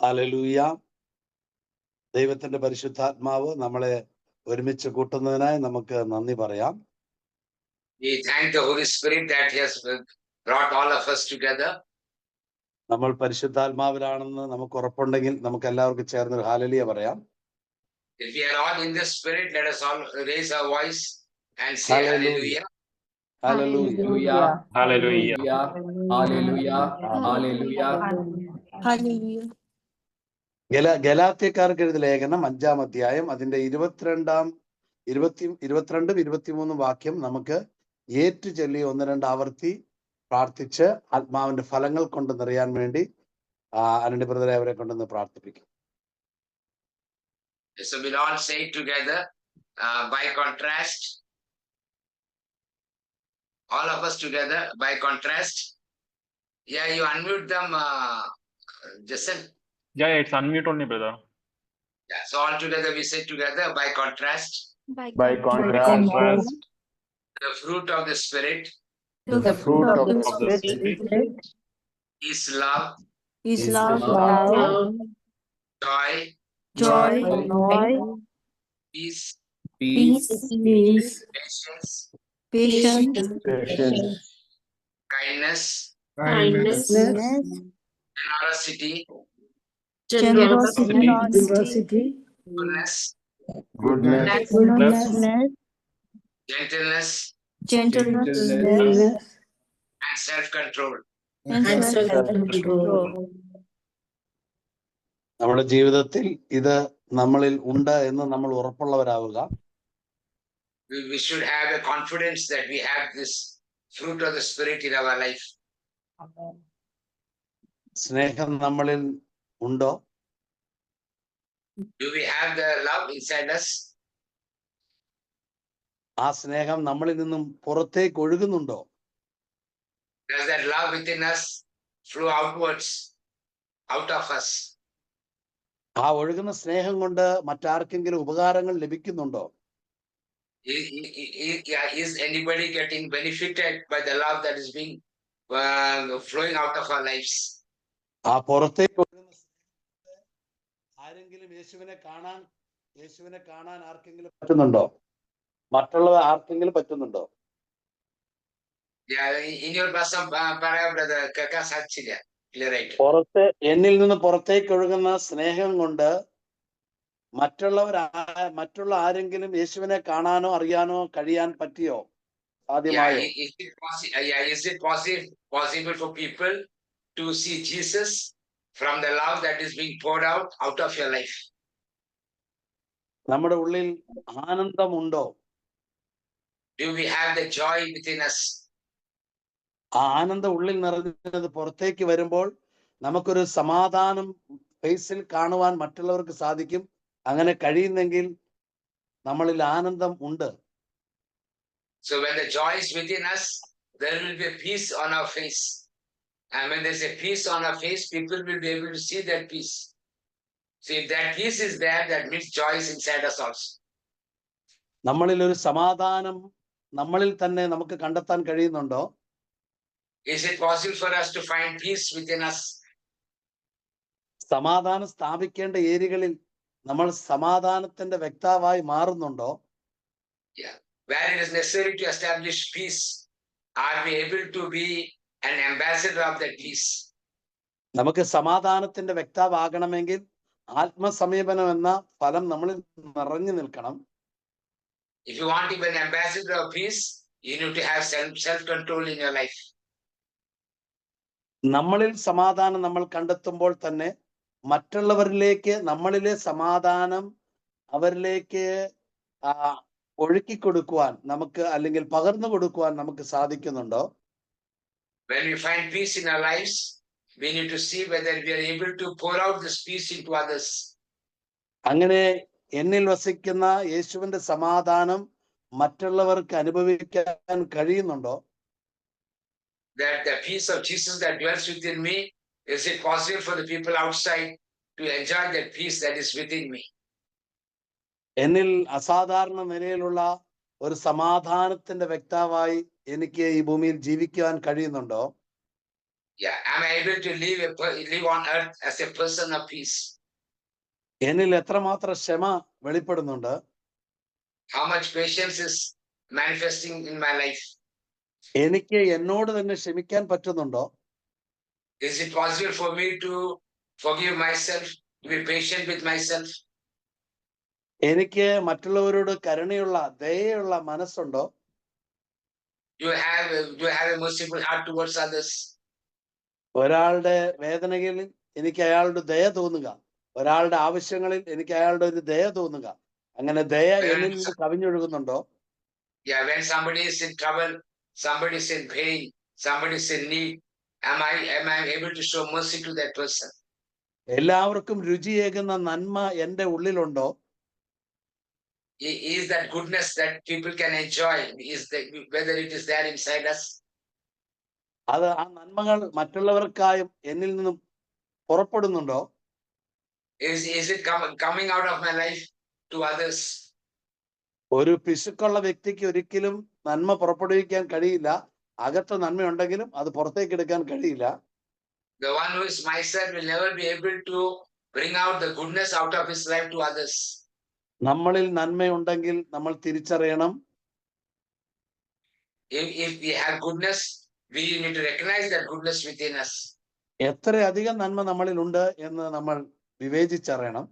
Hallelujah. ദൈവത്തിന്റെ പരിശുദ്ധാത്മാവ് നമ്മളെ ഒരുമിച്ച് കൂട്ടുന്നതിനായി നമുക്ക് നന്ദി പറയാം. We thank the Holy Spirit that He has brought all of us together. നമ്മൾ പരിശുദ്ധാത്മാവിലാണെന്ന് നമുക്ക് ഉറപ്പുണ്ടെങ്കിൽ നമുക്ക് എല്ലാവർക്കും ചേർന്ന് ഹല്ലേലൂയ പറയാം. If we are all in the Spirit, let us all raise our voice and say Hallelujah. Hallelujah. Hallelujah. Hallelujah. Hallelujah. Hallelujah. ഗലാത്യക്കാർക്ക് എഴുതിയ ലേഖനം 5-ാം അധ്യായം അതിന്റെ 22-23 വാക്യം നമുക്ക് ഏറ്റുചൊല്ലി 1-2 ആവർത്തി പ്രാർത്ഥിച്ച് ആത്മാവിന്റെ ഫലങ്ങൾ കൊണ്ട് നിറയാൻ വേണ്ടി അനന്യ ബ്രദറെ അവരെ കൊണ്ടൊന്ന് പ്രാർത്ഥിപ്പിക്കും. So we'll all say it together. By contrast, all of us together. By contrast, yeah, you unmute them, Jason. Yeah, it's unmute only, brother. Yeah, so all together we say together. By contrast, By contrast, the fruit of the Spirit The fruit of the Spirit is love, is love, joy, joy, peace, peace, patience, patience, kindness, generosity, generosity, goodness, gentleness, and self-control. and self-control. നമ്മുടെ ജീവിതത്തിൽ ഇത് നമ്മളിൽ ഉണ്ട് എന്ന് നമ്മൾ ഉറപ്പുള്ളവരാവുക. We should have a confidence that we have this fruit of the Spirit in our life. സ്നേഹം നമ്മളിൽ ഉണ്ടോ? Do we have the love inside us? ആ സ്നേഹം നമ്മളിൽ നിന്നും പുറത്തേക്ക് ഒഴുകുന്നുണ്ടോ? Does that love within us flow outwards, out of us? ആ ഒഴുകുന്ന സ്നേഹം കൊണ്ട് മറ്റാർക്കെങ്കിലും ഉപകാരങ്ങൾ ലഭിക്കുന്നുണ്ടോ? Is anybody getting benefited by the love that is being flowing out of our lives? ആ പുറത്തേക്ക് ഒഴുകുന്ന ആരെങ്കിലും യേശുവിനെ കാണാൻ ആർക്കെങ്കിലും പറ്റുന്നുണ്ടോ? മറ്റുള്ളവർ ആർക്കെങ്കിലും പറ്റുന്നുണ്ടോ? In your person, brother, kaka sachiya, clear right? എന്നിൽ നിന്ന് പുറത്തേക്ക് ഒഴുകുന്ന സ്നേഹം കൊണ്ട് മറ്റുള്ള ആരെങ്കിലും യേശുവിനെ കാണാനോ അറിയാനോ കഴിയാൻ പറ്റിയോ? സാധ്യമായോ? Is it possible for people to see Jesus from the love that is being poured out of your life? നമ്മുടെ ഉള്ളിൽ ആനന്ദമുണ്ടോ? Do we have the joy within us? ആ ആനന്ദം ഉള്ളിൽ നിറഞ്ഞത് പുറത്തേക്ക് വരുമ്പോൾ നമുക്കൊരു സമാധാനം ഫേസിൽ കാണുവാൻ മറ്റുള്ളവർക്ക് സാധിക്കും. അങ്ങനെ കഴിയുന്നെങ്കിൽ നമ്മളിൽ ആനന്ദം ഉണ്ട്. So when the joy is within us, there will be a peace on our face. And when there's a peace on our face, people will be able to see that peace. So if that peace is there, that means joy is inside us also. നമ്മളിൽ ഒരു സമാധാനം നമ്മളിൽ തന്നെ നമുക്ക് കണ്ടെത്താൻ കഴിയുന്നുണ്ടോ? Is it possible for us to find peace within us? സമാധാനം സ്ഥാപിക്കേണ്ട ഏരിയകളിൽ നമ്മൾ സമാധാനത്തിന്റെ വ്യക്താവായി മാറുന്നുണ്ടോ? Yeah. Where it is necessary to establish peace, are we able to be an ambassador of that peace? നമുക്ക് സമാധാനത്തിന്റെ വ്യക്താവാകണമെങ്കിൽ ആത്മസമീപനം എന്ന ഫലം നമ്മളിൽ നിറഞ്ഞു നിൽക്കണം. If you want to be an ambassador of peace, you need to have self-control in your life. നമ്മളിൽ സമാധാനം നമ്മൾ കണ്ടെത്തുമ്പോൾ തന്നെ മറ്റുള്ളവരിലേക്ക് നമ്മളിലെ സമാധാനം അവരിലേക്ക് ഒഴുക്കി കൊടുക്കുവാൻ നമുക്ക് അല്ലെങ്കിൽ പകർന്നു കൊടുക്കുവാൻ നമുക്ക് സാധിക്കുന്നുണ്ടോ? When we find peace in our lives, we need to see whether we are able to pour out this peace into others. അങ്ങനെ എന്നിൽ വസിക്കുന്ന യേശുവിന്റെ സമാധാനം മറ്റുള്ളവർക്ക് അനുഭവിക്കാൻ കഴിയുന്നുണ്ടോ? That the peace of Jesus that dwells within me, is it possible for the people outside to enjoy that peace that is within me? എന്നിൽ അസാധാരണ നിലയിലുള്ള ഒരു സമാധാനത്തിന്റെ വ്യക്താവായി എനിക്ക് ഈ ഭൂമിയിൽ ജീവിക്കുവാൻ കഴിയുന്നുണ്ടോ? Yeah, am I able to live on earth as a person of peace? എന്നിൽ എത്രമാത്രം ക്ഷമ വെളിപ്പെടുന്നുണ്ട്? How much patience is manifesting in my life? എനിക്ക് എന്നോട് തന്നെ ക്ഷമിക്കാൻ പറ്റുന്നുണ്ടോ? Is it possible for me to forgive myself, to be patient with myself? എനിക്ക് മറ്റുള്ളവരോട് കരുണയുള്ള ദയയുള്ള മനസ്സുണ്ടോ? Do you have a merciful heart towards others? ഒരാളുടെ വേദനകളിൽ എനിക്ക് അയാളുടെ ദയ തോന്നുക, ഒരാളുടെ ആവശ്യങ്ങളിൽ എനിക്ക് അയാളുടെ ഒരു ദയ തോന്നുക, അങ്ങനെ ദയ എന്നിൽ നിന്ന് കവിഞ്ഞൊഴുകുന്നുണ്ടോ? Yeah, when somebody is in trouble, somebody is in pain, somebody is in need, am I able to show mercy to that person? എല്ലാവർക്കും രുചിയേകുന്ന നന്മ എൻ്റെ ഉള്ളിലുണ്ടോ? Is that goodness that people can enjoy, whether it is there inside us? അത് ആ നന്മകൾ മറ്റുള്ളവർക്കായും എന്നിൽ നിന്നും പുറപ്പെടുന്നുണ്ടോ? Is it coming out of my life to others? ഒരു പിശുക്കുള്ള വ്യക്തിക്ക് ഒരിക്കലും നന്മ പുറപ്പെടുവിക്കാൻ കഴിയില്ല. അകത്ത് നന്മയുണ്ടെങ്കിലും അത് പുറത്തേക്ക് എടുക്കാൻ കഴിയില്ല. The one who is myself will never be able to bring out the goodness out of his life to others. നമ്മളിൽ നന്മയുണ്ടെങ്കിൽ നമ്മൾ തിരിച്ചറിയണം. If we have goodness, we need to recognize that goodness within us. എത്രയധികം നന്മ നമ്മളിൽ ഉണ്ട് എന്ന് നമ്മൾ വിവേചിച്ചറിയണം.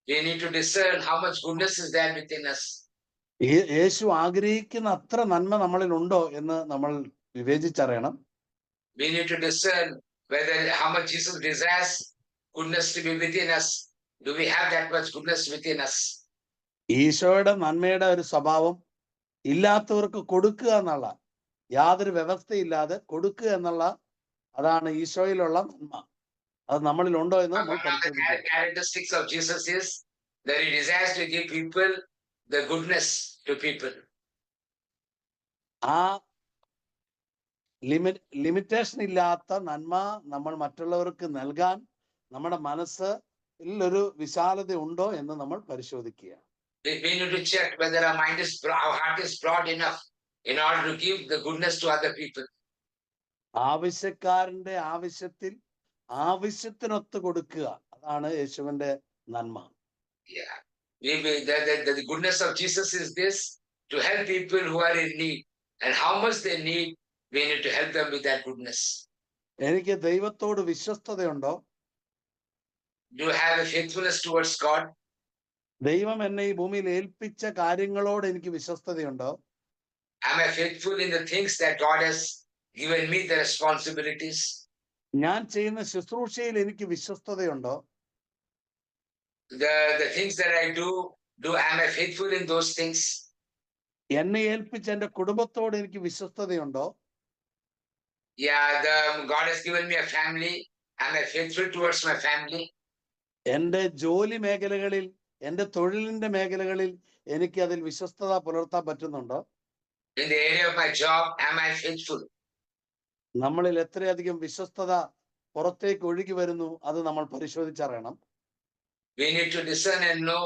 We need to discern how much goodness is there within us. യേശു ആഗ്രഹിക്കുന്ന അത്ര നന്മ നമ്മളിൽ ഉണ്ടോ എന്ന് നമ്മൾ വിവേചിച്ചറിയണം. We need to discern whether how much Jesus desires goodness to be within us. Do we have that much goodness within us? ഈശോയുടെ നന്മയുടെ ഒരു സ്വഭാവം ഇല്ലാത്തവർക്ക് കൊടുക്കുക എന്നുള്ള, യാതൊരു വ്യവസ്ഥയില്ലാതെ കൊടുക്കുക എന്നുള്ള, അതാണ് ഈശോയിലുള്ള നന്മ. അത് നമ്മളിൽ ഉണ്ടോ എന്ന് നമ്മൾ പരിശോധിക്കുക. Characteristics of Jesus is that he desires to give people the goodness to people. ആ ലിമിറ്റേഷൻ ഇല്ലാത്ത നന്മ നമ്മൾ മറ്റുള്ളവർക്ക് നൽകാൻ നമ്മുടെ മനസ്സിൽ ഒരു വിശാലത ഉണ്ടോ എന്ന് നമ്മൾ പരിശോധിക്കുക. We need to check whether our heart is broad enough in order to give the goodness to other people. ആവശ്യക്കാരന്റെ ആവശ്യത്തിൽ ആവശ്യത്തിനൊത്ത് കൊടുക്കുക, അതാണ് യേശുവിന്റെ നന്മ. Yeah, the goodness of Jesus is this: to help people who are in need, and how much they need, we need to help them with that goodness. എനിക്ക് ദൈവത്തോട് വിശ്വസ്തതയുണ്ടോ? Do you have a faithfulness towards God? ദൈവം എന്നെ ഈ ഭൂമിയിൽ ഏൽപ്പിച്ച കാര്യങ്ങളോട് എനിക്ക് വിശ്വസ്തതയുണ്ടോ? Am I faithful in the things that God has given me, the responsibilities? ഞാൻ ചെയ്യുന്ന ശുശ്രൂഷയിൽ എനിക്ക് വിശ്വസ്തതയുണ്ടോ? The things that I do, am I faithful in those things? എന്നെ ഏൽപ്പിച്ച എന്റെ കുടുംബത്തോട് എനിക്ക് വിശ്വസ്തതയുണ്ടോ? Yeah, God has given me a family. Am I faithful towards my family? എന്റെ ജോലി മേഖലകളിൽ, എന്റെ തൊഴിലിന്റെ മേഖലകളിൽ എനിക്ക് അതിൽ വിശ്വസ്തത പുലർത്താൻ പറ്റുന്നുണ്ടോ? In the area of my job, am I faithful? നമ്മളിൽ എത്രയധികം വിശ്വസ്തത പുറത്തേക്ക് ഒഴുകി വരുന്നു, അത് നമ്മൾ പരിശോധിച്ചറിയണം. We need to discern and know,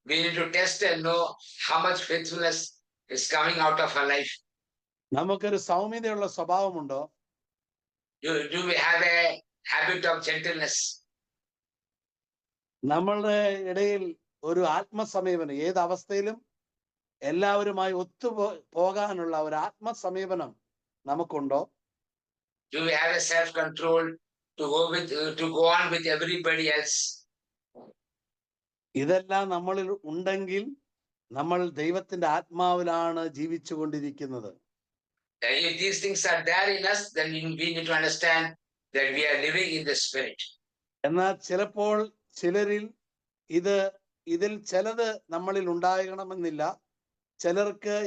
we need to test and know how much faithfulness is coming out of our life. നമുക്കൊരു സൗമ്യതയുള്ള സ്വഭാവമുണ്ടോ? Do we have a habit of gentleness? നമ്മളുടെ ഇടയിൽ ഒരു ആത്മസമീപനം, ഏത് അവസ്ഥയിലും എല്ലാവരുമായി പോകാനുള്ള ഒരു ആത്മസമീപനം നമുക്കുണ്ടോ? Do we have a self-control to go on with everybody else? ഇതെല്ലാം നമ്മളിൽ ഉണ്ടെങ്കിൽ നമ്മൾ ദൈവത്തിന്റെ ആത്മാവിലാണ് ജീവിച്ചു കൊണ്ടിരിക്കുന്നത്. If these things are there in us, then we need to understand that we are living in the Spirit. എന്നാൽ ചിലപ്പോൾ ചിലരിൽ ഇതിൽ ചിലത് നമ്മളിൽ ഉണ്ടാകണമെന്നില്ല, ചിലർക്ക്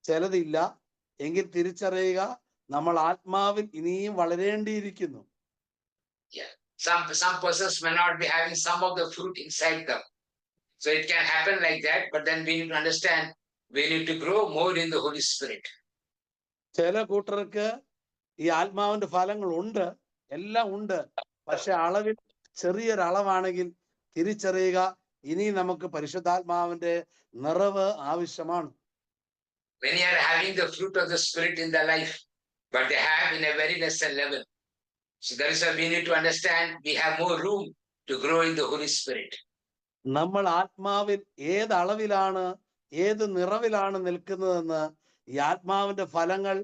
ചിലതില്ല. എങ്കിൽ തിരിച്ചറിയുക, നമ്മൾ ആത്മാവിൽ ഇനിയും വളരേണ്ടിയിരിക്കുന്നു. Yeah, some persons may not be having some of the fruit inside them, so it can happen like that. But then we need to understand we need to grow more in the Holy Spirit. ചില കൂട്ടർക്ക് ഈ ആത്മാവിന്റെ ഫലങ്ങൾ ഉണ്ട്, എല്ലാം ഉണ്ട്, പക്ഷെ അളവിൽ ചെറിയൊരളവാണെങ്കിൽ തിരിച്ചറിയുക, ഇനി നമുക്ക് പരിശുദ്ധാത്മാവിന്റെ നിറവ് ആവശ്യമാണ്. Many are having the fruit of the Spirit in their life, but they have in a very lesser level. So that is why we need to understand we have more room to grow in the Holy Spirit. നമ്മൾ ആത്മാവിൽ ഏത് അളവിലാണ് ഏത് നിറവിലാണ് നിൽക്കുന്നതെന്ന് ഈ ആത്മാവിന്റെ ഫലങ്ങൾ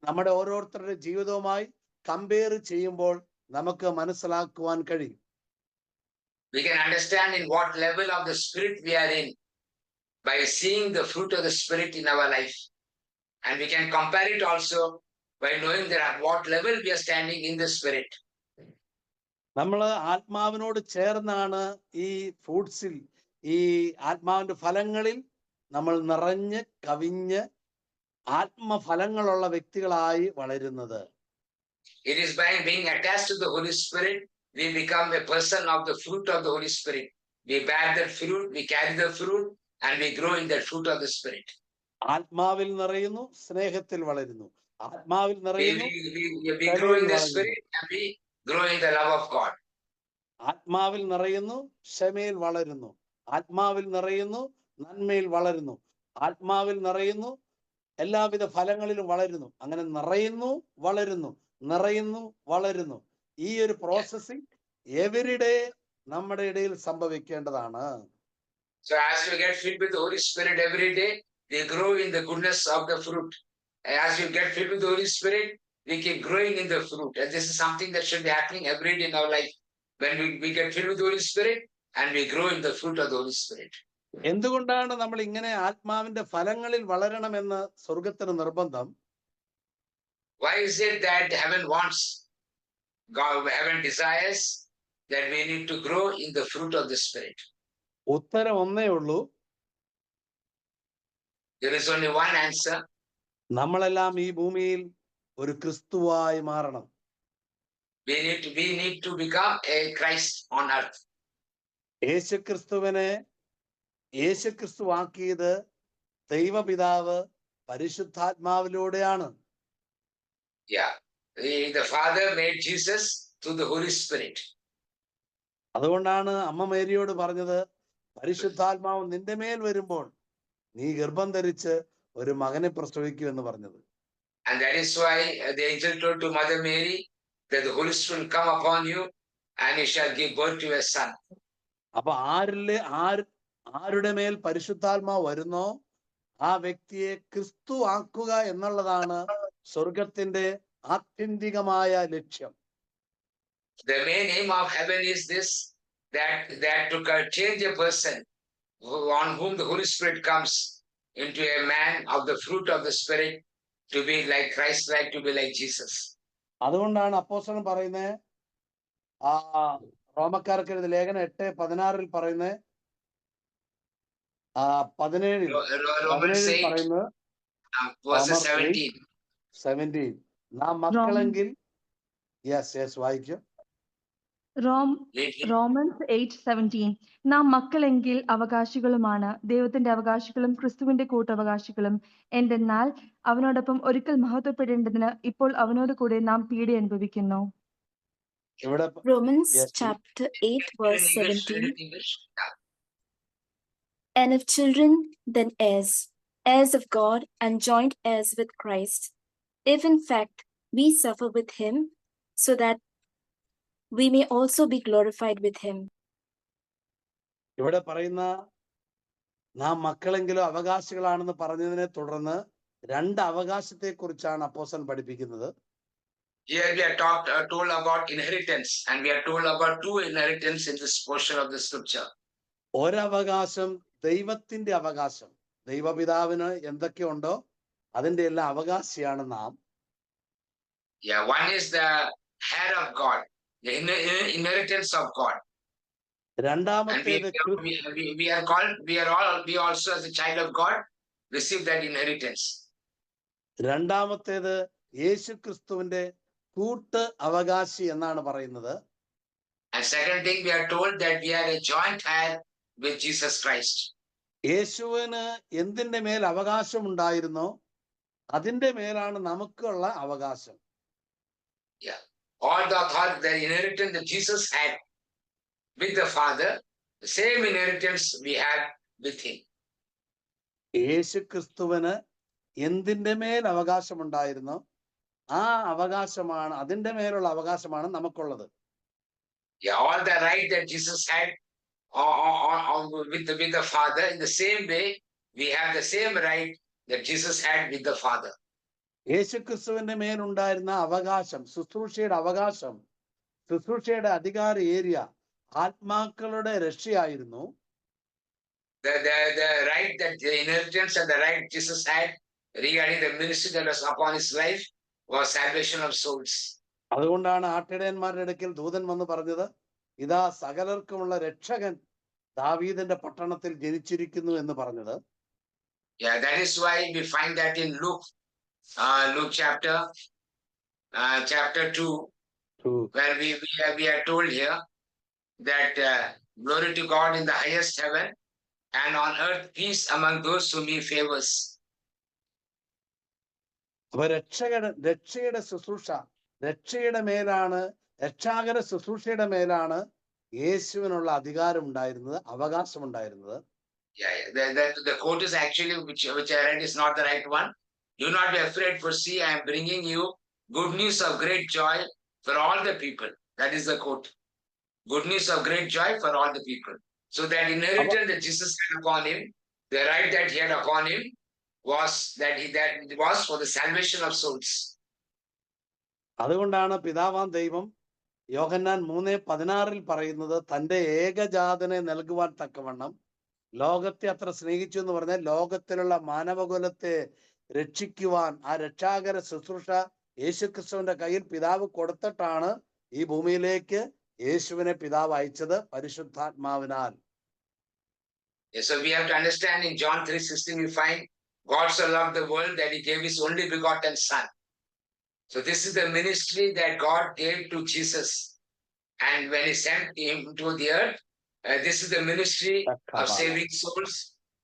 നമ്മുടെ ഓരോരുത്തരുടെ ജീവിതവുമായി കമ്പയർ ചെയ്യുമ്പോൾ നമുക്ക് മനസ്സിലാക്കുവാൻ കഴിയും. We can understand in what level of the Spirit we are in by seeing the fruit of the Spirit in our life. And we can compare it also by knowing that at what level we are standing in the Spirit. നമ്മൾ ആത്മാവിനോട് ചേർന്നാണ് ഈ ഫ്രൂട്ട്സിൽ ഈ ആത്മാവിന്റെ ഫലങ്ങളിൽ നമ്മൾ നിറഞ്ഞ് കവിഞ്ഞ് ആത്മഫലങ്ങളുള്ള വ്യക്തികളായി വളരുന്നത്. It is by being attached to the Holy Spirit, we become a person of the fruit of the Holy Spirit. We bear that fruit, we carry the fruit, and we grow in that fruit of the Spirit. ആത്മാവിൽ നിറയുന്നു, സ്നേഹത്തിൽ വളരുന്നു. ആത്മാവിൽ നിറയുന്നു, We grow in the Spirit and we grow in the love of God. ആത്മാവിൽ നിറയുന്നു, ക്ഷമയിൽ വളരുന്നു. ആത്മാവിൽ നിറയുന്നു, നന്മയിൽ വളരുന്നു. ആത്മാവിൽ നിറയുന്നു, എല്ലാവിധ ഫലങ്ങളിലും വളരുന്നു. അങ്ങനെ നിറയുന്നു, വളരുന്നു, നിറയുന്നു, വളരുന്നു. ഈ ഒരു പ്രോസസ്സിംഗ് എവരിഡേ നമ്മുടെ ഇടയിൽ സംഭവിക്കേണ്ടതാണ്. So as we get filled with the Holy Spirit every day, we grow in the goodness of the fruit. As we get filled with the Holy Spirit, we keep growing in the fruit. And this is something that should be happening every day in our life. When we get filled with the Holy Spirit and we grow in the fruit of the Holy Spirit. എന്തുകൊണ്ടാണ് നമ്മൾ ഇങ്ങനെ ആത്മാവിന്റെ ഫലങ്ങളിൽ വളരണമെന്ന് സ്വർഗത്തിന് നിർബന്ധം? Why is it that heaven wants, God, heaven desires that we need to grow in the fruit of the Spirit? ഉത്തരം ഒന്നേ ഉള്ളൂ. There is only one answer. നമ്മളെല്ലാം ഈ ഭൂമിയിൽ ഒരു ക്രിസ്തുവായി മാറണം. We need to become a Christ on earth. യേശുക്രിസ്തുവാക്കിയത് ദൈവപിതാവ് പരിശുദ്ധാത്മാവിലൂടെയാണ്. Yeah, the Father made Jesus through the Holy Spirit. അതുകൊണ്ടാണ് അമ്മ മേരിയോട് പറഞ്ഞത്, പരിശുദ്ധാത്മാവ് നിന്റെ മേൽ വരുമ്പോൾ നീ ഗർഭം ധരിച്ച് ഒരു മകനെ പ്രസവിക്കൂ എന്ന് പറഞ്ഞത്. And that is why the angel told to Mother Mary that the Holy Spirit will come upon you and you shall give birth to a son. അപ്പൊ ആരുടെ മേൽ പരിശുദ്ധാത്മാവ് വരുന്നോ ആ വ്യക്തിയെ ക്രിസ്തു ആക്കുക എന്നുള്ളതാണ് സ്വർഗത്തിന്റെ ആത്യന്തികമായ ലക്ഷ്യം. The main aim of heaven is this, that to change a person on whom the Holy Spirit comes into a man of the fruit of the Spirit, to be like Christ, like to be like Jesus. അതുകൊണ്ടാണ് അപ്പോസ്തലൻ പറയുന്നത്, റോമക്കാർക്ക് എഴുതിയ ലേഖനം 8:16 പറയുന്നത്, 17 പറയുന്നത്, 17 നാം മക്കളെങ്കിൽ വായിക്കും. Romans 8:17 നാം മക്കളെങ്കിൽ അവകാശികളുമാണ്, ദൈവത്തിന്റെ അവകാശികളും ക്രിസ്തുവിന്റെ കൂട്ടവകാശികളും. എന്തെന്നാൽ അവനോടൊപ്പം ഒരിക്കൽ മഹത്വപ്പെടേണ്ടതിന് ഇപ്പോൾ അവനോട് കൂടെ നാം പീഡ അനുഭവിക്കുന്നു. Romans chapter 8 verse 17. And if children, then heirs of God and joint heirs with Christ, if in fact we suffer with him, so that we may also be glorified with him. ഇവിടെ പറയുന്ന നാം മക്കളെങ്കിലും അവകാശികളാണെന്ന് പറഞ്ഞതിനെ തുടർന്ന് രണ്ട് അവകാശത്തെ കുറിച്ചാണ് അപ്പോസ്തലൻ പഠിപ്പിക്കുന്നത്. Here we are told about inheritance, and we are told about two inheritance in this portion of the scripture. ഒരവകാശം ദൈവത്തിന്റെ അവകാശം, ദൈവപിതാവിന് എന്തൊക്കെയുണ്ടോ അതിന്റെ എല്ലാം അവകാശിയാണ് നാം. Yeah, one is the heir of God, the inheritance of God. രണ്ടാമത്തേത് we also as a child of God receive that inheritance. രണ്ടാമത്തേത് യേശുക്രിസ്തുവിന്റെ കൂട്ട് അവകാശി എന്നാണ് പറയുന്നത്. And second thing, we are told that we are a joint heir with Jesus Christ. യേശുവിന് എന്തിന്റെ മേൽ അവകാശം ഉണ്ടായിരുന്നോ അതിന്റെ മേലാണ് നമുക്കുള്ള അവകാശം. Yeah, all the authority, the inheritance that Jesus had with the Father, the same inheritance we have with him. യേശുക്രിസ്തുവിന് എന്തിന്റെ മേൽ അവകാശം ഉണ്ടായിരുന്നോ ആ അവകാശമാണ്, അതിന്റെ മേലുള്ള അവകാശമാണ് നമുക്കുള്ളത്. Yeah, all the right that Jesus had with the Father, in the same way, we have the same right that Jesus had with the Father. യേശുക്രിസ്തുവിന്റെ മേലുണ്ടായിരുന്ന അവകാശം, ശുശ്രൂഷയുടെ അവകാശം, ശുശ്രൂഷയുടെ അധികാര ഏരിയ ആത്മാക്കളുടെ രക്ഷയായിരുന്നു. The right that the inheritance and the right Jesus had regarding the ministry that was upon his life was salvation of souls. അതുകൊണ്ടാണ് ആട്ടിടയന്മാരുടെ അടുക്കൽ ദൂതൻ വന്ന് പറഞ്ഞത്, ഇതാ സകലർക്കുമുള്ള രക്ഷകൻ ദാവീദിന്റെ പട്ടണത്തിൽ ജനിച്ചിരിക്കുന്നു എന്ന് പറഞ്ഞത്. Yeah, that is why we find that in Luke chapter 2, where we are told here that glory to God in the highest heaven, and on earth peace among those whom he favors. അപ്പൊ രക്ഷയുടെ ശുശ്രൂഷ, രക്ഷയുടെ മേലാണ്, രക്ഷാകര ശുശ്രൂഷയുടെ മേലാണ് യേശുവിനുള്ള അധികാരം ഉണ്ടായിരുന്നത്, അവകാശം ഉണ്ടായിരുന്നത്. The quote is actually, which I read, is not the right one. Do not be afraid, for see, I am bringing you good news of great joy for all the people. That is the quote. Good news of great joy for all the people. So that inheritance that Jesus had upon him, the right that he had upon him, was that was for the salvation of souls. അതുകൊണ്ടാണ് പിതാവാം ദൈവം യോഹന്നാൻ 3:16 പറയുന്നത്, തന്റെ ഏകജാതനെ നൽകുവാൻ തക്കവണ്ണം ലോകത്തെ അത്ര സ്നേഹിച്ചു എന്ന് പറഞ്ഞാൽ ലോകത്തിലുള്ള മാനവകുലത്തെ രക്ഷിക്കുവാൻ ആ രക്ഷാകര ശുശ്രൂഷ യേശുക്രിസ്തുവിന്റെ കയ്യിൽ പിതാവ് കൊടുത്തിട്ടാണ് ഈ ഭൂമിയിലേക്ക് യേശുവിനെ പിതാവ് അയച്ചത് പരിശുദ്ധാത്മാവിനാൽ. So we have to understand, in John 3:16 we find God so loved the world that he gave his only begotten son. So this is the ministry that God gave to Jesus, and when he sent him to the earth, this is the ministry of saving souls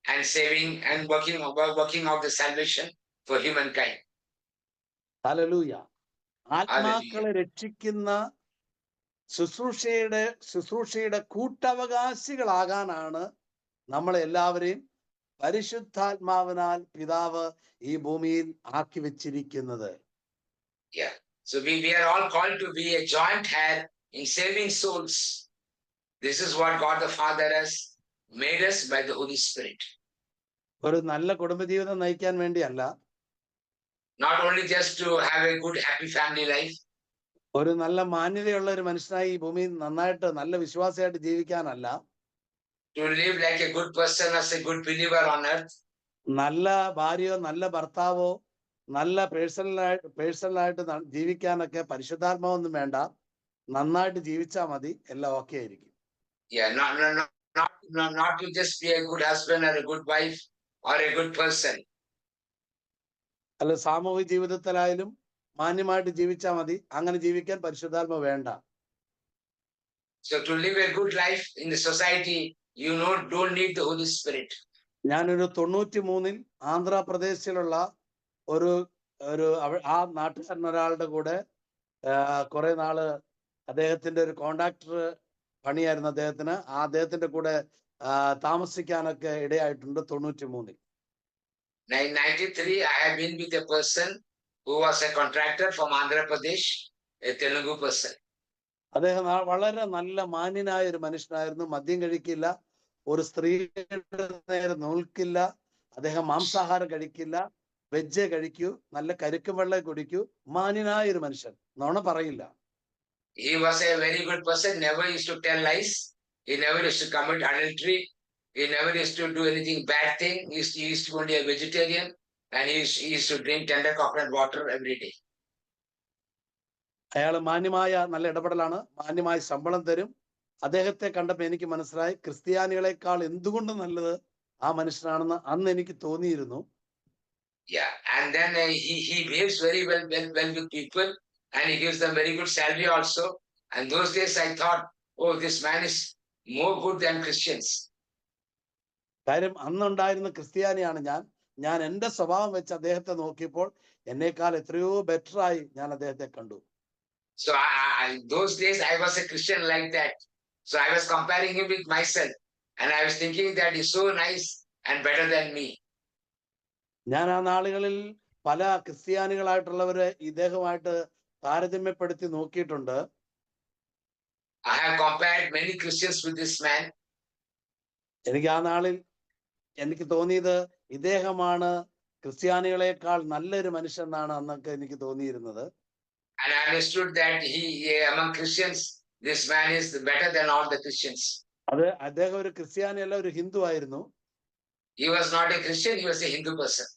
and saving and working out the salvation for humankind. Hallelujah. ആത്മാക്കളെ രക്ഷിക്കുന്ന ശുശ്രൂഷയുടെ കൂട്ടവകാശികളാകാനാണ് നമ്മളെല്ലാവരെയും പരിശുദ്ധാത്മാവിനാൽ പിതാവ് ഈ ഭൂമിയിൽ ആക്കി വെച്ചിരിക്കുന്നത്. Yeah. So we are all called to be a joint hand in saving souls. This is what God the Father has made us by the Holy Spirit. ഒരു നല്ല കുടുംബജീവിതം നയിക്കാൻ വേണ്ടിയല്ല, not only just to have a good happy family life, ഒരു നല്ല മാന്യതയുള്ള ഒരു മനുഷ്യനായി ഈ ഭൂമിയിൽ നന്നായിട്ട് നല്ല വിശ്വാസിയായിട്ട് ജീവിക്കാനല്ല, to live like a good person as a good believer on earth, നല്ല ഭാര്യയോ നല്ല ഭർത്താവോ നല്ല പേഴ്സണലായിട്ട് ജീവിക്കാനൊക്കെ പരിശുദ്ധാത്മാവൊന്നും വേണ്ട, നന്നായിട്ട് ജീവിച്ചാൽ മതി, എല്ലാം ഓക്കെ ആയിരിക്കും. Yeah, not to just be a good husband or a good wife or a good person. അല്ല, സാമൂഹിക ജീവിതത്തിലായാലും മാന്യമായിട്ട് ജീവിച്ചാൽ മതി, അങ്ങനെ ജീവിക്കാൻ പരിശുദ്ധാത്മ വേണ്ട. So to live a good life in the society, you don't need the Holy Spirit. ഞാനൊരു 93 ആന്ധ്രാപ്രദേശിലുള്ള ഒരു ആ നാട്ടുകാരൻ ഒരാളുടെ കൂടെ കുറെ നാള് അദ്ദേഹത്തിന്റെ ഒരു കോൺട്രാക്ടർ പണിയായിരുന്നു അദ്ദേഹത്തിന്, അദ്ദേഹത്തിന്റെ കൂടെ താമസിക്കാനൊക്കെ ഇടയായിട്ടുണ്ട്. 93. In 93, I have been with a person who was a contractor from Andhra Pradesh, a Telugu person. അദ്ദേഹം വളരെ നല്ല മാന്യനായ ഒരു മനുഷ്യനായിരുന്നു. മദ്യം കഴിക്കില്ല, ഒരു സ്ത്രീയുടെ നേരെ നോൽക്കില്ല, അദ്ദേഹം മാംസാഹാരം കഴിക്കില്ല, വെജ് കഴിക്കൂ, നല്ല കരുക്കും വെള്ളം കുടിക്കൂ, മാന്യനായ ഒരു മനുഷ്യൻ, നുണ പറയില്ല. He was a very good person, never used to tell lies, he never used to commit adultery, he never used to do anything bad thing. He used to be a vegetarian, and he used to drink tender coconut water every day. അയാൾ മാന്യമായ നല്ല ഇടപെടലാണ്, മാന്യമായ ശമ്പളം തരും. അദ്ദേഹത്തെ കണ്ടപ്പോൾ എനിക്ക് മനസ്സിലായി ക്രിസ്ത്യാനികളെക്കാൾ എന്തുകൊണ്ട് നല്ലത് ആ മനുഷ്യനാണെന്ന് അന്ന് എനിക്ക് തോന്നിയിരുന്നു. Yeah, and then he behaves very well with people, and he gives them very good salary also. And those days I thought, oh, this man is more good than Christians. കാര്യം അന്നുണ്ടായിരുന്ന ക്രിസ്ത്യാനിയാണ് ഞാൻ എന്റെ സ്വഭാവം വെച്ച് അദ്ദേഹത്തെ നോക്കിയപ്പോൾ എന്നേക്കാൾ എത്രയോ ബെറ്ററായി ഞാൻ അദ്ദേഹത്തെ കണ്ടു. So those days I was a Christian like that. So I was comparing him with myself, and I was thinking that he's so nice and better than me. ഞാൻ ആ നാളുകളിൽ പല ക്രിസ്ത്യാനികളായിട്ടുള്ളവര് ഇദ്ദേഹമായിട്ട് താരതമ്യപ്പെടുത്തി നോക്കിയിട്ടുണ്ട്. I have compared many Christians with this man. എനിക്ക് ആ നാളിൽ എനിക്ക് തോന്നിയത് ഇദ്ദേഹമാണ് ക്രിസ്ത്യാനികളെക്കാൾ നല്ലൊരു മനുഷ്യനാണ് അന്നൊക്കെ എനിക്ക് തോന്നിയിരുന്നത്. And I understood that among Christians, this man is better than all the Christians. അത് അദ്ദേഹം ഒരു ക്രിസ്ത്യാനിയല്ല, ഒരു ഹിന്ദു ആയിരുന്നു. He was not a Christian, he was a Hindu person.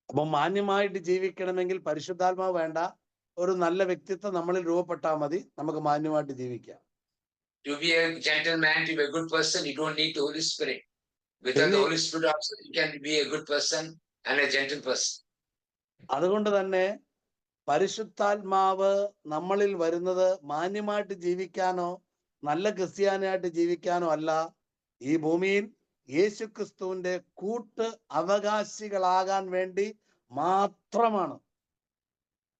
അപ്പൊ മാന്യമായിട്ട് ജീവിക്കണമെങ്കിൽ പരിശുദ്ധാത്മാവ് വേണ്ട, ഒരു നല്ല വ്യക്തിത്വം നമ്മളിൽ രൂപപ്പെട്ടാൽ മതി, നമുക്ക് മാന്യമായിട്ട് ജീവിക്കാം. To be a gentleman, to be a good person, you don't need the Holy Spirit. Without the Holy Spirit also, you can be a good person and a gentle person. അതുകൊണ്ട് തന്നെ പരിശുദ്ധാത്മാവ് നമ്മളിൽ വരുന്നത് മാന്യമായിട്ട് ജീവിക്കാനോ നല്ല ക്രിസ്ത്യാനിയായിട്ട് ജീവിക്കാനോ അല്ല, ഈ ഭൂമിയിൽ യേശുക്രിസ്തുവിന്റെ കൂട്ട് അവകാശികളാകാൻ വേണ്ടി മാത്രമാണ്.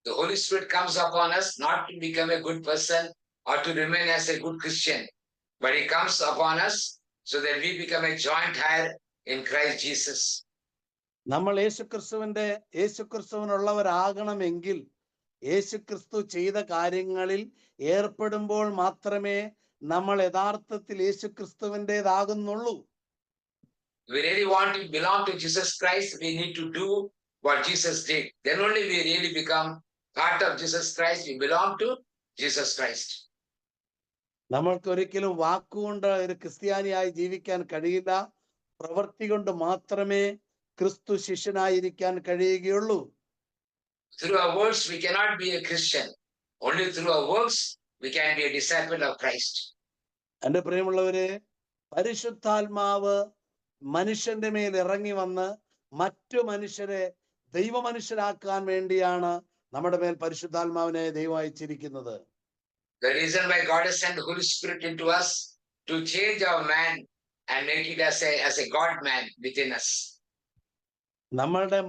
The Holy Spirit comes upon us not to become a good person or to remain as a good Christian, but He comes upon us so that we become a joint heir in Christ Jesus. നമ്മൾ യേശുക്രിസ്തുവിനുള്ളവരാകണമെങ്കിൽ യേശുക്രിസ്തു ചെയ്ത കാര്യങ്ങളിൽ ഏർപ്പെടുമ്പോൾ മാത്രമേ നമ്മൾ യഥാർത്ഥത്തിൽ യേശുക്രിസ്തുവിൻ്റെതാകുന്നുള്ളൂ. We really want to belong to Jesus Christ, we need to do what Jesus did. Then only we really become part of Jesus Christ, we belong to Jesus Christ. നമ്മൾക്ക് ഒരിക്കലും വാക്കുകൊണ്ട് ഒരു ക്രിസ്ത്യാനിയായി ജീവിക്കാൻ കഴിയില്ല, പ്രവൃത്തി കൊണ്ട് മാത്രമേ ക്രിസ്തു ശിഷ്യനായിരിക്കാൻ കഴിയുകയുള്ളൂ. Through our words we cannot be a Christian. Only through our works we can be a disciple of Christ. എൻ്റെ പ്രിയമുള്ളവരെ, പരിശുദ്ധാത്മാവ് മനുഷ്യന്റെ മേൽ ഇറങ്ങി വന്ന് മറ്റു മനുഷ്യരെ ദൈവമനുഷ്യരാക്കാൻ വേണ്ടിയാണ് നമ്മുടെ മേൽ പരിശുദ്ധാത്മാവിനെ ദൈവം അയച്ചിരിക്കുന്നത്. The reason why God has sent the Holy Spirit into us to change our man and make it as a God man within us. നമ്മളുടെ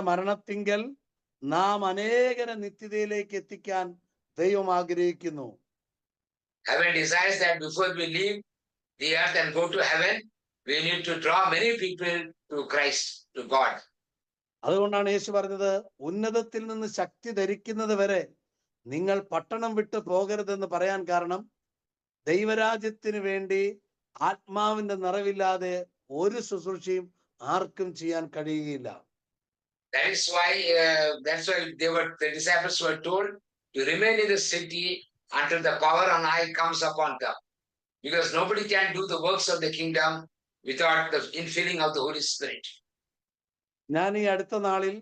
മരണത്തിങ്കൽ നാം അനേകരെ നിത്യതയിലേക്ക് എത്തിക്കാൻ ദൈവം ആഗ്രഹിക്കുന്നു. Heaven desires that before we leave the earth and go to heaven, we need to draw many people to Christ, to God. അതുകൊണ്ടാണ് യേശു പറഞ്ഞത്, ഉന്നതത്തിൽ നിന്ന് ശക്തി ധരിക്കുന്നത് വരെ നിങ്ങൾ പട്ടണം വിട്ടു പോകരുതെന്ന് പറയാൻ കാരണം, ദൈവരാജ്യത്തിന് വേണ്ടി ആത്മാവിന്റെ നിറവില്ലാതെ ഒരു ശുശ്രൂഷയും ആർക്കും ചെയ്യാൻ കഴിയുകയില്ല. That's why the disciples were told to remain in the city until the power on high comes upon them. Because nobody can do the works of the kingdom without the infilling of the Holy Spirit. ഞാൻ ഈ അടുത്ത നാളിൽ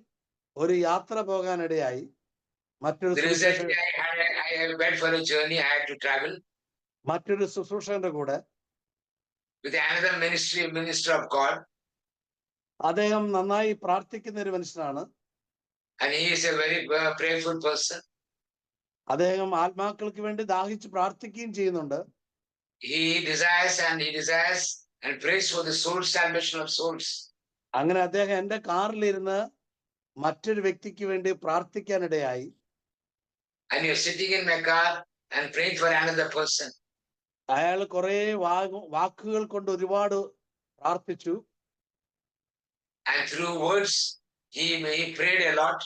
ഒരു യാത്ര പോകാനിടയായി. മറ്റൊരു I went for a journey, I had to travel. മറ്റൊരു ശുശ്രൂഷകന്റെ കൂടെ with another minister of God. അദ്ദേഹം നന്നായി പ്രാർത്ഥിക്കുന്ന ഒരു മനുഷ്യനാണ്. And he is a very prayerful person. അദ്ദേഹം ആത്മാക്കൾക്ക് വേണ്ടി ദാഹിച്ച് പ്രാർത്ഥിക്കുകയും ചെയ്യുന്നുണ്ട്. He desires and prays for the soul salvation of souls. അങ്ങനെ അദ്ദേഹം എൻ്റെ കാറിലിരുന്ന് മറ്റൊരു വ്യക്തിക്ക് വേണ്ടി പ്രാർത്ഥിക്കാനിടയായി. And you're sitting in my car and praying for another person. അയാൾ കുറെ വാക്കുകൾ കൊണ്ട് ഒരുപാട് പ്രാർത്ഥിച്ചു. And through words he prayed a lot.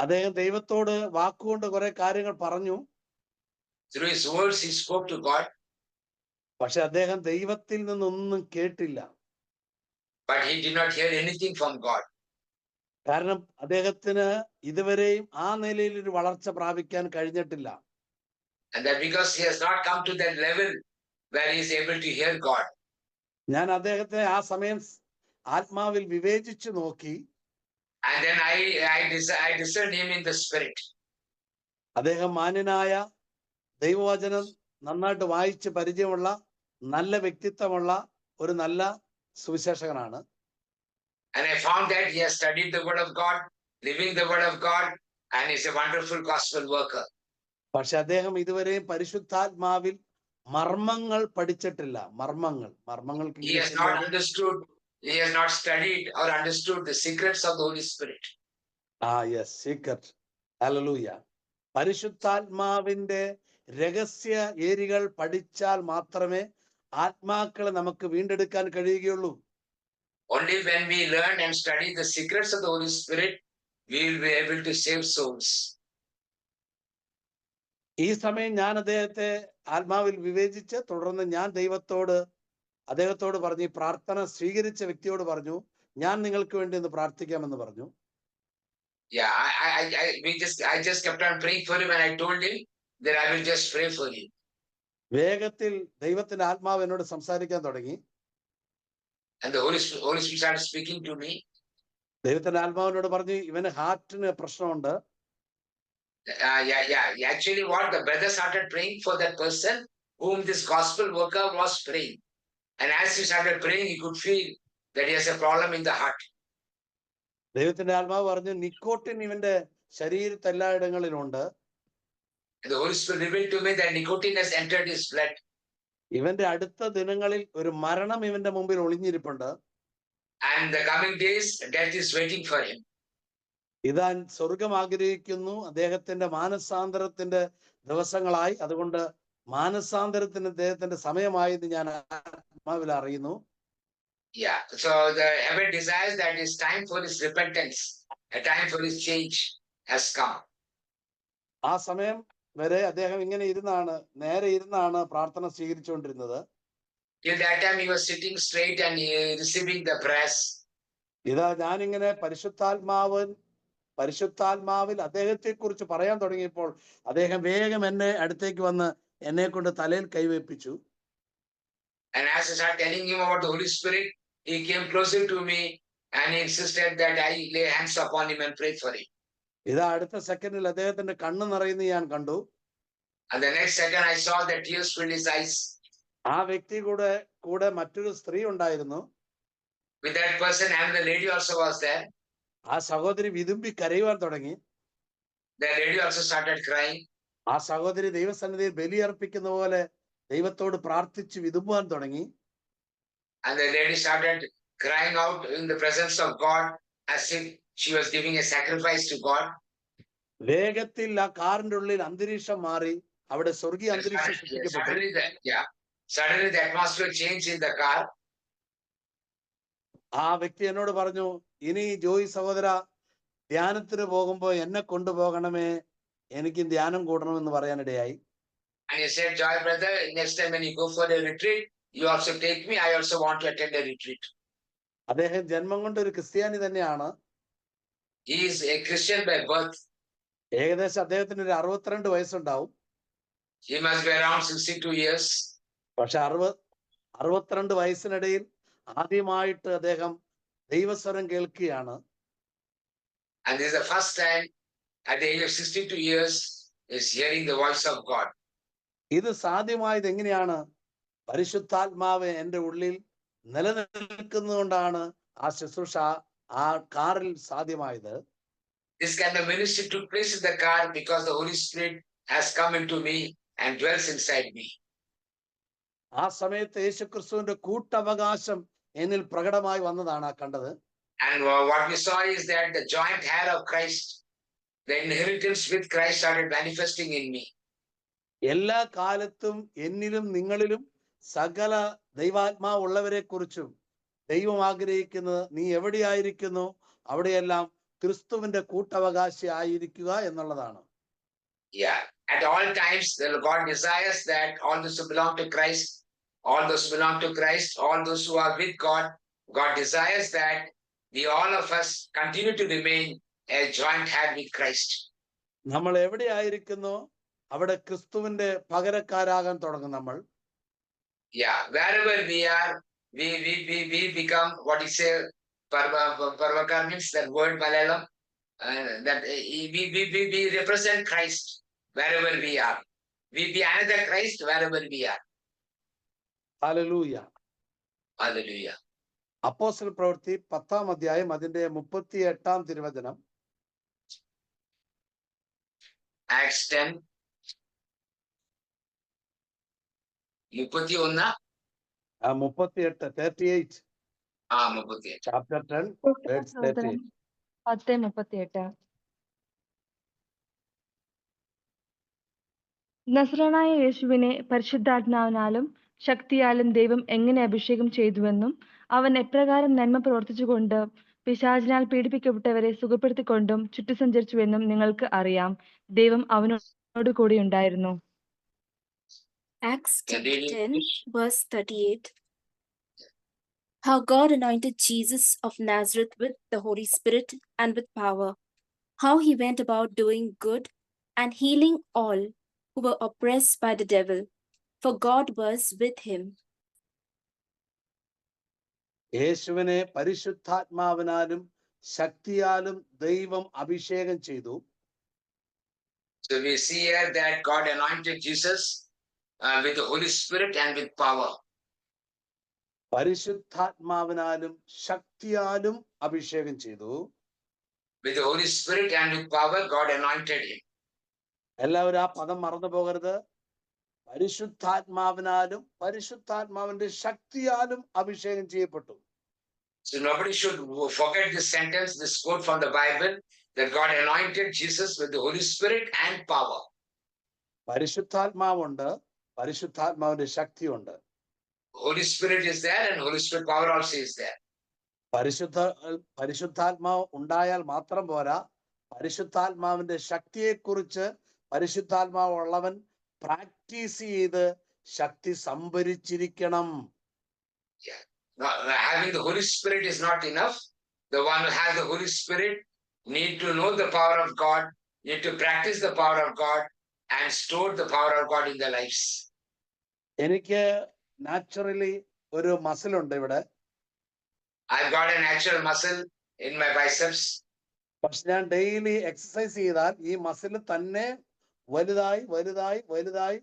അദ്ദേഹം ദൈവത്തോട് വാക്കുകൊണ്ട് കുറെ കാര്യങ്ങൾ പറഞ്ഞു. Through his words he spoke to God. പക്ഷെ അദ്ദേഹം ദൈവത്തിൽ നിന്നൊന്നും കേട്ടില്ല. But he did not hear anything from God. കാരണം അദ്ദേഹത്തിന് ഇതുവരെയും ആ നിലയിൽ ഒരു വളർച്ച പ്രാപിക്കാൻ കഴിഞ്ഞിട്ടില്ല. And that because he has not come to that level where he is able to hear God. ഞാൻ അദ്ദേഹത്തെ ആ സമയം ആത്മാവിൽ വിവേചിച്ചു നോക്കി. And then I discerned him in the spirit. അദ്ദേഹം മാന്യനായ, ദൈവവചനം നന്നായിട്ട് വായിച്ച് പരിചയമുള്ള, നല്ല വ്യക്തിത്വമുള്ള ഒരു നല്ല സുവിശേഷകനാണ്. And I found that he has studied the word of God, living the word of God, and is a wonderful gospel worker. പക്ഷെ അദ്ദേഹം ഇതുവരെയും പരിശുദ്ധാത്മാവിൽ മർമ്മങ്ങൾ പഠിച്ചിട്ടില്ല. മർമ്മങ്ങൾ He has not understood, he has not studied or understood the secrets of the Holy Spirit. Yes, secret. Hallelujah. പരിശുദ്ധാത്മാവിന്റെ രഹസ്യ ഏരികൾ പഠിച്ചാൽ മാത്രമേ ആത്മാക്കളെ നമുക്ക് വീണ്ടെടുക്കാൻ കഴിയുകയുള്ളൂ. Only when we learn and study the secrets of the Holy Spirit, we will be able to save souls. ഈ സമയം ഞാൻ അദ്ദേഹത്തെ ആത്മാവിൽ വിവേചിച്ച് തുടർന്ന് ഞാൻ അദ്ദേഹത്തോട് പറഞ്ഞു, ഈ പ്രാർത്ഥന സ്വീകരിച്ച വ്യക്തിയോട് പറഞ്ഞു, ഞാൻ നിങ്ങൾക്ക് വേണ്ടി ഒന്ന് പ്രാർത്ഥിക്കാമെന്ന് പറഞ്ഞു. Yeah, I just kept on praying for him, and I told him that I will just pray for him. വേഗത്തിൽ ദൈവത്തിന്റെ ആത്മാവ് എന്നോട് സംസാരിക്കാൻ തുടങ്ങി. And the Holy Spirit started speaking to me. ദൈവത്തിന്റെ ആത്മാവിനോട് പറഞ്ഞു, ഇവന് ഹാർട്ടിന് പ്രശ്നമുണ്ട്. Actually, what the brother started praying for that person whom this gospel worker was praying. And as he started praying, he could feel that he has a problem in the heart. ദൈവത്തിന്റെ ആത്മാവ് പറഞ്ഞു, nicotine ഇവന്റെ ശരീരത്തെ എല്ലായിടങ്ങളിലുണ്ട്. The Holy Spirit revealed to me that nicotine has entered his blood. ഇവന്റെ അടുത്ത ദിനങ്ങളിൽ ഒരു മരണം ഇവന്റെ മുമ്പിൽ ഒളിഞ്ഞിരിപ്പുണ്ട്. And the coming days, death is waiting for him. ഇതാ സ്വർഗം ആഗ്രഹിക്കുന്നു. അദ്ദേഹത്തിന്റെ മാനസാന്തരത്തിന്റെ ദിവസങ്ങളായി, അതുകൊണ്ട് മാനസാന്തരത്തിന് അദ്ദേഹത്തിന്റെ സമയമായി എന്ന് ഞാൻ ആത്മാവിൽ അറിയുന്നു. Yeah, so the heaven desires that it's time for his repentance, a time for his change has come. ആ സമയം വരെ അദ്ദേഹം ഇങ്ങനെ നേരെ ഇരുന്നാണ് പ്രാർത്ഥന സ്വീകരിച്ചുകൊണ്ടിരുന്നത്. Till that time he was sitting straight and receiving the prayers. ഇതാ ഞാനിങ്ങനെ പരിശുദ്ധാത്മാവിൽ അദ്ദേഹത്തെ കുറിച്ച് പറയാൻ തുടങ്ങിയപ്പോൾ അദ്ദേഹം വേഗം എന്നെ അടുത്തേക്ക് വന്ന് എന്നെ കൊണ്ട് തലയിൽ കൈവെപ്പിച്ചു. And as I started telling him about the Holy Spirit, he came closer to me and he insisted that I lay hands upon him and pray for him. ഇതാ അടുത്ത സെക്കൻഡിൽ അദ്ദേഹത്തിന്റെ കണ്ണ് നിറയുന്നത് ഞാൻ കണ്ടു. And the next second I saw that tears filled his eyes. ആ വ്യക്തി കൂടെ മറ്റൊരു സ്ത്രീ ഉണ്ടായിരുന്നു. With that person, and the lady also was there. ആ സഹോദരി വിതുമ്പി കരയുവാൻ തുടങ്ങി. The lady also started crying. ആ സഹോദരി ദൈവസന്നിധിയിൽ ബലിയർപ്പിക്കുന്ന പോലെ ദൈവത്തോട് പ്രാർത്ഥിച്ച് വിതുമ്പുവാൻ തുടങ്ങി. And the lady started crying out in the presence of God as if she was giving a sacrifice to God. വേഗത്തിൽ ആ കാറിന്റെ ഉള്ളിൽ അന്തരീക്ഷം മാറി. അവിടെ സ്വർഗീയ അന്തരീക്ഷം സൃഷ്ടിക്കപ്പെട്ടു. Suddenly the atmosphere changed in the car. ആ വ്യക്തി എന്നോട് പറഞ്ഞു, ഇനി ജോയി സഹോദര ധ്യാനത്തിന് പോകുമ്പോ എന്നെ കൊണ്ടുപോകണമേ, എനിക്ക് ധ്യാനം കൂടണമെന്ന് പറയാനിടയായി. And he said, Joy brother, next time when you go for a retreat, you also take me. I also want to attend a retreat. അദ്ദേഹം ജന്മം കൊണ്ട് ഒരു ക്രിസ്ത്യാനി തന്നെയാണ്. He is a Christian by birth. ഏകദേശം അദ്ദേഹത്തിന് ഒരു 62 വയസ്സുണ്ടാവും. He must be around 62 years. പക്ഷെ 62 വയസ്സിനിടയിൽ ആദ്യമായിട്ട് അദ്ദേഹം ദൈവസ്വരം കേൾക്കുകയാണ്. And this is the first time at the age of 62 years is hearing the voice of God. ഇത് സാധ്യമായത് എങ്ങനെയാണ്? പരിശുദ്ധാത്മാവ് എൻ്റെ ഉള്ളിൽ നിലനിൽക്കുന്നതുകൊണ്ടാണ് ആ ശുശ്രൂഷ ആ കാറിൽ സാധ്യമായത്. This kind of ministry took place in the car because the Holy Spirit has come into me and dwells inside me. ആ സമയത്ത് യേശുക്രിസ്തുവിന്റെ കൂട്ടവകാശം എന്നിൽ പ്രകടമായി വന്നതാണ് ആ കണ്ടത്. And what we saw is that the joint heir of Christ, the inheritance with Christ started manifesting in me. എല്ലാ കാലത്തും എന്നിലും നിങ്ങളിലും സകല ദൈവാത്മാവുള്ളവരെ കുറിച്ചും ദൈവം ആഗ്രഹിക്കുന്നത് നീ എവിടെയായിരിക്കുന്നു അവിടെയെല്ലാം ക്രിസ്തുവിന്റെ കൂട്ടവകാശി ആയിരിക്കുക എന്നുള്ളതാണ്. Yeah, at all times God desires that all those who belong to Christ, all those who belong to Christ, all those who are with God, God desires that we all of us continue to remain a joint heir with Christ. നമ്മൾ എവിടെയായിരിക്കുന്നു അവിടെ ക്രിസ്തുവിന്റെ പകരക്കാരാകാൻ തുടങ്ങും നമ്മൾ. Yeah, wherever we are, we become what is say Parvakar means that word Malayalam, that we represent Christ wherever we are. We be another Christ wherever we are. Hallelujah. Hallelujah. അപ്പോസ്തല പ്രവൃത്തി 10-ാം അധ്യായം അതിന്റെ 38-ാം തിരുവചനം. Acts 10. 38. 38. Chapter 10, verse 38. 10:38. നസ്രായനായ യേശുവിനെ പരിശുദ്ധാത്മാവിനാലും ശക്തിയാലും ദൈവം എങ്ങനെ അഭിഷേകം ചെയ്തുവെന്നും അവൻ എപ്രകാരം നന്മ പ്രവർത്തിച്ചുകൊണ്ട് പിശാചിനാൽ പീഡിപ്പിക്കപ്പെട്ടവരെ സുഖപ്പെടുത്തിക്കൊണ്ടും ചുറ്റി സഞ്ചരിച്ചുവെന്നും നിങ്ങൾക്ക് അറിയാം. ദൈവം അവനോട് കൂടി ഉണ്ടായിരുന്നു. Acts chapter 10, verse 38. How God anointed Jesus of Nazareth with the Holy Spirit and with power. How he went about doing good and healing all who were oppressed by the devil, for God was with him. യേശുവിനെ പരിശുദ്ധാത്മാവിനാലും ശക്തിയാലും ദൈവം അഭിഷേകം ചെയ്തു. So we see here that God anointed Jesus with the Holy Spirit and with power. പരിശുദ്ധാത്മാവിനാലും ശക്തിയാലും അഭിഷേകം ചെയ്തു. With the Holy Spirit and with power, God anointed him. എല്ലാവരും ആ പദം മറന്നു പോകരുത്. പരിശുദ്ധാത്മാവിനാലും പരിശുദ്ധാത്മാവിന്റെ ശക്തിയാലും അഭിഷേകം ചെയ്യപ്പെട്ടു. So nobody should forget this sentence, this quote from the Bible, that God anointed Jesus with the Holy Spirit and power. പരിശുദ്ധാത്മാവുണ്ട്, പരിശുദ്ധാത്മാവിന്റെ ശക്തിയുണ്ട്. Holy Spirit is there and Holy Spirit power also is there. പരിശുദ്ധാത്മാവ് ഉണ്ടായാൽ മാത്രം പോരാ, പരിശുദ്ധാത്മാവിന്റെ ശക്തിയെക്കുറിച്ച് പരിശുദ്ധാത്മാവ് ഉള്ളവൻ practice ചെയ്ത് ശക്തി സംഭരിച്ചിരിക്കണം. Having the Holy Spirit is not enough. The one who has the Holy Spirit need to know the power of God, need to practice the power of God and store the power of God in their lives. എനിക്ക് naturally ഒരു muscle ഉണ്ട് ഇവിടെ. I've got a natural muscle in my biceps. പക്ഷെ ഞാൻ daily exercise ചെയ്താൽ ഈ muscle തന്നെ വലുതായി വലുതായി വലുതായി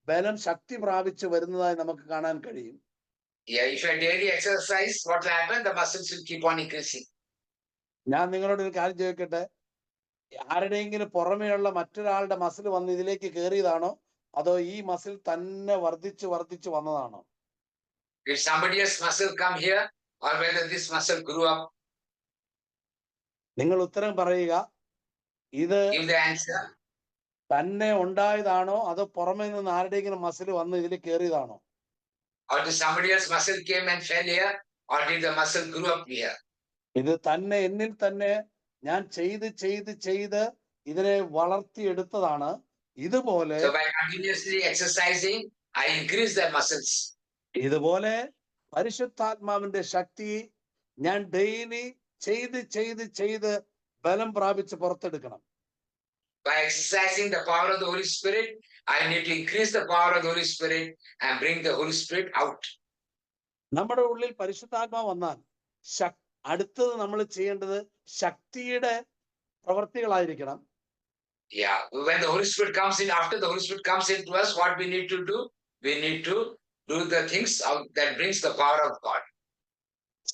ബലം ശക്തി പ്രാപിച്ച് വരുന്നതായി നമുക്ക് കാണാൻ കഴിയും. Yeah, if I daily exercise, what will happen? The muscles will keep on increasing. ഞാൻ നിങ്ങളോട് ഒരു കാര്യം ചോദിക്കട്ടെ, ആരുടെയെങ്കിലും പുറമേയുള്ള മറ്റൊരാളുടെ മസിൽ വന്ന് ഇതിലേക്ക് കയറിയതാണോ അതോ ഈ മസിൽ തന്നെ വർദ്ധിച്ചു വർദ്ധിച്ചു വന്നതാണോ? Did somebody else's muscle come here or whether this muscle grew up? നിങ്ങൾ ഉത്തരം പറയുക. ഇത് Give the answer. തന്നെ ഉണ്ടായതാണോ അതോ പുറമേ നിന്ന് ആരുടെയെങ്കിലും മസിൽ വന്ന് ഇതിൽ കയറിയതാണോ? Or did somebody else's muscle came and fell here, or did the muscle grew up here? ഇത് തന്നെ എന്നിൽ തന്നെ ഞാൻ ചെയ്ത് ചെയ്ത് ചെയ്ത് ഇതിനെ വളർത്തിയെടുത്തതാണ്. ഇതുപോലെ So by continuously exercising, I increase the muscles. ഇതുപോലെ പരിശുദ്ധാത്മാവിന്റെ ശക്തി ഞാൻ ഡെയിലി ചെയ്ത് ചെയ്ത് ചെയ്ത് ബലം പ്രാപിച്ച് പുറത്തെടുക്കണം. By exercising the power of the Holy Spirit, I need to increase the power of the Holy Spirit and bring the Holy Spirit out. നമ്മുടെ ഉള്ളിൽ പരിശുദ്ധാത്മാവ് വന്നാൽ അടുത്തത് നമ്മൾ ചെയ്യേണ്ടത് ശക്തിയുടെ പ്രവർത്തികളായിരിക്കണം. Yeah, when the Holy Spirit comes in, after the Holy Spirit comes into us, what we need to do? We need to do the things that brings the power of God.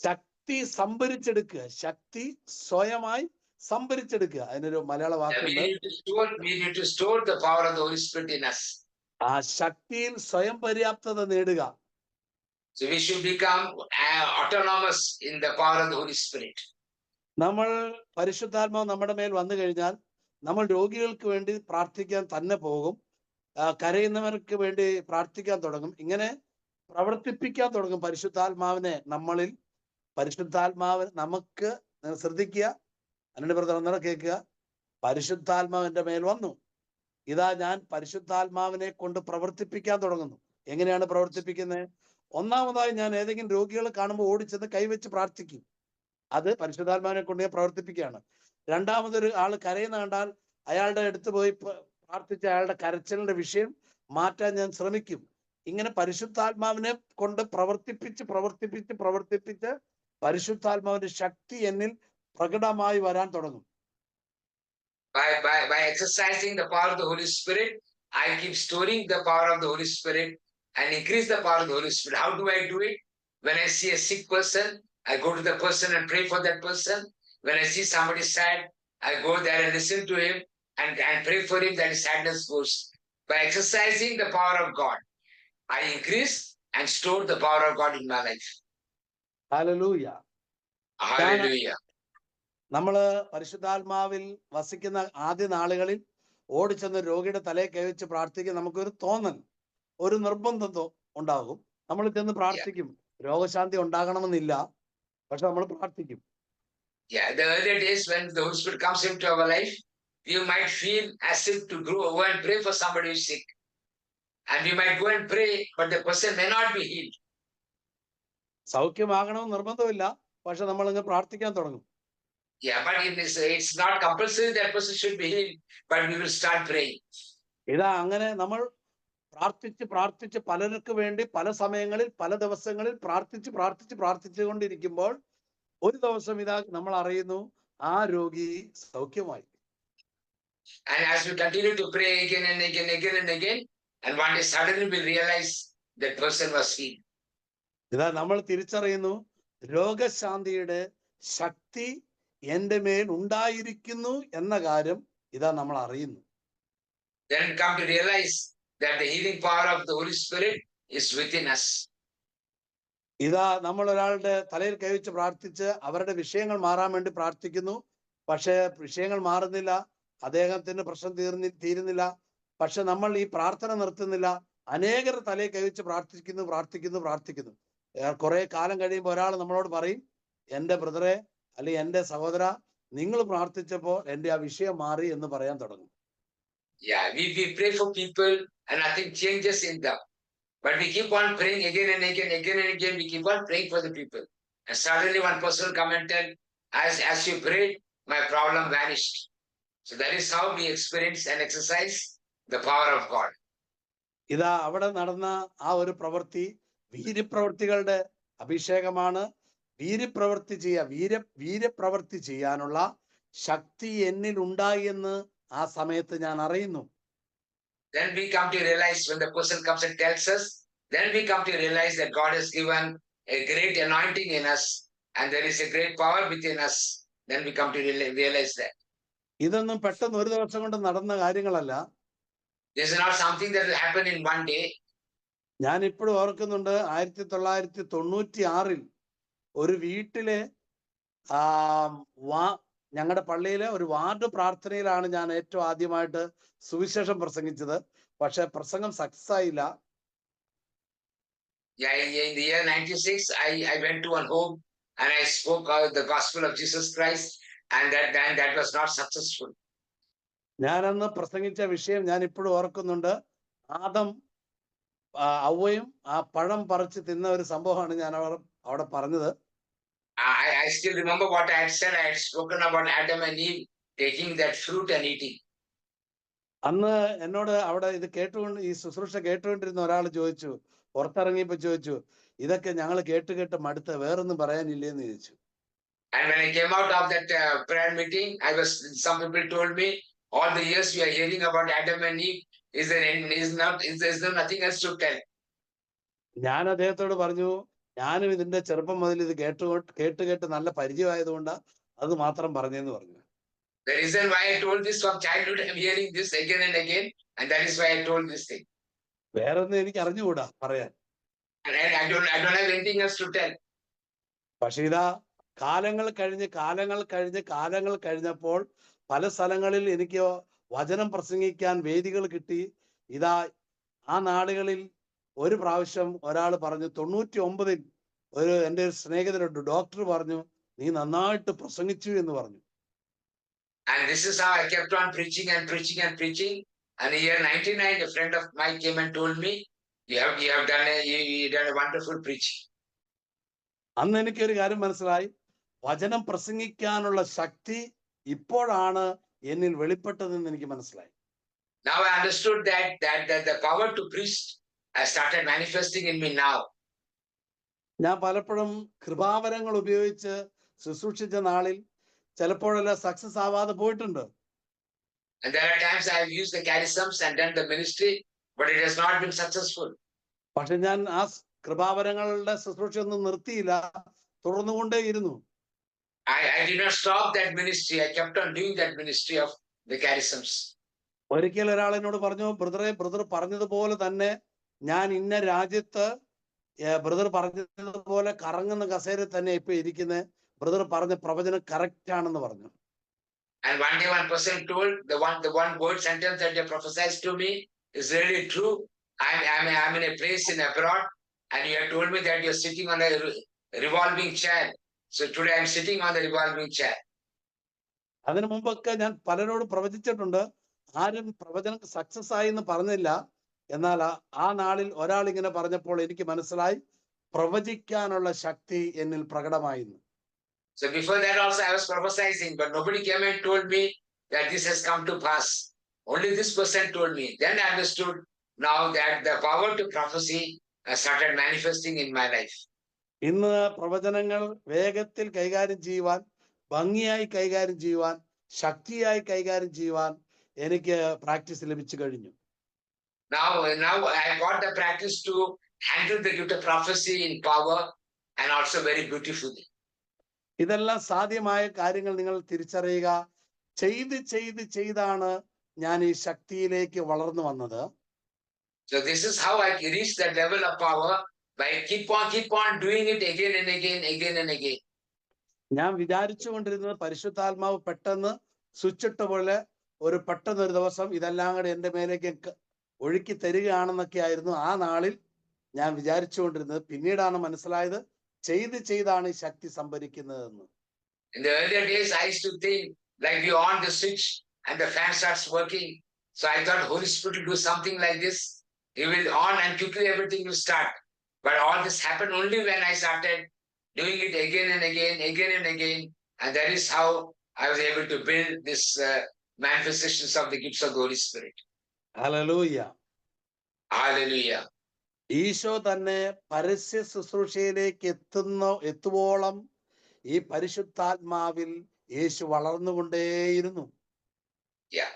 ശക്തി സംഭരിച്ചെടുക്കുക, ശക്തി സ്വയമായി സംഭരിച്ചെടുക്കുക. അതിനൊരു മലയാള വാക്കുണ്ട്. We need to store the power of the Holy Spirit in us. ആ ശക്തിയിൽ സ്വയം പര്യാപ്തത നേടുക. So we should become autonomous in the power of the Holy Spirit. നമ്മൾ പരിശുദ്ധാത്മാവ് നമ്മുടെ മേൽ വന്നു കഴിഞ്ഞാൽ നമ്മൾ രോഗികൾക്ക് വേണ്ടി പ്രാർത്ഥിക്കാൻ തന്നെ പോകും, കരയുന്നവർക്ക് വേണ്ടി പ്രാർത്ഥിക്കാൻ തുടങ്ങും, ഇങ്ങനെ പ്രവർത്തിപ്പിക്കാൻ തുടങ്ങും പരിശുദ്ധാത്മാവിനെ നമ്മളിൽ. പരിശുദ്ധാത്മാവ് നമുക്ക് ശ്രദ്ധിക്കുക, അനന്യ ബ്രദർ ഒന്നുകൂടെ കേൾക്കുക. പരിശുദ്ധാത്മാവിന്റെ മേൽ വന്നു, ഇതാ ഞാൻ പരിശുദ്ധാത്മാവിനെ കൊണ്ട് പ്രവർത്തിപ്പിക്കാൻ തുടങ്ങുന്നു. എങ്ങനെയാണ് പ്രവർത്തിപ്പിക്കുന്നത്? ഒന്നാമതായി ഞാൻ ഏതെങ്കിലും രോഗികളെ കാണുമ്പോൾ ഓടിച്ചെന്ന് കൈവച്ച് പ്രാർത്ഥിക്കും. അത് പരിശുദ്ധാത്മാവിനെ കൊണ്ട് ഞാൻ പ്രവർത്തിപ്പിക്കുകയാണ്. രണ്ടാമതൊരു ആൾ കരയുന്ന കണ്ടാൽ അയാളുടെ അടുത്ത് പോയി പ്രാർത്ഥിച്ച് അയാളുടെ കരച്ചിലിന്റെ വിഷയം മാറ്റാൻ ഞാൻ ശ്രമിക്കും. ഇങ്ങനെ പരിശുദ്ധാത്മാവിനെ കൊണ്ട് പ്രവർത്തിപ്പിച്ച് പ്രവർത്തിപ്പിച്ച് പ്രവർത്തിപ്പിച്ച് പരിശുദ്ധാത്മാവിന്റെ ശക്തി എന്നിൽ പ്രകടമായി വരാൻ തുടങ്ങും. By exercising the power of the Holy Spirit, I keep storing the power of the Holy Spirit and increase the power of the Holy Spirit. How do I do it? When I see a sick person, I go to the person and pray for that person. When I see somebody sad, I go there and listen to him and pray for him that his sadness goes. By exercising the power of God, I increase and store the power of God in my life. Hallelujah. Hallelujah. നമ്മള് പരിശുദ്ധാത്മാവിൽ വസിക്കുന്ന ആദ്യ നാളുകളിൽ ഓടിച്ചെന്ന് രോഗിയുടെ തലയെ കൈവച്ച് പ്രാർത്ഥിക്കാൻ നമുക്കൊരു തോന്നൽ, ഒരു നിർബന്ധം ഉണ്ടാകും. നമ്മൾ ചെന്ന് പ്രാർത്ഥിക്കും, രോഗശാന്തി ഉണ്ടാകണമെന്നില്ല, പക്ഷെ നമ്മൾ പ്രാർത്ഥിക്കും. Yeah, the earlier days when the Holy Spirit comes into our life, you might feel as if to go and pray for somebody who is sick. And you might go and pray, but the person may not be healed. സൗഖ്യമാകണമെന്ന് നിർബന്ധമില്ല, പക്ഷെ നമ്മൾ ഇങ്ങ് പ്രാർത്ഥിക്കാൻ തുടങ്ങും. Yeah, but it's not compulsory that person should be healed, but we will start praying. ഇതാ അങ്ങനെ നമ്മൾ പ്രാർത്ഥിച്ച് പലർക്ക് വേണ്ടി പല സമയങ്ങളിൽ പല ദിവസങ്ങളിൽ പ്രാർത്ഥിച്ചുകൊണ്ടിരിക്കുമ്പോൾ ഒരു ദിവസം ഇതാ നമ്മൾ അറിയുന്നു ആ രോഗി സൗഖ്യമായി. And as we continue to pray again and again, and one day suddenly we realize that person was healed. ഇതാ നമ്മൾ തിരിച്ചറിയുന്നു രോഗശാന്തിയുടെ ശക്തി എന്റെ മേൽ ഉണ്ടായിരിക്കുന്നു എന്ന കാര്യം ഇതാ നമ്മൾ അറിയുന്നു. Then come to realize that the healing power of the Holy Spirit is within us. ഇതാ നമ്മൾ ഒരാളുടെ തലയിൽ കൈവച്ച് പ്രാർത്ഥിച്ച് അവരുടെ വിഷയങ്ങൾ മാറാൻ വേണ്ടി പ്രാർത്ഥിക്കുന്നു, പക്ഷെ വിഷയങ്ങൾ മാറുന്നില്ല, അദ്ദേഹത്തിന്റെ പ്രശ്നം തീരുന്നില്ല. പക്ഷെ നമ്മൾ ഈ പ്രാർത്ഥന നിർത്തുന്നില്ല, അനേകർ തലയിൽ കൈവച്ച് പ്രാർത്ഥിക്കുന്നു. കുറെ കാലം കഴിയുമ്പോൾ ഒരാൾ നമ്മളോട് പറയും, എന്റെ ബ്രദറെ അല്ലെങ്കിൽ എന്റെ സഹോദര, നിങ്ങൾ പ്രാർത്ഥിച്ചപ്പോൾ എന്റെ ആ വിഷയം മാറി എന്ന് പറയാൻ തുടങ്ങും. Yeah, we pray for people and nothing changes in them. But we keep on praying again and again. We keep on praying for the people. And suddenly one person will come and tell, as you prayed, my problem vanished. So that is how we experience and exercise the power of God. ഇതാ അവിടെ നടന്ന ആ ഒരു പ്രവൃത്തി വീര്യപ്രവൃത്തികളുടെ അഭിഷേകമാണ്. വീര്യപ്രവൃത്തി ചെയ്യാനുള്ള ശക്തി എന്നിൽ ഉണ്ടായി എന്ന് ആ സമയത്ത് ഞാൻ അറിയുന്നു. Then we come to realize when the person comes and tells us, then we come to realize that God has given a great anointing in us and there is a great power within us. Then we come to realize that. ഇതൊന്നും പെട്ടെന്ന് ഒരു ദിവസം കൊണ്ട് നടന്ന കാര്യങ്ങളല്ല. This is not something that will happen in one day. ഞാൻ ഇപ്പോഴും ഓർക്കുന്നുണ്ട് 1996 ഒരു വീട്ടിലെ ഞങ്ങളുടെ പള്ളിയിലെ ഒരു വാർഡ് പ്രാർത്ഥനയിലാണ് ഞാൻ ഏറ്റവും ആദ്യമായിട്ട് സുവിശേഷം പ്രസംഗിച്ചത്. പക്ഷെ പ്രസംഗം സക്സസ് ആയില്ല. Yeah, in the year 96, I went to one home and I spoke the gospel of Jesus Christ, and that was not successful. ഞാനന്ന് പ്രസംഗിച്ച വിഷയം ഞാൻ ഇപ്പോഴും ഓർക്കുന്നുണ്ട്. ആദം ഔവയും ആ പഴം പറിച്ച് തിന്ന ഒരു സംഭവമാണ് ഞാൻ അവിടെ പറഞ്ഞത്. I still remember what I had said. I had spoken about Adam and Eve taking that fruit and eating. അന്ന് എന്നോട് അവിടെ ഇത് ഈ ശുശ്രൂഷ കേട്ടുകൊണ്ടിരുന്ന ഒരാൾ ചോദിച്ചു, പുറത്തിറങ്ങിയപ്പോ ചോദിച്ചു, ഇതൊക്കെ ഞങ്ങൾ കേട്ട് മടുത്ത് വേറൊന്നും പറയാനില്ലേന്ന് ചോദിച്ചു. And when I came out of that prayer meeting, some people told me, all the years we are hearing about Adam and Eve, is there nothing else to tell? ഞാൻ അദ്ദേഹത്തോട് പറഞ്ഞു, ഞാനും ഇതിന്റെ ചെറുപ്പം മുതൽ ഇത് കേട്ട് നല്ല പരിചയമായതുകൊണ്ട് അത് മാത്രം പറഞ്ഞെന്ന് പറഞ്ഞു. The reason why I told this from childhood, I'm hearing this again and again, and that is why I told this thing. വേറൊന്നും എനിക്ക് അറിഞ്ഞുകൂടാ പറയാൻ. And I don't have anything else to tell. പക്ഷെ ഇതാ കാലങ്ങൾ കഴിഞ്ഞപ്പോൾ പല സ്ഥലങ്ങളിൽ എനിക്ക് വചനം പ്രസംഗിക്കാൻ വേദികൾ കിട്ടി. ഇതാ ആ നാടുകളിൽ ഒരു പ്രാവശ്യം ഒരാൾ പറഞ്ഞു, 99 എൻ്റെ ഒരു സ്നേഹിതരുണ്ട്, ഡോക്ടർ പറഞ്ഞു, നീ നന്നായിട്ട് പ്രസംഗിച്ചു എന്ന് പറഞ്ഞു. And this is how I kept on preaching. And in the year 99, a friend of mine came and told me, you have done a wonderful preaching. അന്ന് എനിക്കൊരു കാര്യം മനസ്സിലായി, വചനം പ്രസംഗിക്കാനുള്ള ശക്തി ഇപ്പോഴാണ് എന്നിൽ വെളിപ്പെട്ടതെന്ന് എനിക്ക് മനസ്സിലായി. Now I understood that the power to preach has started manifesting in me now. ഞാൻ പലപ്പോഴും കൃപാവരങ്ങൾ ഉപയോഗിച്ച് ശുശ്രൂഷിച്ച നാളിൽ ചിലപ്പോഴെല്ലാം സക്സസ് ആവാതെ പോയിട്ടുണ്ട്. And there are times I have used the charisms and done the ministry, but it has not been successful. പക്ഷെ ഞാൻ ആ കൃപാവരങ്ങളുടെ ശുശ്രൂഷ ഒന്നും നിർത്തിയില്ല, തുടർന്നുകൊണ്ടേയിരുന്നു. I did not stop that ministry. I kept on doing that ministry of the charisms. ഒരിക്കൽ ഒരാൾ എന്നോട് പറഞ്ഞു, ബ്രദർ പറഞ്ഞതുപോലെ തന്നെ ഞാൻ ഇന്ന രാജ്യത്ത് ബ്രദർ പറഞ്ഞതുപോലെ കറങ്ങുന്ന കസേരയിൽ തന്നെ ഇപ്പൊ ഇരിക്കുന്നത്, ബ്രദർ പറഞ്ഞ പ്രവചനം കറക്റ്റ് ആണെന്ന് പറഞ്ഞു. And one day one person told the one word sentence that they prophesied to me is really true. I'm in a place in abroad and you have told me that you're sitting on a revolving chair. So today I'm sitting on the revolving chair. അതിനു മുമ്പൊക്കെ ഞാൻ പലരോട് പ്രവചിച്ചിട്ടുണ്ട്. ആരും പ്രവചനം success ആയി എന്ന് പറഞ്ഞില്ല. എന്നാൽ ആ നാളിൽ ഒരാൾ ഇങ്ങനെ പറഞ്ഞപ്പോൾ എനിക്ക് മനസ്സിലായി പ്രവചിക്കാനുള്ള ശക്തി എന്നിൽ പ്രകടമായിരുന്നു. So before that also I was prophesying, but nobody came and told me that this has come to pass. Only this person told me. Then I understood now that the power to prophecy has started manifesting in my life. ഇന്ന് പ്രവചനങ്ങൾ വേഗത്തിൽ കൈകാര്യം ചെയ്യുവാൻ, ഭംഗിയായി കൈകാര്യം ചെയ്യുവാൻ, ശക്തിയായി കൈകാര്യം ചെയ്യുവാൻ എനിക്ക് പ്രാക്ടീസ് ലഭിച്ചു കഴിഞ്ഞു. Now I got the practice to handle the gift of prophecy in power and also very beautifully. ഇതെല്ലാം സാധ്യമായ കാര്യങ്ങൾ നിങ്ങൾ തിരിച്ചറിയുക. ചെയ്താണ് ഞാൻ ഈ ശക്തിയിലേക്ക് വളർന്നു വന്നത്. So this is how I reached that level of power, by keep on doing it again and again. ഞാൻ വിചാരിച്ചു കൊണ്ടിരുന്നത് പരിശുദ്ധാത്മാവ് പെട്ടെന്ന് സ്വിച്ചിട്ട പോലെ പെട്ടെന്നൊരു ദിവസം ഇതെല്ലാം കൂടെ എന്റെ മേലേക്ക് ഒഴുക്കി തരികയാണെന്നൊക്കെ ആയിരുന്നു ആ നാളിൽ ഞാൻ വിചാരിച്ചു കൊണ്ടിരുന്നത്. പിന്നീടാണ് മനസ്സിലായത് ചെയ്താണ് ഈ ശക്തി സംഭരിക്കുന്നതെന്ന്. In the earlier days I used to think like you on the switch and the fan starts working. So I thought Holy Spirit will do something like this. He will on and quickly everything will start. But all this happened only when I started doing it again and again. And that is how I was able to build this manifestations of the gifts of the Holy Spirit. Hallelujah. Hallelujah. Isho തന്നെ പരസ്യ ശുശ്രൂഷയിലേക്ക് എത്തുവോളം ഈ പരിശുദ്ധാത്മാവിൽ യേശു വളർന്നുകൊണ്ടേയിരുന്നു. Yeah.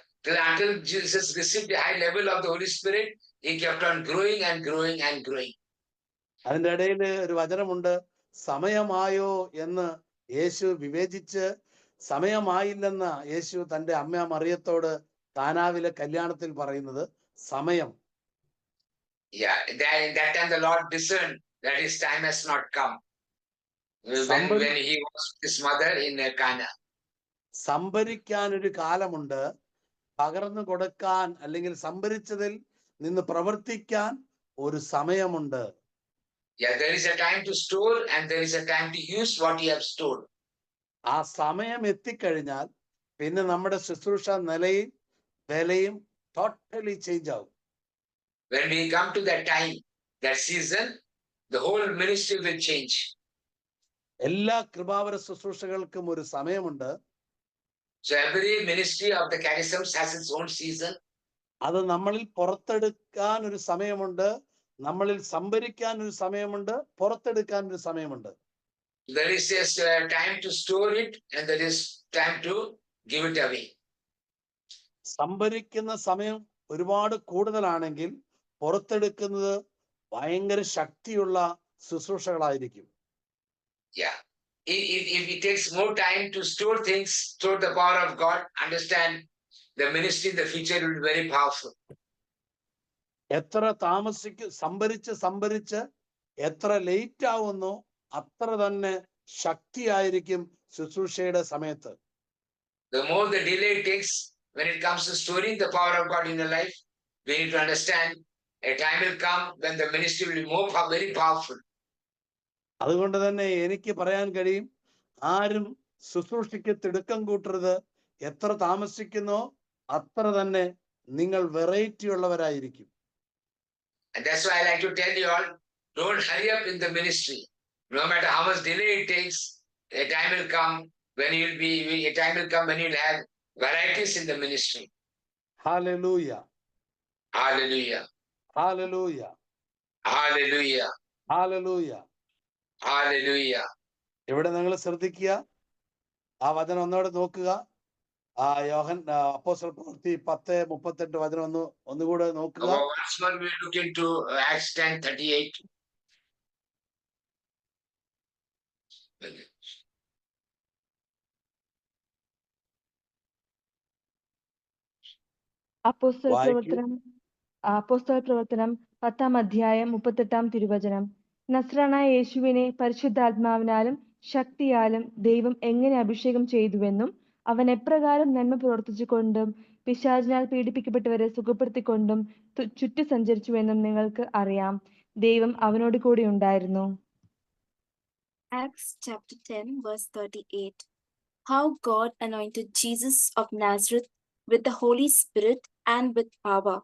Until Jesus received the high level of the Holy Spirit, he kept on growing and growing and growing. അതിന്റെ ഇടയിൽ ഒരു വചനമുണ്ട്, സമയമായോ എന്ന് യേശു വിവേചിച്ച് സമയമായില്ലെന്ന യേശു തന്റെ അമ്മ മറിയത്തോട് കാനാവിലെ കല്യാണത്തിൽ പറയുന്നത് സമയം. Yeah, that time the Lord discerned that his time has not come. When he was with his mother in Cana. സംഭരിക്കാൻ ഒരു കാലമുണ്ട്, പകർന്നു കൊടുക്കാൻ അല്ലെങ്കിൽ സംഭരിച്ചതിൽ നിന്ന് പ്രവർത്തിക്കാൻ ഒരു സമയമുണ്ട്. Yeah, there is a time to store and there is a time to use what you have stored. ആ സമയം എത്തിക്കഴിഞ്ഞാൽ പിന്നെ നമ്മുടെ ശുശ്രൂഷ നിലയും വിലയും ടോട്ടലി ചേഞ്ച് ആവും. When we come to that time, that season, the whole ministry will change. എല്ലാ കൃപാവര ശുശ്രൂഷകൾക്കും ഒരു സമയമുണ്ട്. So every ministry of the charisms has its own season. അത് നമ്മളിൽ പുറത്തെടുക്കാൻ ഒരു സമയമുണ്ട്, നമ്മളിൽ സംഭരിക്കാൻ ഒരു സമയമുണ്ട്, പുറത്തെടുക്കാൻ ഒരു സമയമുണ്ട്. There is a time to store it and there is time to give it away. സംഭരിക്കുന്ന സമയം ഒരുപാട് കൂടുതലാണെങ്കിൽ പുറത്തെടുക്കുന്നത് ഭയങ്കര ശക്തിയുള്ള ശുശ്രൂഷകളായിരിക്കും. Yeah. If it takes more time to store things, store the power of God, understand the ministry in the future will be very powerful. എത്ര സംഭരിച്ച് എത്ര late ആവുന്നു അത്ര തന്നെ ശക്തിയായിരിക്കും ശുശ്രൂഷയുടെ സമയത്ത്. The more the delay it takes when it comes to storing the power of God in your life, we need to understand a time will come when the ministry will be very powerful. അതുകൊണ്ട് തന്നെ എനിക്ക് പറയാൻ കഴിയും, ആരും ശുശ്രൂഷയ്ക്ക് തിടുക്കം കൂട്ടരുത്. എത്ര താമസിക്കുന്നോ അത്ര തന്നെ നിങ്ങൾ variety ഉള്ളവരായിരിക്കും. And that's why I like to tell you all, don't hurry up in the ministry. No matter how much delay it takes, a time will come when you'll have varieties in the ministry. Hallelujah. Hallelujah. Hallelujah. Hallelujah. Hallelujah. Hallelujah. ഇവിടെ നിങ്ങൾ ശ്രദ്ധിക്കുക, ആ വചനം ഒന്നുകൂടെ നോക്കുക. ആ അപ്പോസ്തല പ്രവൃത്തി 10:38 വചനം ഒന്നുകൂടെ നോക്കുക. Once more we look into Acts 10:38. അപ്പോസ്തല പ്രവർത്തനം 10-ാം അധ്യായം 38-ാം തിരുവചനം. നസ്രാനായ യേശുവിനെ പരിശുദ്ധാത്മാവിനാലും ശക്തിയാലും ദൈവം എങ്ങനെ അഭിഷേകം ചെയ്തുവെന്നും അവൻ എപ്രകാരം നന്മ പ്രവർത്തിച്ചുകൊണ്ടും പിശാചിനാൽ പീഡിപ്പിക്കപ്പെട്ടവരെ സുഖപ്പെടുത്തിക്കൊണ്ടും ചുറ്റി സഞ്ചരിച്ചുവെന്നും നിങ്ങൾക്ക് അറിയാം. ദൈവം അവനോട് കൂടി ഉണ്ടായിരുന്നു. Acts chapter 10, verse 38. How God anointed Jesus of Nazareth with the Holy Spirit and with power.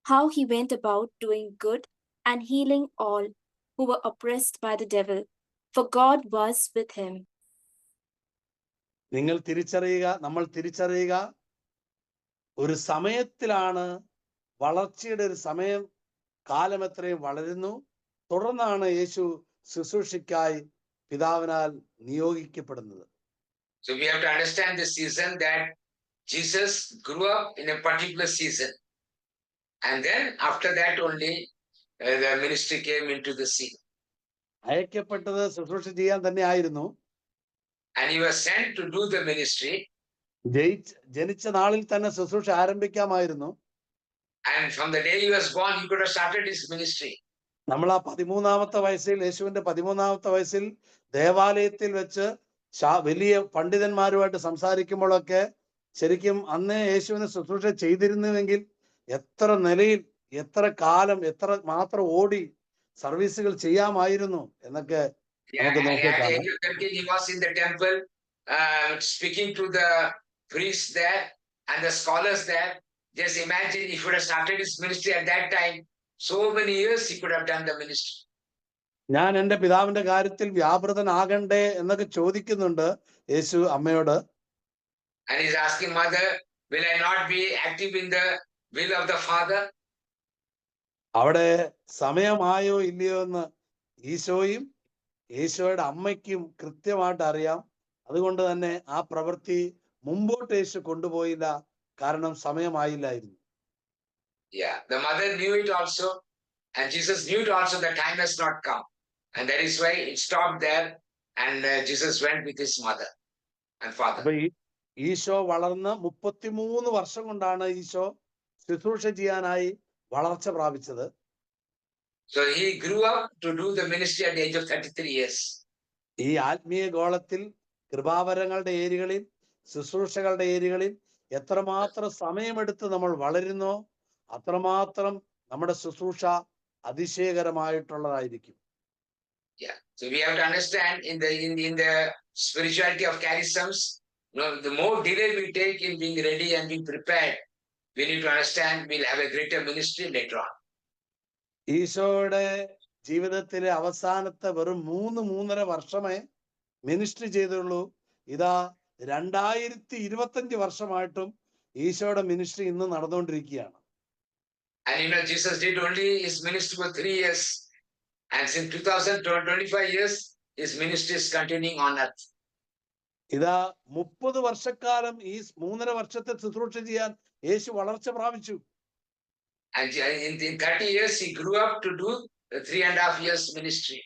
How he went about doing good and healing all who were oppressed by the devil, for God was with him. നമ്മൾ തിരിച്ചറിയുക, ഒരു സമയത്തിലാണ് വളർച്ചയുടെ ഒരു സമയം, കാലം എത്രയും വളരുന്നു. തുടർന്നാണ് യേശു ശുശ്രൂഷയ്ക്കായി പിതാവിനാൽ നിയോഗിക്കപ്പെടുന്നത്. So we have to understand this season that Jesus grew up in a particular season. And then after that only the ministry came into the scene. അയക്കപ്പെട്ടത് ശുശ്രൂഷ ചെയ്യാൻ തന്നെ ആയിരുന്നു. And he was sent to do the ministry. ജനിച്ച നാളിൽ തന്നെ ശുശ്രൂഷ ആരംഭിക്കാമായിരുന്നു. And from the day he was born, he could have started his ministry. നമ്മൾ ആ 13-ാമത്തെ വയസ്സിൽ, യേശുവിന്റെ 13-ാമത്തെ വയസ്സിൽ ദേവാലയത്തിൽ വെച്ച് വലിയ പണ്ഡിതന്മാരുമായിട്ട് സംസാരിക്കുമ്പോഴൊക്കെ ശരിക്കും അന്നേ യേശുവിനെ ശുശ്രൂഷ ചെയ്തിരുന്നുവെങ്കിൽ എത്ര നിലയിൽ, എത്ര കാലം, എത്ര മാത്രം ഓടി സർവീസുകൾ ചെയ്യാമായിരുന്നു എന്നൊക്കെ നമുക്ക് നോക്കിയേക്കാം. He was in the temple speaking to the priests there and the scholars there. Just imagine if he would have started his ministry at that time, so many years he could have done the ministry. ഞാൻ എന്റെ പിതാവിന്റെ കാര്യത്തിൽ വ്യാപൃതനാകണ്ടേ എന്നൊക്കെ ചോദിക്കുന്നുണ്ട് യേശു അമ്മയോട്. And he's asking mother, will I not be active in the will of the Father? അവിടെ സമയമായോ ഇല്ലയോ എന്ന് ഈശോയും ഈശോയുടെ അമ്മയ്ക്കും കൃത്യമായിട്ട് അറിയാം. അതുകൊണ്ട് തന്നെ ആ പ്രവൃത്തി മുമ്പോട്ട് യേശു കൊണ്ടുപോയില്ല, കാരണം സമയമായില്ലായിരുന്നു. Yeah, the mother knew it also, and Jesus knew it also. The time has not come, and that is why it stopped there, and Jesus went with his mother and father. അപ്പൊ ഈശോ വളർന്ന് 33 വർഷം കൊണ്ടാണ് ഈശോ ശുശ്രൂഷ ചെയ്യാനായി വളർച്ച പ്രാപിച്ചത്. So he grew up to do the ministry at the age of 33 years. ഈ ആത്മീയ ഗോളത്തിൽ, കൃപാവരങ്ങളുടെ ഏരിയകളിൽ, ശുശ്രൂഷകളുടെ ഏരിയകളിൽ എത്രമാത്രം സമയമെടുത്ത് നമ്മൾ വളരുന്നോ അത്രമാത്രം നമ്മുടെ ശുശ്രൂഷ അതിശയകരമായിട്ടുള്ളതായിരിക്കും. Yeah, so we have to understand in the spirituality of charisms, the more delay we take in being ready and being prepared, we need to understand we'll have a greater ministry later on. ഈശോയുടെ ജീവിതത്തിലെ അവസാനത്തെ വെറും 3-3.5 വർഷമേ ministry ചെയ്തുള്ളൂ. ഇതാ 2025 വർഷമായിട്ടും ഈശോയുടെ ministry ഇന്ന് നടന്നുകൊണ്ടിരിക്കുകയാണ്. And you know, Jesus did only his ministry for 3 years, and since 2025 years, his ministry is continuing on earth. ഇതാ 30 വർഷക്കാലം ഈ 3.5 വർഷത്തെ ശുശ്രൂഷ ചെയ്യാൻ യേശു വളർച്ച പ്രാപിച്ചു. And in 30 years, he grew up to do the 3.5 years ministry.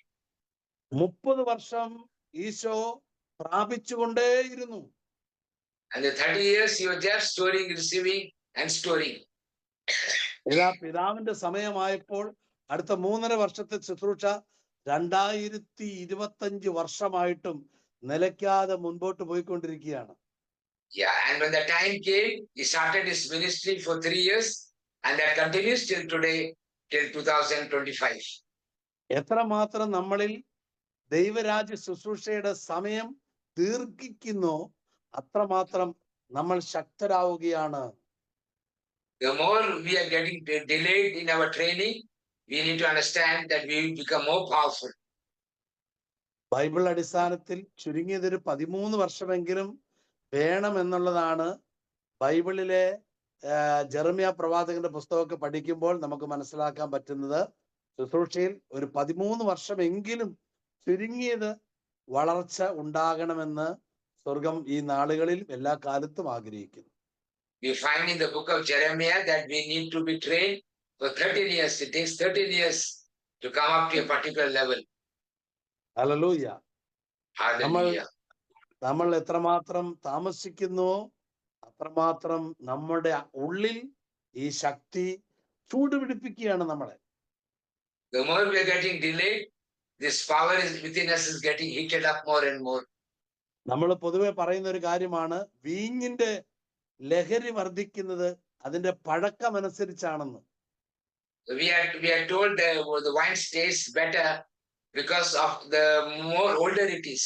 30 വർഷം Isho പ്രാപിച്ചുകൊണ്ടേയിരുന്നു. And the 30 years, he was just storing, receiving, and storing. ഇതാ പിതാവിന്റെ സമയമായപ്പോൾ അടുത്ത 3.5 വർഷത്തെ ശുശ്രൂഷ 2025 വർഷമായിട്ടും നിലയ്ക്കാതെ മുൻപോട്ട് പോയിക്കൊണ്ടിരിക്കുകയാണ്. Yeah, and when the time came, he started his ministry for 3 years, and that continues till today, till 2025. എത്രമാത്രം നമ്മളിൽ ദൈവരാജ്യ ശുശ്രൂഷയുടെ സമയം ദീർഘിക്കുന്നോ അത്രമാത്രം നമ്മൾ ശക്തരാവുകയാണ്. The more we are getting delayed in our training, we need to understand that we will become more powerful. Bible അടിസ്ഥാനത്തിൽ ചുരുങ്ങിയതൊരു 13 വർഷമെങ്കിലും വേണമെന്നുള്ളതാണ് ബൈബിളിലെ ജെറമ്യ പ്രവാചകന്റെ പുസ്തകമൊക്കെ പഠിക്കുമ്പോൾ നമുക്ക് മനസ്സിലാക്കാൻ പറ്റുന്നത്. ശുശ്രൂഷയിൽ ഒരു 13 വർഷമെങ്കിലും ചുരുങ്ങിയത് വളർച്ച ഉണ്ടാകണമെന്ന് സ്വർഗം ഈ നാളുകളിൽ എല്ലാ കാലത്തും ആഗ്രഹിക്കുന്നു. We find in the book of Jeremiah that we need to be trained for 13 years. It takes 13 years to come up to a particular level. Hallelujah. Hallelujah. നമ്മൾ എത്രമാത്രം താമസിക്കുന്നുവോ അത്രമാത്രം നമ്മുടെ ഉള്ളിൽ ഈ ശക്തി ചൂടുപിടിപ്പിക്കുകയാണ് നമ്മളെ. The more we are getting delayed, this power is within us is getting heated up more and more. നമ്മൾ പൊതുവെ പറയുന്ന ഒരു കാര്യമാണ്, വീഞ്ഞിന്റെ ലഹരി വർദ്ധിക്കുന്നത് അതിന്റെ പഴക്കമനുസരിച്ചാണെന്ന്. we are told the wine tastes better because of the more older it is.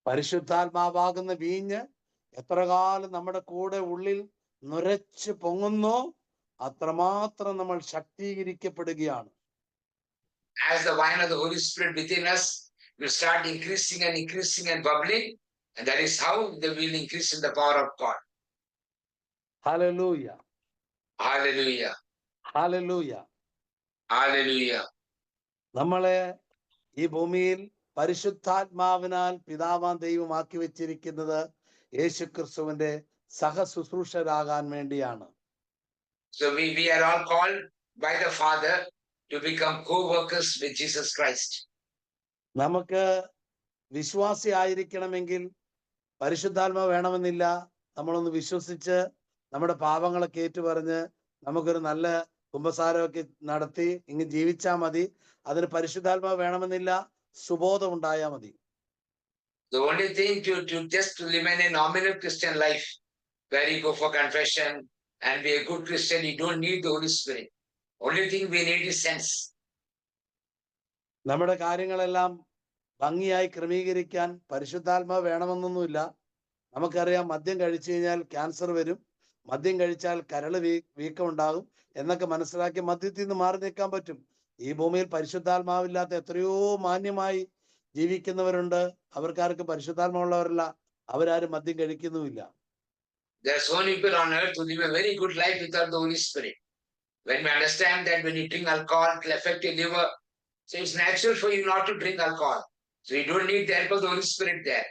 പരിശുദ്ധാത്മാവാകുന്ന വീഞ്ഞ് എത്ര കാലം നമ്മുടെ കൂടെ ഉള്ളിൽ നുരച്ച് പൊങ്ങുന്നോ അത്രമാത്രം നമ്മൾ ശക്തീകരിക്കപ്പെടുകയാണ്. As the wine of the Holy Spirit within us will start increasing and bubbling, and that is how they will increase in the power of God. Hallelujah, Hallelujah. Hallelujah. Hallelujah. നമ്മളെ ഈ ഭൂമിയിൽ പരിശുദ്ധാത്മാവിനാൽ പിതാവാം ദൈവമാക്കി വെച്ചിരിക്കുന്നത് യേശുക്രിസ്തുവിന്റെ സഹശുശ്രൂഷരാകാൻ വേണ്ടിയാണ്. So we are all called by the Father to become co-workers with Jesus Christ. നമുക്ക് വിശ്വാസി ആയിരിക്കണമെങ്കിൽ പരിശുദ്ധാത്മാവ് വേണമെന്നില്ല. നമ്മളൊന്ന് വിശ്വസിച്ച് നമ്മുടെ പാപങ്ങളൊക്കെ ഏറ്റുപറഞ്ഞ് നമുക്കൊരു നല്ല കുമ്പസാരമൊക്കെ നടത്തി ഇങ്ങ് ജീവിച്ചാൽ മതി. അതിന് പരിശുദ്ധാത്മാവ് വേണമെന്നില്ല, സുബോധം ഉണ്ടായാൽ മതി. The only thing to just to live in a nominal Christian life, where you go for confession and be a good Christian, you don't need the Holy Spirit. Only thing we need is sense. നമ്മുടെ കാര്യങ്ങളെല്ലാം ഭംഗിയായി ക്രമീകരിക്കാൻ പരിശുദ്ധാത്മാവ് വേണമെന്നൊന്നുമില്ല. നമുക്കറിയാം, മദ്യം കഴിച്ചു കഴിഞ്ഞാൽ cancer വരും, മദ്യം കഴിച്ചാൽ കരള് വീക്കമുണ്ടാകും എന്നൊക്കെ മനസ്സിലാക്കി മദ്യത്തിൽ നിന്ന് മാറി നിൽക്കാൻ പറ്റും. ഈ ഭൂമിയിൽ പരിശുദ്ധാത്മാവില്ലാത്ത എത്രയോ മാന്യമായി ജീവിക്കുന്നവരുണ്ട്. അവർക്കാർക്ക് പരിശുദ്ധാത്മാവുള്ളവരല്ല, അവരാരും മദ്യം കഴിക്കുന്നുമില്ല. There are so many people on earth who live a very good life without the Holy Spirit. When we understand that when you drink alcohol, it will affect your liver, so it's natural for you not to drink alcohol. So you don't need the help of the Holy Spirit there.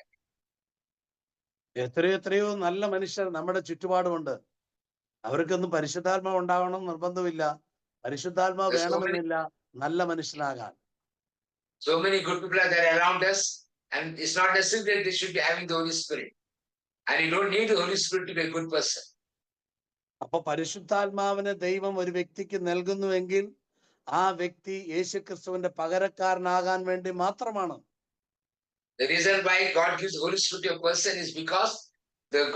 എത്രയോ നല്ല മനുഷ്യർ നമ്മുടെ ചുറ്റുപാടുമുണ്ട്. അവർക്കൊന്നും പരിശുദ്ധാത്മാവ് ഉണ്ടാവണം നിർബന്ധമില്ല, പരിശുദ്ധാത്മാവ് വേണമെന്നില്ല നല്ല മനുഷ്യനാകാൻ. So many good people are there around us, and it's not necessary that they should be having the Holy Spirit. And you don't need the Holy Spirit to be a good person. അപ്പൊ പരിശുദ്ധാത്മാവിനെ ദൈവം ഒരു വ്യക്തിക്ക് നൽകുന്നുവെങ്കിൽ ആ വ്യക്തി യേശുക്രിസ്തുവിന്റെ പകരക്കാരനാകാൻ വേണ്ടി മാത്രമാണ്. The reason why God gives the Holy Spirit to a person is because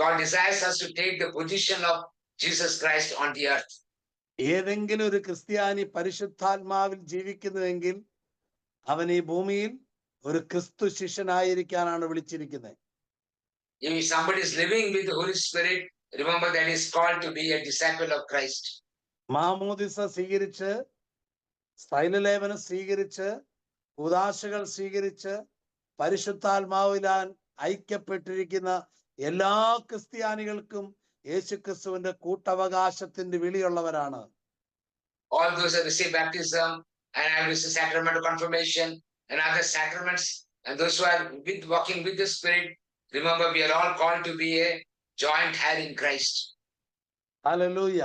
God desires us to take the position of Jesus Christ on the earth. ഏതെങ്കിലും ഒരു ക്രിസ്ത്യാനി പരിശുദ്ധാത്മാവിൽ ജീവിക്കുന്നുവെങ്കിൽ അവൻ ഈ ഭൂമിയിൽ ഒരു ക്രിസ്തു ശിഷ്യനായിരിക്കാനാണ് വിളിച്ചിരിക്കുന്നത്. If somebody is living with the Holy Spirit, remember that he is called to be a disciple of Christ. മാമോദിസ സ്വീകരിച്ച്, സ്ഥൈലലേപനം സ്വീകരിച്ച്, ഉദാശകൾ സ്വീകരിച്ച് പരിശുദ്ധാത്മാവിലാൻ ഐക്യപ്പെട്ടിരിക്കുന്ന എല്ലാ ക്രിസ്ത്യാനികൾക്കും യേശുക്രിസ്തുവിന്റെ കൂട്ടവകാശത്തിന്റെ വിളിയുള്ളവരാണ്. All those who receive baptism and have received sacrament of confirmation and other sacraments, and those who are walking with the Spirit, remember we are all called to be a joint heir in Christ. Hallelujah.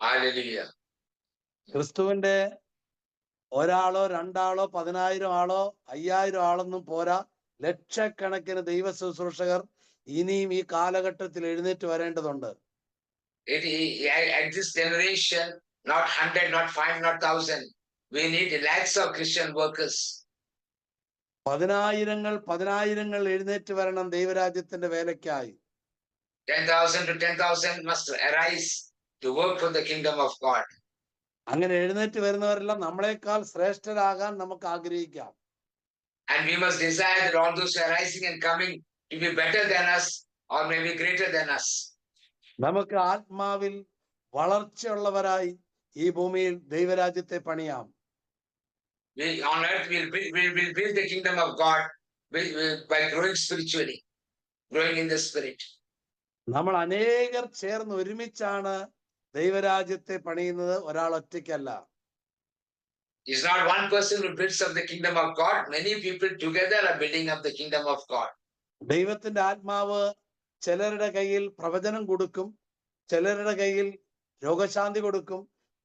Hallelujah. ക്രിസ്തുവിന്റെ ഒരാളോ രണ്ടാളോ 10,000 ആളോ 5,000 ആളൊന്നും പോരാ, ലക്ഷക്കണക്കിന് ദൈവ ശുശ്രൂഷകർ ഇനിയും ഈ കാലഘട്ടത്തിൽ എഴുന്നേറ്റ് വരേണ്ടതുണ്ട്. At this generation, not 100, not 5, not 1,000, we need lakhs of Christian workers. 10,000 എഴുന്നേറ്റ് വരണം ദൈവരാജ്യത്തിന്റെ വേലയ്ക്കായി. 10,000 to 10,000 must arise to work for the kingdom of God. അങ്ങനെ എഴുന്നേറ്റ് വരുന്നവരെല്ലാം നമ്മളെക്കാൾ ശ്രേഷ്ഠരാകാൻ നമുക്ക് ആഗ്രഹിക്കാം. And we must desire that all those who are rising and coming to be better than us or maybe greater than us. നമുക്ക് ആത്മാവിൽ വളർച്ചയുള്ളവരായി ഈ ഭൂമിയിൽ ദൈവരാജ്യത്തെ പണിയാം. On earth we'll build the kingdom of God by growing spiritually, growing in the spirit. നമ്മൾ അനേകർ ചേർന്ന് ഒരുമിച്ചാണ് ദൈവരാജ്യത്തെ പണിയുന്നത്, ഒരാൾ ഒറ്റയ്ക്കല്ല. It's not one person who builds up the kingdom of God. Many people together are building up the kingdom of God. ദൈവത്തിന്റെ ആത്മാവ് ചിലരുടെ കയ്യിൽ പ്രവചനം കൊടുക്കും, ചിലരുടെ കയ്യിൽ രോഗശാന്തി കൊടുക്കും,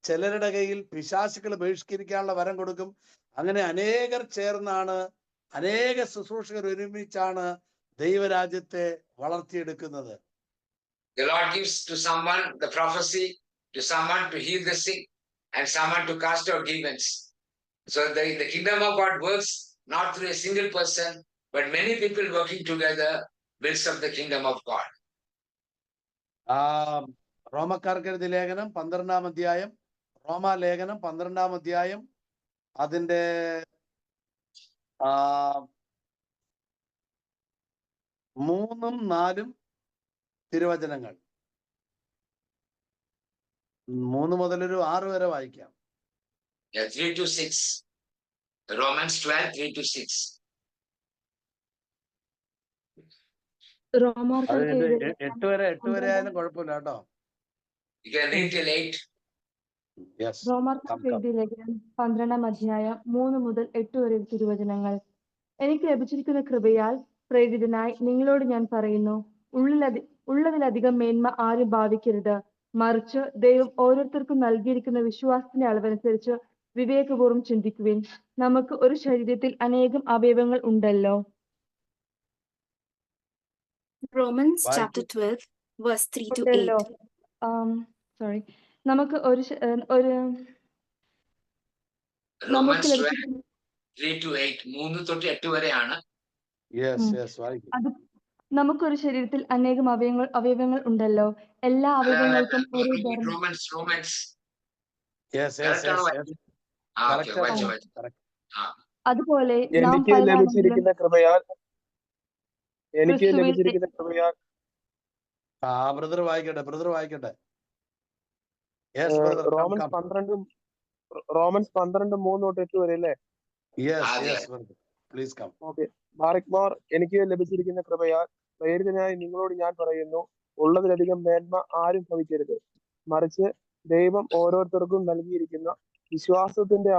ചിലരുടെ കയ്യിൽ പിശാചുക്കളെ ബഹിഷ്കരിക്കാനുള്ള വരം കൊടുക്കും. അങ്ങനെ അനേകർ ചേർന്നാണ്, അനേക ശുശ്രൂഷകർ ഒരുമിച്ചാണ് ദൈവരാജ്യത്തെ വളർത്തിയെടുക്കുന്നത്. The Lord gives to someone the prophecy, to someone to heal the sick, and someone to cast out demons. So the kingdom of God works not through a single person, but many people working together builds up the kingdom of God. റോമക്കാർക്ക് എഴുതിയ ലേഖനം 12-ാം അധ്യായം റോമാലേഖനം 12-ാം അധ്യായം അതിന്റെ 3ഉം 4ഉം തിരുവചനങ്ങൾ. 3 മുതൽ 6 വരെ വായിക്കാം. 3 to 6. Romans 12, 3 to 6. റോമാർക്കാർക്ക് അത് എഴുതിയ 8 വരെ ആയാലും കുഴപ്പമില്ല കേട്ടോ. You can read till 8. Yes. റോമാർക്കാർക്ക് എഴുതിയ ലേഖനം 12-ാം അധ്യായം 3 മുതൽ 8 വരെ തിരുവചനങ്ങൾ. എനിക്ക് ലഭിച്ചിരിക്കുന്ന കൃപയാൽ പ്രേരിതനായി നിങ്ങളോട് ഞാൻ പറയുന്നു, ഉള്ളതിലധികം മേന്മ ആരും ഭാവിക്കരുത്. മറിച്ച് ദൈവം ഓരോരുത്തർക്കും നൽകിയിരിക്കുന്ന വിശ്വാസത്തിന്റെ അളവനുസരിച്ച് വിവേകപൂർവ്വം ചിന്തിക്കുവിൻ. നമുക്ക് ഒരു ശരീരത്തിൽ അനേകം അവയവങ്ങൾ ഉണ്ടല്ലോ. Romans Why? chapter 12, verse 3 to ഉണ്ടല്ലോ. 8. സോറി, നമുക്ക് നമുക്ക് Romans 12, ലഭിച്ചിരിക്കുന്ന 3 to 8. 3 തൊട്ട് 8 വരെയാണ്. വായിക്കും. അത് നമുക്കൊരു ശരീരത്തിൽ അനേകം അവയവങ്ങൾ ഉണ്ടല്ലോ. എല്ലാ അവയവങ്ങൾക്കും ഒരു ധർമ്മം. Romans. Yes. Correct ആണോ? Correct. Okay, വായിച്ചു. Correct. അതുപോലെ നാം എനിക്ക് പലരാണെങ്കിലും ലഭിച്ചിരിക്കുന്ന കൃപയാൽ ക്രിസ്തുവിൽ ബ്രദർ വായിക്കട്ടെ. Yes, brother. റോമൻസ് 12:3 തൊട്ട് 8 വരെ അല്ലേ? Yes, brother. Please come. Okay. ബാറക്മാർ, എനിക്ക് ലഭിച്ചിരിക്കുന്ന കൃപയാൽ പ്രേരിതനായി നിങ്ങളോട് ഞാൻ പറയുന്നു, ഉള്ളതിലധികം മേന്മ ആരും ഭവിക്കരുത്. മറിച്ച് ദൈവം ഓരോരുത്തർക്കും നൽകിയിരിക്കുന്ന വിശ്വാസത്തിന്റെ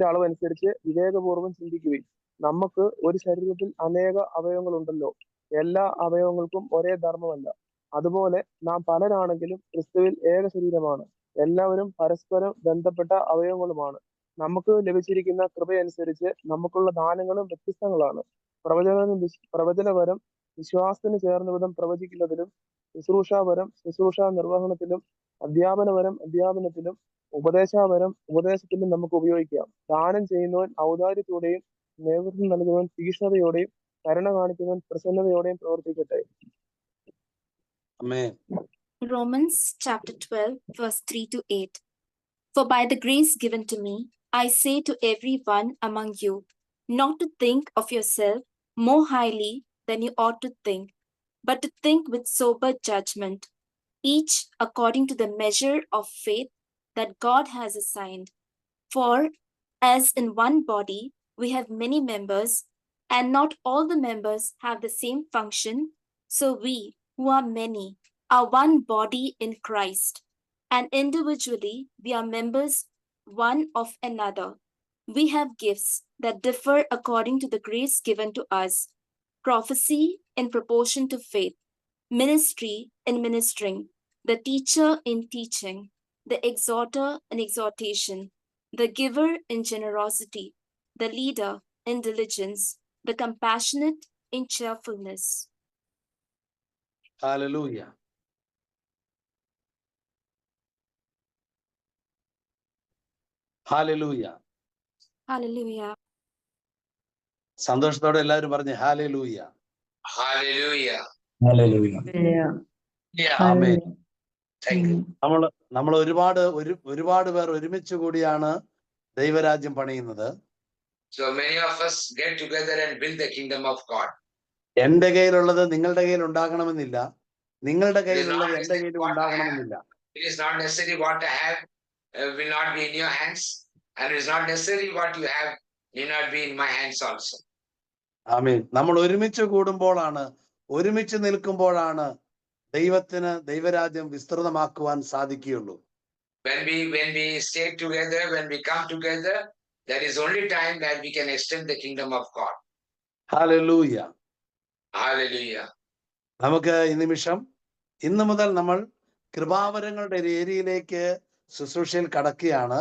അളവനുസരിച്ച് വിവേകപൂർവ്വം ചിന്തിക്കുകയും. നമുക്ക് ഒരു ശരീരത്തിൽ അനേക അവയവങ്ങളുണ്ടല്ലോ, എല്ലാ അവയവങ്ങൾക്കും ഒരേ ധർമ്മമല്ല. അതുപോലെ നാം പലരാണെങ്കിലും ക്രിസ്തുവിൽ ഏക ശരീരമാണ്, എല്ലാവരും പരസ്പരം ബന്ധപ്പെട്ട അവയവങ്ങളുമാണ്. നമുക്ക് ലഭിച്ചിരിക്കുന്ന കൃപയനുസരിച്ച് നമുക്കുള്ള ദാനങ്ങളും വ്യത്യസ്തങ്ങളാണ്. പ്രവചനപരം വിശ്വാസത്തിന് ചേർന്ന വിധം പ്രവചിക്കുന്നതിലും, ശുശ്രൂഷാപരം ശുശ്രൂഷാ നിർവഹണത്തിലും, അധ്യാപനത്തിലും, ഉപദേശത്തിലും നമുക്ക് ഉപയോഗിക്കാം. ദാനം ചെയ്യുന്നവൻ ഔദാര്യത്തോടെയും, നേതൃത്വം നൽകുന്നവൻ തീക്ഷ്ണതയോടെയും, കരുണ കാണിക്കുന്നവൻ പ്രസന്നതയോടെയും പ്രവർത്തിക്കട്ടെ. Amen. Romans chapter 12, verse 3 to 8. For by the grace given to me, I say to every one among you, not to think of yourself more highly than you ought to think, but to think with sober judgment, each according to the measure of faith that God has assigned. For as in one body we have many members, and not all the members have the same function, so we, who are many, are one body in Christ, and individually we are members one of another. We have gifts that differ according to the grace given to us: prophecy in proportion to faith, ministry in ministering, the teacher in teaching, the exhorter in exhortation, the giver in generosity, the leader in diligence, the compassionate in cheerfulness. Hallelujah. Hallelujah. Hallelujah. സന്തോഷത്തോടെ എല്ലാവരും പറഞ്ഞു hallelujah. Hallelujah. ആമേൻ. നമ്മൾ ഒരുപാട് പേർ ഒരുമിച്ച് കൂടിയാണ് ദൈവരാജ്യം പണിയുന്നത്. So many of us get together and build the kingdom of God. എന്റെ കയ്യിലുള്ളത് നിങ്ങളുടെ കയ്യിൽ ഉണ്ടാകണമെന്നില്ല, നിങ്ങളുടെ കയ്യിലുള്ളത് എന്റെ കയ്യിലും ഉണ്ടാകണമെന്നില്ല. It is not necessary what I have will not be in your hands, and it is not necessary what you have need not be in my hands also. ആമേൻ. നമ്മൾ ഒരുമിച്ച് കൂടുമ്പോഴാണ്, ഒരുമിച്ച് നിൽക്കുമ്പോഴാണ് ദൈവത്തിന് ദൈവരാജ്യം വിസ്തൃതമാക്കുവാൻ സാധിക്കുകയുള്ളൂ. When we stay together, when we come together, that is only time that we can extend the kingdom of God. Hallelujah. Hallelujah. നമുക്ക് ഈ നിമിഷം ഇന്ന് മുതൽ നമ്മൾ കൃപാവരങ്ങളുടെ ഒരു ഏരിയയിലേക്ക് ശുശ്രൂഷയിൽ കടക്കുകയാണ്.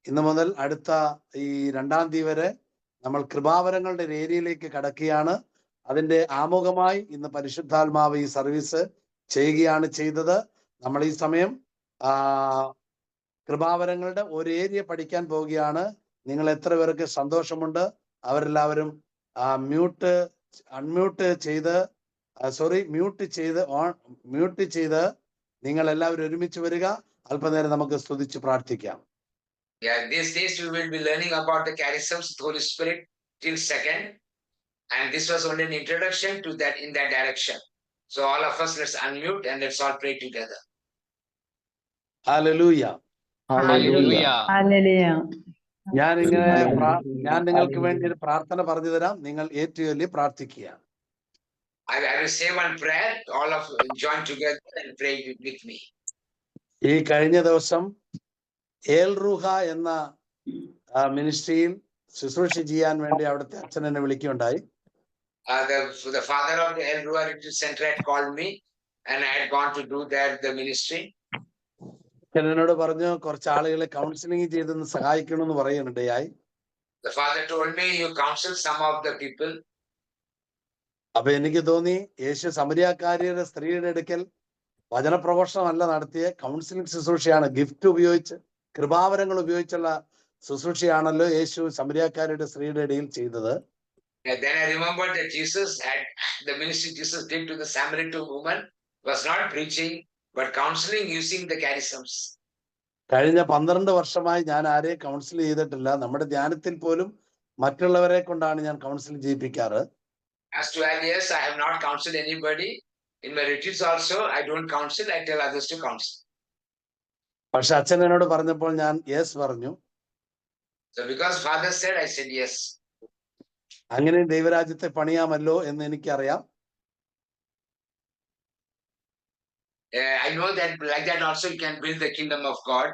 ഇന്ന് മുതൽ അടുത്ത ഈ 2-ാം തീയതി വരെ നമ്മൾ കൃപാവരങ്ങളുടെ ഒരു ഏരിയയിലേക്ക് കടക്കുകയാണ്. അതിന്റെ ആമുഖമായി ഇന്ന് പരിശുദ്ധാത്മാവ് ഈ സർവീസ് ചെയ്യുകയാണ് ചെയ്തത്. നമ്മൾ ഈ സമയം കൃപാവരങ്ങളുടെ ഒരു ഏരിയ പഠിക്കാൻ പോവുകയാണ്. നിങ്ങൾ എത്ര പേർക്ക് സന്തോഷമുണ്ട്? അവരെല്ലാവരും മ്യൂട്ട് ചെയ്ത് നിങ്ങൾ എല്ലാവരും ഒരുമിച്ച് വരിക. അല്പനേരം നമുക്ക് സ്തുതിച്ച് പ്രാർത്ഥിക്കാം. Yeah, these days we will be learning about the charisms of the Holy Spirit till second. And this was only an introduction to that in that direction. So all of us, let's unmute and let's all pray together. Hallelujah. Hallelujah. Hallelujah. ഞാൻ നിങ്ങൾക്ക് വേണ്ടി ഒരു പ്രാർത്ഥന പറഞ്ഞു തരാം. നിങ്ങൾ ഏറ്റുചൊല്ലി പ്രാർത്ഥിക്കുക. I will say one prayer. All of you join together and pray with me. ഈ കഴിഞ്ഞ ദിവസം ഏൽ റൂഹ എന്ന മിനിസ്ട്രിയിൽ ശുശ്രൂഷ ചെയ്യാൻ വേണ്ടി അവിടുത്തെ അച്ഛൻ എന്നെ വിളിക്കുകയുണ്ടായി. The father of the El Ruah Retreat Center had called me, and I had gone to do the ministry. എന്നോട് പറഞ്ഞു കുറച്ച് ആളുകളെ കൗൺസിലിംഗ് ചെയ്തൊന്ന് സഹായിക്കണമെന്ന് പറയുന്നുണ്ടായി. The father told me, you counsel some of the people. അപ്പൊ എനിക്ക് തോന്നി യേശു സമരിയാക്കാരിയുടെ സ്ത്രീയുടെ അടുക്കൽ വചനപ്രഘോഷണമല്ല നടത്തിയ കൗൺസിലിംഗ് ശുശ്രൂഷയാണ്, ഗിഫ്റ്റ് ഉപയോഗിച്ച് കൃപാവരങ്ങൾ ഉപയോഗിച്ചുള്ള ശുശ്രൂഷയാണല്ലോ യേശു സമരിയാക്കാരിയുടെ സ്ത്രീയുടെ ഇടയിൽ ചെയ്തത്. And then I remembered that Jesus had the ministry Jesus did to the Samaritan woman was not preaching but counseling using the charisms. കഴിഞ്ഞ 12 വർഷമായി ഞാൻ ആരെയും കൗൺസിൽ ചെയ്തിട്ടില്ല. നമ്മുടെ ധ്യാനത്തിൽ പോലും മറ്റുള്ളവരെ കൊണ്ടാണ് ഞാൻ council ചെയ്യിപ്പിക്കാറ്. As 12 years, I have not counseled anybody. In my retreats also, I don't counsel, I tell others to counsel. പക്ഷെ അച്ഛൻ എന്നോട് പറഞ്ഞപ്പോൾ ഞാൻ യെസ് പറഞ്ഞു. So because father said, I said yes. അങ്ങനെ ദൈവരാജ്യത്തെ പണിയാമല്ലോ എന്ന് എനിക്കറിയാം. I know that like that also you can build the kingdom of God.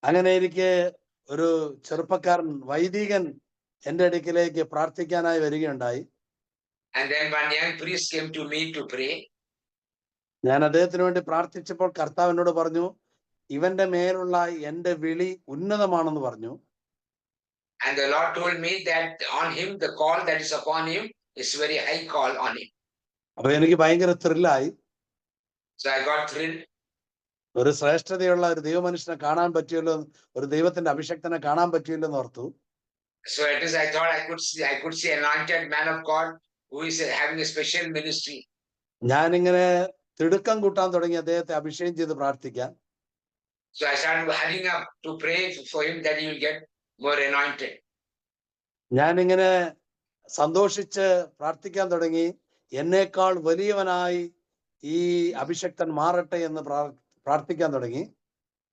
അങ്ങനെ എനിക്ക് ഒരു ചെറുപ്പക്കാരൻ വൈദികൻ എന്റെ അടുക്കിലേക്ക് പ്രാർത്ഥിക്കാനായി വരികയുണ്ടായി. And then one young priest came to me to pray. ഞാൻ അദ്ദേഹത്തിന് വേണ്ടി പ്രാർത്ഥിച്ചപ്പോൾ കർത്താവ് എന്നോട് പറഞ്ഞു, ഇവന്റെ മേലുള്ള എന്റെ വിളി ഉന്നതമാണെന്ന് പറഞ്ഞു. And the Lord told me that on him, the call that is upon him is very high call on him. അപ്പൊ എനിക്ക് ഭയങ്കര ത്രില്ലായി. So I got thrilled. ഒരു ശ്രേഷ്ഠതയുള്ള ഒരു ദൈവമനുഷ്യനെ കാണാൻ പറ്റിയല്ലോ, ഒരു ദൈവത്തിന്റെ അഭിഷക്തനെ കാണാൻ പറ്റിയല്ലോ എന്ന് ഓർത്തു. So it is, I thought I could see anointed man of God who is having a special ministry. ഞാനിങ്ങനെ തിടുക്കം കൂട്ടാൻ തുടങ്ങി അദ്ദേഹത്തെ അഭിഷേകം ചെയ്ത് പ്രാർത്ഥിക്കാൻ. So I started hurrying up to pray for him that he will get more anointed. ഞാനിങ്ങനെ സന്തോഷിച്ച് പ്രാർത്ഥിക്കാൻ തുടങ്ങി, എന്നേക്കാൾ വലിയവനായി ഈ അഭിഷക്തൻ മാറട്ടെ എന്ന് പ്രാർത്ഥിക്കാൻ തുടങ്ങി.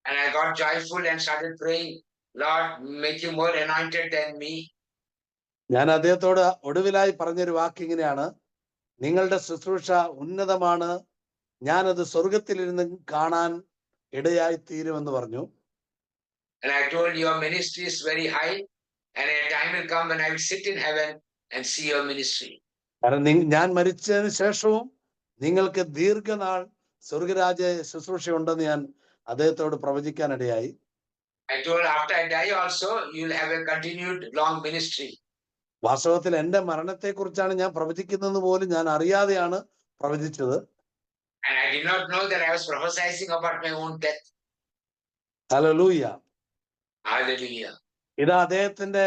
And I got joyful and started praying, Lord, make you more anointed than me. ഞാൻ അദ്ദേഹത്തോട് ഒടുവിലായി പറഞ്ഞൊരു വാക്ക് ഇങ്ങനെയാണ്, നിങ്ങളുടെ ശുശ്രൂഷ ഉന്നതമാണ്, ഞാനത് സ്വർഗത്തിലിരുന്ന് കാണാൻ ഇടയായി തീരുമെന്ന് പറഞ്ഞു. And I told your ministry is very high, and a time will come when I will sit in heaven and see your ministry. കാരണം ഞാൻ മരിച്ചതിന് ശേഷവും നിങ്ങൾക്ക് ദീർഘനാൾ സ്വർഗരാജ്യ ശുശ്രൂഷ ഉണ്ടെന്ന് ഞാൻ അദ്ദേഹത്തോട് പ്രവചിക്കാനിടയായി. I told after I die also, you will have a continued long ministry. വാസ്തവത്തിൽ എന്റെ മരണത്തെ കുറിച്ചാണ് ഞാൻ പ്രവചിക്കുന്നത് പോലും ഞാൻ അറിയാതെയാണ് പ്രവചിച്ചത്. And I did not know that I was prophesying about my own death. Hallelujah. Hallelujah. ഇത് അദ്ദേഹത്തിന്റെ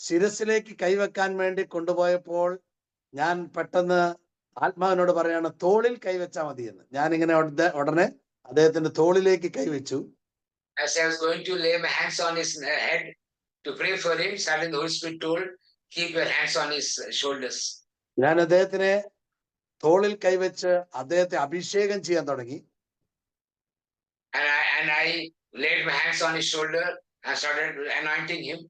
ശിരസിലേക്ക് കൈവെക്കാൻ വേണ്ടി കൊണ്ടുപോയപ്പോൾ ഞാൻ പെട്ടെന്ന് ആത്മാവിനോട് പറയാണ്, തോളിൽ കൈവച്ചാൽ മതി എന്ന്. ഞാനിങ്ങനെ ഉടനെ അദ്ദേഹത്തിന്റെ തോളിലേക്ക് കൈവച്ചു. As I was going to lay my hands on his head to pray for him, suddenly the Holy Spirit told, keep your hands on his shoulders. ഞാൻ അദ്ദേഹത്തിനെ തോളിൽ കൈവച്ച് അദ്ദേഹത്തെ അഭിഷേകം ചെയ്യാൻ തുടങ്ങി. And I laid my hands on his shoulder and started anointing him.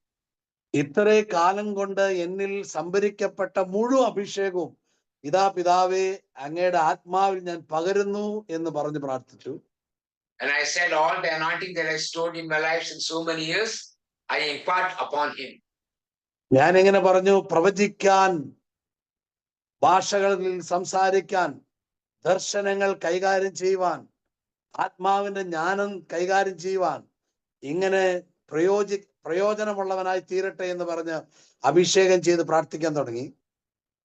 ഇത്രേ കാലം കൊണ്ട് എന്നിൽ സംഭരിക്കപ്പെട്ട മുഴുവൻ അഭിഷേകവും ഇതാ പിതാവേ അങ്ങയുടെ ആത്മാവിൽ ഞാൻ പകരുന്നു എന്ന് പറഞ്ഞു പ്രാർത്ഥിച്ചു. And I said, all the anointing that I stored in my life in so many years, I impart upon him. ഞാൻ എങ്ങനെ പറഞ്ഞു, പ്രവചിക്കാൻ, ഭാഷകളിൽ സംസാരിക്കാൻ, ദർശനങ്ങൾ കൈകാര്യം ചെയ്യുവാൻ, ആത്മാവിന്റെ ജ്ഞാനം കൈകാര്യം ചെയ്യുവാൻ, ഇങ്ങനെ പ്രയോജനമുള്ളവനായി തീരട്ടെ എന്ന് പറഞ്ഞ് അഭിഷേകം ചെയ്ത് പ്രാർത്ഥിക്കാൻ തുടങ്ങി.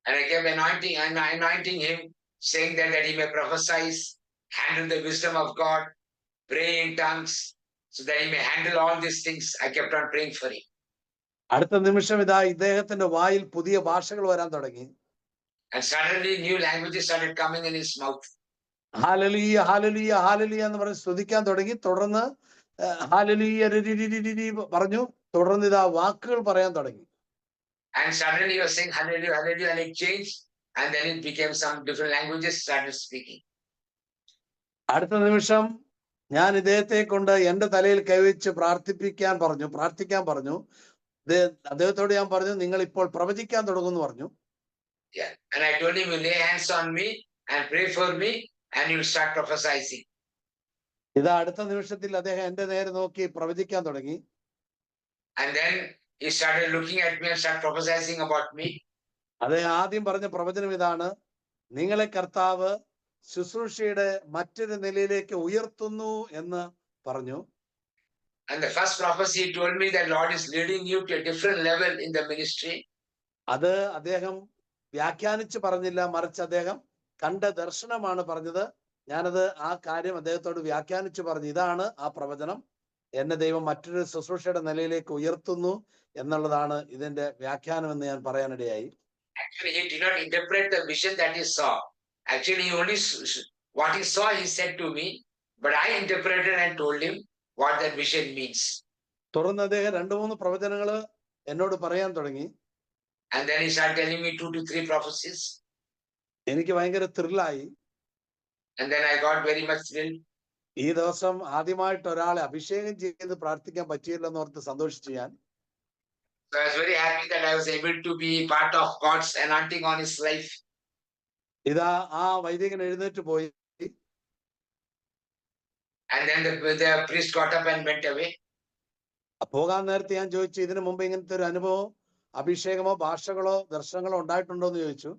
And I kept anointing him, saying that he may prophesy, handle the wisdom of God, pray in tongues, so that he may handle all these things. I kept on praying for him. അടുത്ത നിമിഷം ഇതാ ഇദ്ദേഹത്തിന്റെ വായിൽ പുതിയ ഭാഷകൾ വരാൻ തുടങ്ങി. And suddenly new languages started coming in his mouth. ഹാലലുയ്യ ഹാലലുയ്യ ഹാലലുയ്യ എന്ന് പറഞ്ഞ് സ്തുതിക്കാൻ തുടങ്ങി. തുടർന്ന് ഹാലലുയ്യ പറഞ്ഞു. തുടർന്ന് ഇതാ വാക്കുകൾ പറയാൻ തുടങ്ങി. And suddenly he was saying hallelujah, hallelujah, and it changed, and then it became some different languages, started speaking. അടുത്ത നിമിഷം ഞാൻ ഇദ്ദേഹത്തെ കൊണ്ട് എന്റെ തലയിൽ കൈവച്ച് പ്രാർത്ഥിക്കാൻ പറഞ്ഞു. അദ്ദേഹത്തോട് ഞാൻ പറഞ്ഞു, നിങ്ങൾ ഇപ്പോൾ പ്രവചിക്കാൻ തുടങ്ങുമെന്ന് പറഞ്ഞു. Yeah. And I told him, you lay hands on me and pray for me, and you'll start prophesying. ഇതാ അടുത്ത നിമിഷത്തിൽ അദ്ദേഹം എന്റെ നേരെ നോക്കി പ്രവചിക്കാൻ തുടങ്ങി. And then he started looking at me and started prophesying about me. അദ്ദേഹം ആദ്യം പറഞ്ഞ പ്രവചനം ഇതാണ്: നിങ്ങളെ കർത്താവ് ശുശ്രൂഷയുടെ മറ്റൊരു നിലയിലേക്ക് ഉയർത്തുന്നു എന്ന് പറഞ്ഞു. And the first prophecy he told me that Lord is leading you to a different level in the ministry. അത് അദ്ദേഹം വ്യാഖ്യാനിച്ച് പറഞ്ഞില്ല, മറിച്ച് അദ്ദേഹം കണ്ട ദർശനമാണ് പറഞ്ഞത്. ഞാനത് ആ കാര്യം അദ്ദേഹത്തോട് വ്യാഖ്യാനിച്ചു പറഞ്ഞു. ഇതാണ് ആ പ്രവചനം, എന്നെ ദൈവം മറ്റൊരു ശുശ്രൂഷയുടെ നിലയിലേക്ക് ഉയർത്തുന്നു എന്നുള്ളതാണ് ഇതിന്റെ വ്യാഖ്യാനം എന്ന് ഞാൻ പറയാനിടയായി. Actually, he did not interpret the vision that he saw. Actually, he only what he saw, he said to me, but I interpreted and told him what that vision means. തുടർന്ന് അദ്ദേഹം 2-3 പ്രവചനങ്ങൾ എന്നോട് പറയാൻ തുടങ്ങി. And then he started telling me 2 to 3 prophecies. എനിക്ക് ഭയങ്കര ത്രില്ലായി. And then I got very much thrilled. ഈ ദിവസം ആദ്യമായിട്ട് ഒരാളെ അഭിഷേകം ചെയ്ത് പ്രാർത്ഥിക്കാൻ പറ്റിയില്ലെന്ന് ഓർത്ത് സന്തോഷിച്ചു ഞാൻ. So I was very happy that I was able to be part of God's anointing on his life. ഇതാ ആ വൈദികൻ എഴുന്നേറ്റ് പോയി. And then the priest got up and went away. പോകാൻ നേരത്തെ ഞാൻ ചോദിച്ചു, ഇതിനു മുമ്പ് ഇങ്ങനത്തെ ഒരു അനുഭവം, അഭിഷേകമോ ഭാഷകളോ ദർശനങ്ങളോ ഉണ്ടായിട്ടുണ്ടോ എന്ന് ചോദിച്ചു.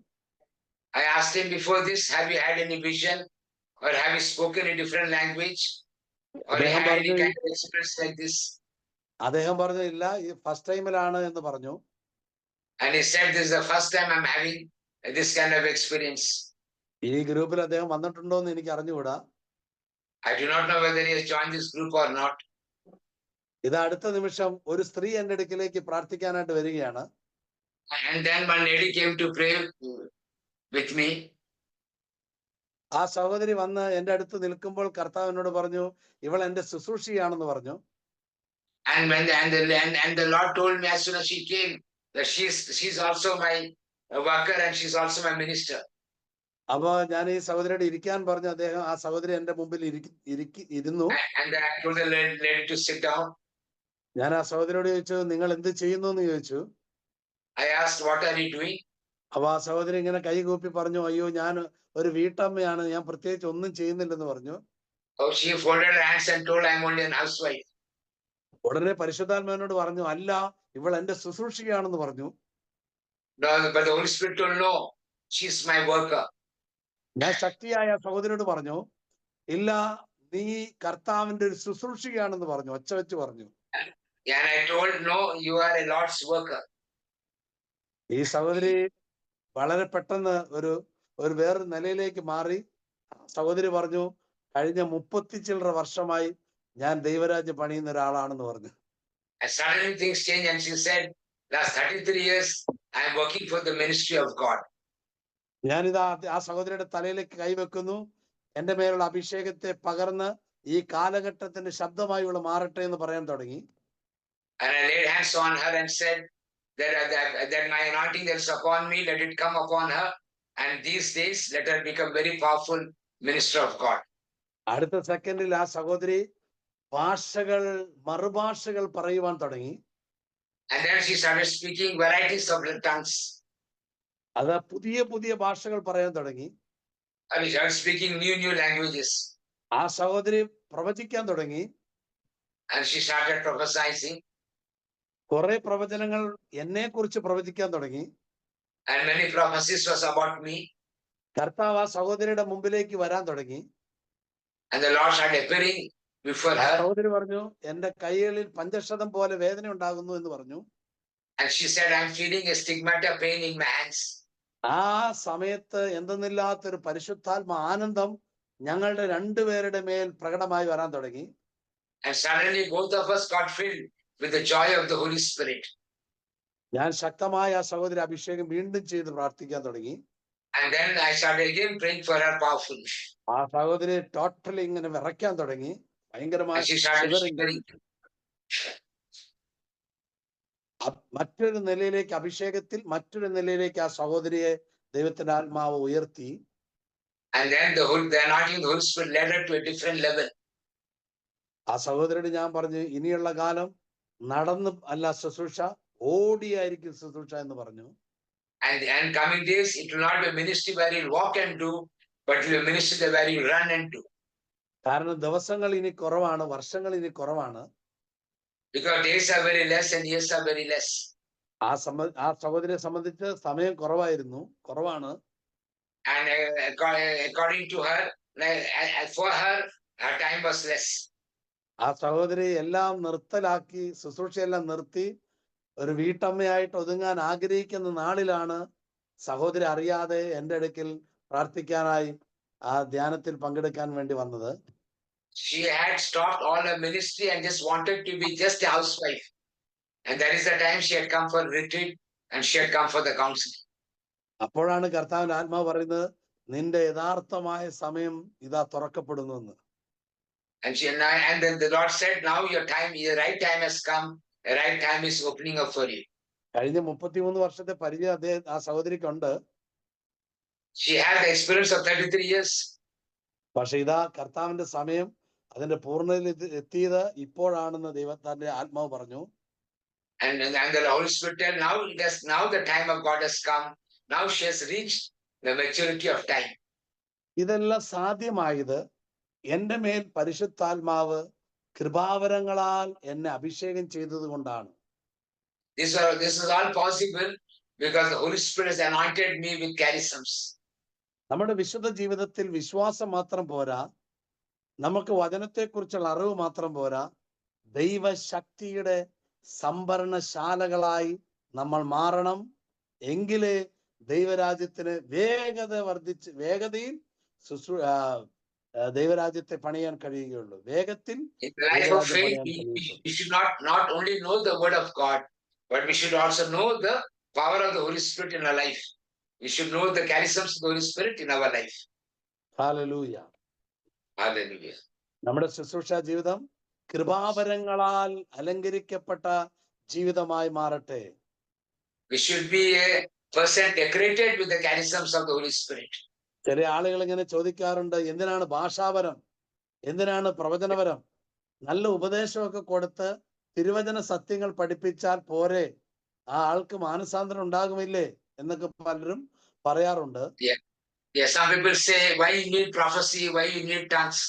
I asked him before this, have you had any vision or have you spoken a different language or അദ്ദേഹം had any പറഞ്ഞു kind of experience like this? അദ്ദേഹം പറഞ്ഞു ഇല്ല, ഈ ഫസ്റ്റ് ടൈമിലാണ് എന്ന് പറഞ്ഞു. And he said, this is the first time I'm having this kind of experience. ഈ ഗ്രൂപ്പിൽ അദ്ദേഹം വന്നിട്ടുണ്ടോ എന്ന് എനിക്ക് അറിഞ്ഞുകൂടാ. I do not know whether he has joined this group or not. ഇത് അടുത്ത നിമിഷം ഒരു സ്ത്രീ എന്റെ അടുക്കിലേക്ക് പ്രാർത്ഥിക്കാനായിട്ട് വരികയാണ്. And then one lady came to pray with me. ആ സഹോദരി വന്ന് എന്റെ അടുത്ത് നിൽക്കുമ്പോൾ കർത്താവ് എന്നോട് പറഞ്ഞു, ഇവൾ എന്റെ ശുശ്രൂഷയാണെന്ന് പറഞ്ഞു. And when the Lord told me as soon as she came that she's also my worker and she's also my minister. അപ്പൊ ഞാൻ ഈ സഹോദരിയോട് ഇരിക്കാൻ പറഞ്ഞു. അദ്ദേഹം ആ സഹോദരി എന്റെ മുമ്പിൽ ഇരുന്നു. And I told the lady to sit down. ഞാൻ ആ സഹോദരിയോട് ചോദിച്ചു, നിങ്ങൾ എന്ത് ചെയ്യുന്നു എന്ന് ചോദിച്ചു. I asked, what are you doing? അപ്പൊ ആ സഹോദരി ഇങ്ങനെ കൈകൂപ്പി പറഞ്ഞു, അയ്യോ ഞാൻ ഒരു വീട്ടമ്മയാണ്, ഞാൻ പ്രത്യേകിച്ച് ഒന്നും ചെയ്യുന്നില്ലെന്ന് പറഞ്ഞു. Oh, she folded her hands and told, I'm only an housewife. ഉടനെ പരിശുദ്ധാത്മാവിനോട് പറഞ്ഞു, അല്ല ഇവൾ എന്റെ ശുശ്രൂഷയാണെന്ന് പറഞ്ഞു. No, but the Holy Spirit told, no, she's my worker. ഞാൻ ശക്തിയായ സഹോദരിയോട് പറഞ്ഞു, ഇല്ല നീ കർത്താവിന്റെ ഒരു ശുശ്രൂഷയാണെന്ന് പറഞ്ഞു, ഒച്ച വെച്ച് പറഞ്ഞു. And I told, no, you are a Lord's worker. ഈ സഹോദരി വളരെ പെട്ടെന്ന് ഒരു വേറൊരു നിലയിലേക്ക് മാറി. സഹോദരി പറഞ്ഞു, കഴിഞ്ഞ 30 ചില്ലറ വർഷമായി ഞാൻ ദൈവരാജ്യം പണിയുന്ന ഒരാളാണെന്ന് പറഞ്ഞു. And suddenly things changed and she said, last 33 years, I am working for the ministry of God. ഞാനിതാ ആ സഹോദരിയുടെ തലയിലേക്ക് കൈവെക്കുന്നു. എന്റെ മേലുള്ള അഭിഷേകത്തെ പകർന്ന് ഈ കാലഘട്ടത്തിന്റെ ശബ്ദമായി ഇവള് മാറട്ടെ എന്ന് പറയാൻ തുടങ്ങി. And I laid hands on her and said that my anointing that is upon me, let it come upon her. And these days, let her become very powerful minister of God. അടുത്ത സെക്കൻഡിൽ ആ സഹോദരി മറുഭാഷകൾ പറയുവാൻ തുടങ്ങി. And then she started speaking varieties of tongues. അത് പുതിയ ഭാഷകൾ പറയാൻ തുടങ്ങി. And she started speaking new languages. ആ സഹോദരി പ്രവചിക്കാൻ തുടങ്ങി. And she started prophesying. കുറെ പ്രവചനങ്ങൾ എന്നെ കുറിച്ച് പ്രവചിക്കാൻ തുടങ്ങി. And many prophecies was about me. കർത്താവ് ആ സഹോദരിയുടെ മുമ്പിലേക്ക് വരാൻ തുടങ്ങി. And the Lord started appearing before her. സഹോദരി പറഞ്ഞു, എന്റെ കൈകളിൽ പഞ്ചക്ഷതം പോലെ വേദന ഉണ്ടാകുന്നു എന്ന് പറഞ്ഞു. And she said, I'm feeling a stigmata pain in my hands. ആ സമയത്ത് എന്തെന്നില്ലാത്തൊരു പരിശുദ്ധാത്മ ആനന്ദം ഞങ്ങളുടെ രണ്ടുപേരുടെ മേൽ പ്രകടമായി വരാൻ തുടങ്ങി. And suddenly both of us got filled with the joy of the Holy Spirit. ഞാൻ ശക്തമായ ആ സഹോദരി അഭിഷേകം വീണ്ടും ചെയ്ത് പ്രാർത്ഥിക്കാൻ തുടങ്ങി. And then I started again praying for her powerfully. ആ സഹോദരി ടോട്ടലി ഇങ്ങനെ വിറയ്ക്കാൻ തുടങ്ങി, ഭയങ്കരമായ And she started shivering. shivering. മറ്റൊരു നിലയിലേക്ക്, അഭിഷേകത്തിൽ മറ്റൊരു നിലയിലേക്ക് ആ സഹോദരിയെ ദൈവത്തിന്റെ ആത്മാവ് ഉയർത്തി. And then the anointing of the Holy Spirit led her to a different level. ആ സഹോദരിയോട് ഞാൻ പറഞ്ഞു, ഇനിയുള്ള കാലം നടന്ന് അല്ല ശുശ്രൂഷ, ഓടിയായിരിക്കും ശുശ്രൂഷ എന്ന് പറഞ്ഞു. And coming days, it will not be a ministry where you'll walk and do, but it will be a ministry where you run and do. കാരണം ദിവസങ്ങൾ ഇനി കുറവാണ്, വർഷങ്ങൾ ഇനി കുറവാണ്. Because days are very less and years are very less. ആ സഹോദരിയെ സംബന്ധിച്ച് സമയം കുറവാണ്. And according to her, for her, her time was less. ആ സഹോദരി എല്ലാം നിർത്തലാക്കി, ശുശ്രൂഷയെല്ലാം നിർത്തി ഒരു വീട്ടമ്മയായിട്ട് ഒതുങ്ങാൻ ആഗ്രഹിക്കുന്ന നാളിലാണ് സഹോദരി അറിയാതെ എൻ്റെ അടുക്കൽ പ്രാർത്ഥിക്കാനായി ആ ധ്യാനത്തിൽ പങ്കെടുക്കാൻ വേണ്ടി വന്നത്. She had stopped all her ministry and just wanted to be just a housewife. And that is the time she had come for retreat and she had come for the counseling. അപ്പോഴാണ് കർത്താവിന്റെ ആത്മാവ് പറയുന്നത്, നിന്റെ യഥാർത്ഥമായ സമയം ഇതാ തുറക്കപ്പെടുന്നു എന്ന്. And then the Lord said, now your right time has come, the right time is opening up for you. കഴിഞ്ഞ 33 വർഷത്തെ പരിചയം ആ സഹോദരിക്കുണ്ട്. She had the experience of 33 years. പക്ഷെ ഇതാ കർത്താവിന്റെ സമയം അതിന്റെ പൂർണ്ണതയിൽ എത്തിയത് ഇപ്പോഴാണെന്ന് ദൈവത്തിന്റെ ആത്മാവ് പറഞ്ഞു. And the Holy Spirit said, now the time of God has come. Now she has reached the maturity of time. ഇതെല്ലാം സാധ്യമായത് എന്റെ മേൽ പരിശുദ്ധാത്മാവ് കൃപാവരങ്ങളാൽ എന്നെ അഭിഷേകം ചെയ്തത് കൊണ്ടാണ്. This is all possible because the Holy Spirit has anointed me with charisms. നമ്മുടെ വിശുദ്ധ ജീവിതത്തിൽ വിശ്വാസം മാത്രം പോരാ, നമുക്ക് വചനത്തെക്കുറിച്ചുള്ള അറിവ് മാത്രം പോരാ, ദൈവശക്തിയുടെ സംഭരണശാലകളായി നമ്മൾ മാറണം. എങ്കിലേ ദൈവരാജ്യത്തിന് വേഗതയിൽ ദൈവരാജ്യത്തെ പണിയാൻ കഴിയുകയുള്ളൂ. വേഗത്തിൽ In the life of faith, we should not only know the word of God, but we should also know the power of the Holy Spirit in our life. We should know the charisms of the Holy Spirit in our life. Hallelujah. Hallelujah. നമ്മുടെ ശുശ്രൂഷ ജീവിതം കൃപാവരങ്ങളാൽ അലങ്കരിക്കപ്പെട്ട ജീവിതമായി മാറട്ടെ. We should be a person decorated with the charisms of the Holy Spirit. ചില ആളുകൾ ഇങ്ങനെ ചോദിക്കാറുണ്ട്, എന്തിനാണ് ഭാഷാവരം, എന്തിനാണ് പ്രവചനവരം? നല്ല ഉപദേശമൊക്കെ കൊടുത്ത് തിരുവചന സത്യങ്ങൾ പഠിപ്പിച്ചാൽ പോരെ, ആ ആൾക്ക് മാനസാന്തരം ഉണ്ടാകുമില്ലേ എന്നൊക്കെ പലരും പറയാറുണ്ട്. Yeah, some people say, why you need prophecy, why you need tongues?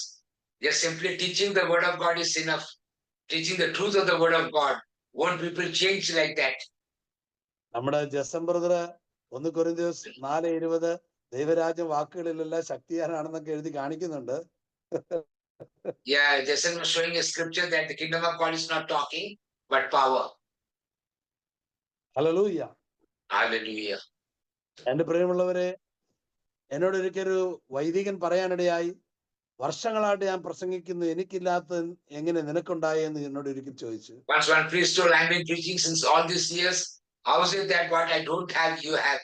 Just simply teaching the word of God is enough. Teaching the truth of the word of God. Won't people change like that? നമ്മുടെ ജസം brother 1 കൊരിന്ത്യസ് 4:20 ദൈവരാജ്യം വാക്കുകളിലല്ല ശക്തിയാലാണെന്നൊക്കെ എഴുതി കാണിക്കുന്നുണ്ട്. Yeah, Jason was showing a scripture that the kingdom of God is not talking, but power. Hallelujah. Hallelujah. എന്റെ പ്രിയമുള്ളവരെ, എന്നോട് ഒരിക്കലൊരു വൈദികൻ പറയാനിടയായി, വർഷങ്ങളായിട്ട് ഞാൻ പ്രസംഗിക്കുന്നു, എനിക്കില്ലാത്ത എങ്ങനെ നിനക്കുണ്ടായി എന്ന് എന്നോട് ഒരിക്കൽ ചോദിച്ചു. Once one priest told, I've been preaching since all these years. How is it that what I don't have, you have?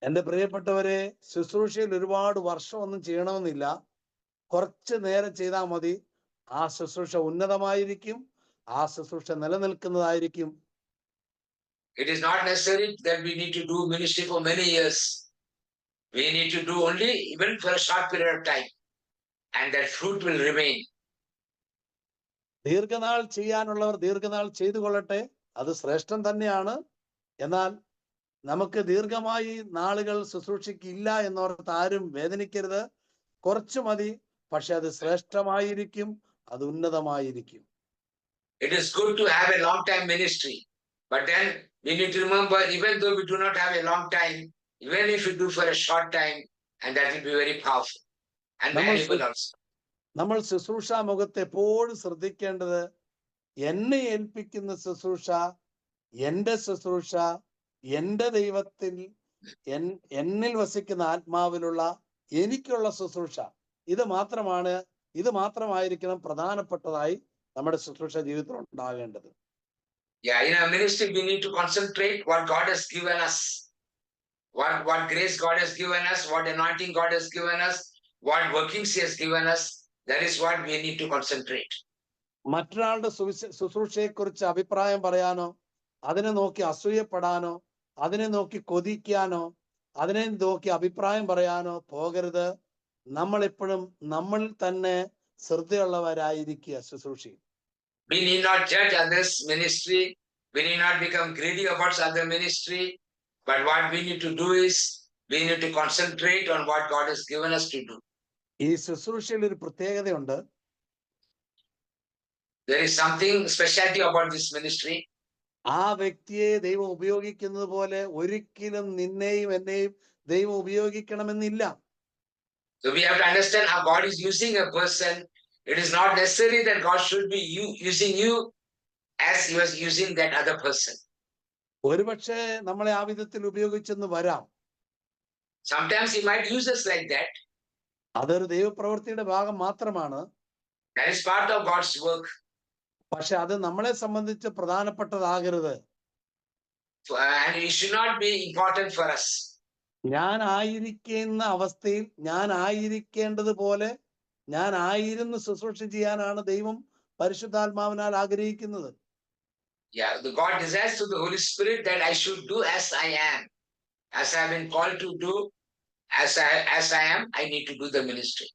എന്റെ പ്രിയപ്പെട്ടവരെ, ശുശ്രൂഷയിൽ ഒരുപാട് വർഷമൊന്നും ചെയ്യണമെന്നില്ല. കുറച്ച് നേരം ചെയ്താൽ മതി. ആ ശുശ്രൂഷ ഉന്നതമായിരിക്കും, ആ ശുശ്രൂഷ നിലനിൽക്കുന്നതായിരിക്കും. It is not necessary that we need to do ministry for many years. We need to do only even for a short period of time, and that fruit will remain. ദീർഘനാൾ ചെയ്യാനുള്ളവർ ദീർഘനാൾ ചെയ്തു കൊള്ളട്ടെ, അത് ശ്രേഷ്ഠം തന്നെയാണ്. എന്നാൽ നമുക്ക് ദീർഘമായി നാളുകൾ ശുശ്രൂഷയ്ക്കില്ല എന്നോർത്ത് ആരും വേദനിക്കരുത്. കുറച്ചു മതി, പക്ഷെ അത് ശ്രേഷ്ഠമായിരിക്കും, അത് ഉന്നതമായിരിക്കും. It is good to have a long time ministry, but then we need to remember, even though we do not have a long time, even if we do for a short time, and that will be very powerful and valuable also. നമ്മൾ ശുശ്രൂഷ മുഖത്ത് എപ്പോഴും ശ്രദ്ധിക്കേണ്ടത്, എന്നെ ഏൽപ്പിക്കുന്ന ശുശ്രൂഷ, എന്റെ ശുശ്രൂഷ, എന്റെ ദൈവത്തിൽ എന്നിൽ വസിക്കുന്ന ആത്മാവിലുള്ള എനിക്കുള്ള ശുശ്രൂഷ, ഇത് മാത്രമായിരിക്കണം പ്രധാനപ്പെട്ടതായി നമ്മുടെ ശുശ്രൂഷ ജീവിതത്തിൽ ഉണ്ടാകേണ്ടത്. Yeah, in our ministry we need to concentrate what God has given us. what grace God has given us, what anointing God has given us, what workings He has given us. That is what we need to concentrate. മറ്റൊരാളുടെ ശുശ്രൂഷയെ കുറിച്ച് അഭിപ്രായം പറയാനോ, അതിനെ നോക്കി അസൂയപ്പെടാനോ, അതിനെ നോക്കി കൊതിക്കാനോ, അതിനെ നോക്കി അഭിപ്രായം പറയാനോ പോകരുത്. നമ്മൾ എപ്പോഴും നമ്മളിൽ തന്നെ ശ്രദ്ധയുള്ളവരായിരിക്കുക ശുശ്രൂഷയിൽ. We need not judge others' ministry. We need not become greedy about other ministry. But what we need to do is we need to concentrate on what God has given us to do. ഈ ശുശ്രൂഷയിൽ ഒരു പ്രത്യേകതയുണ്ട്. There is something specialty about this ministry. ആ വ്യക്തിയെ ദൈവം ഉപയോഗിക്കുന്നത് പോലെ ഒരിക്കലും നിന്നെയും എന്നെയും ദൈവം ഉപയോഗിക്കണമെന്നില്ല. So we have to understand how God is using a person. It is not necessary that God should be using you as He was using that other person. ഒരുപക്ഷെ നമ്മളെ ആ വിധത്തിൽ ഉപയോഗിച്ചെന്ന് വരാം. Sometimes He might use us like that. അതൊരു ദൈവപ്രവൃത്തിയുടെ ഭാഗം മാത്രമാണ്. That is part of God's work. പക്ഷെ അത് നമ്മളെ സംബന്ധിച്ച് പ്രധാനപ്പെട്ടതാകരുത്. And it should not be important for us. ഞാൻ ആയിരിക്കുന്ന അവസ്ഥയിൽ ഞാൻ ആയിരിക്കേണ്ടതുപോലെ ഞാൻ ആയിരുന്നു ശുശ്രൂഷ ചെയ്യാനാണ് ദൈവം പരിശുദ്ധാത്മാവിനാൽ ആഗ്രഹിക്കുന്നത്. Yeah, the God desires through the Holy Spirit that I should do as I am. As I have been called to do, as I am, I need to do the ministry.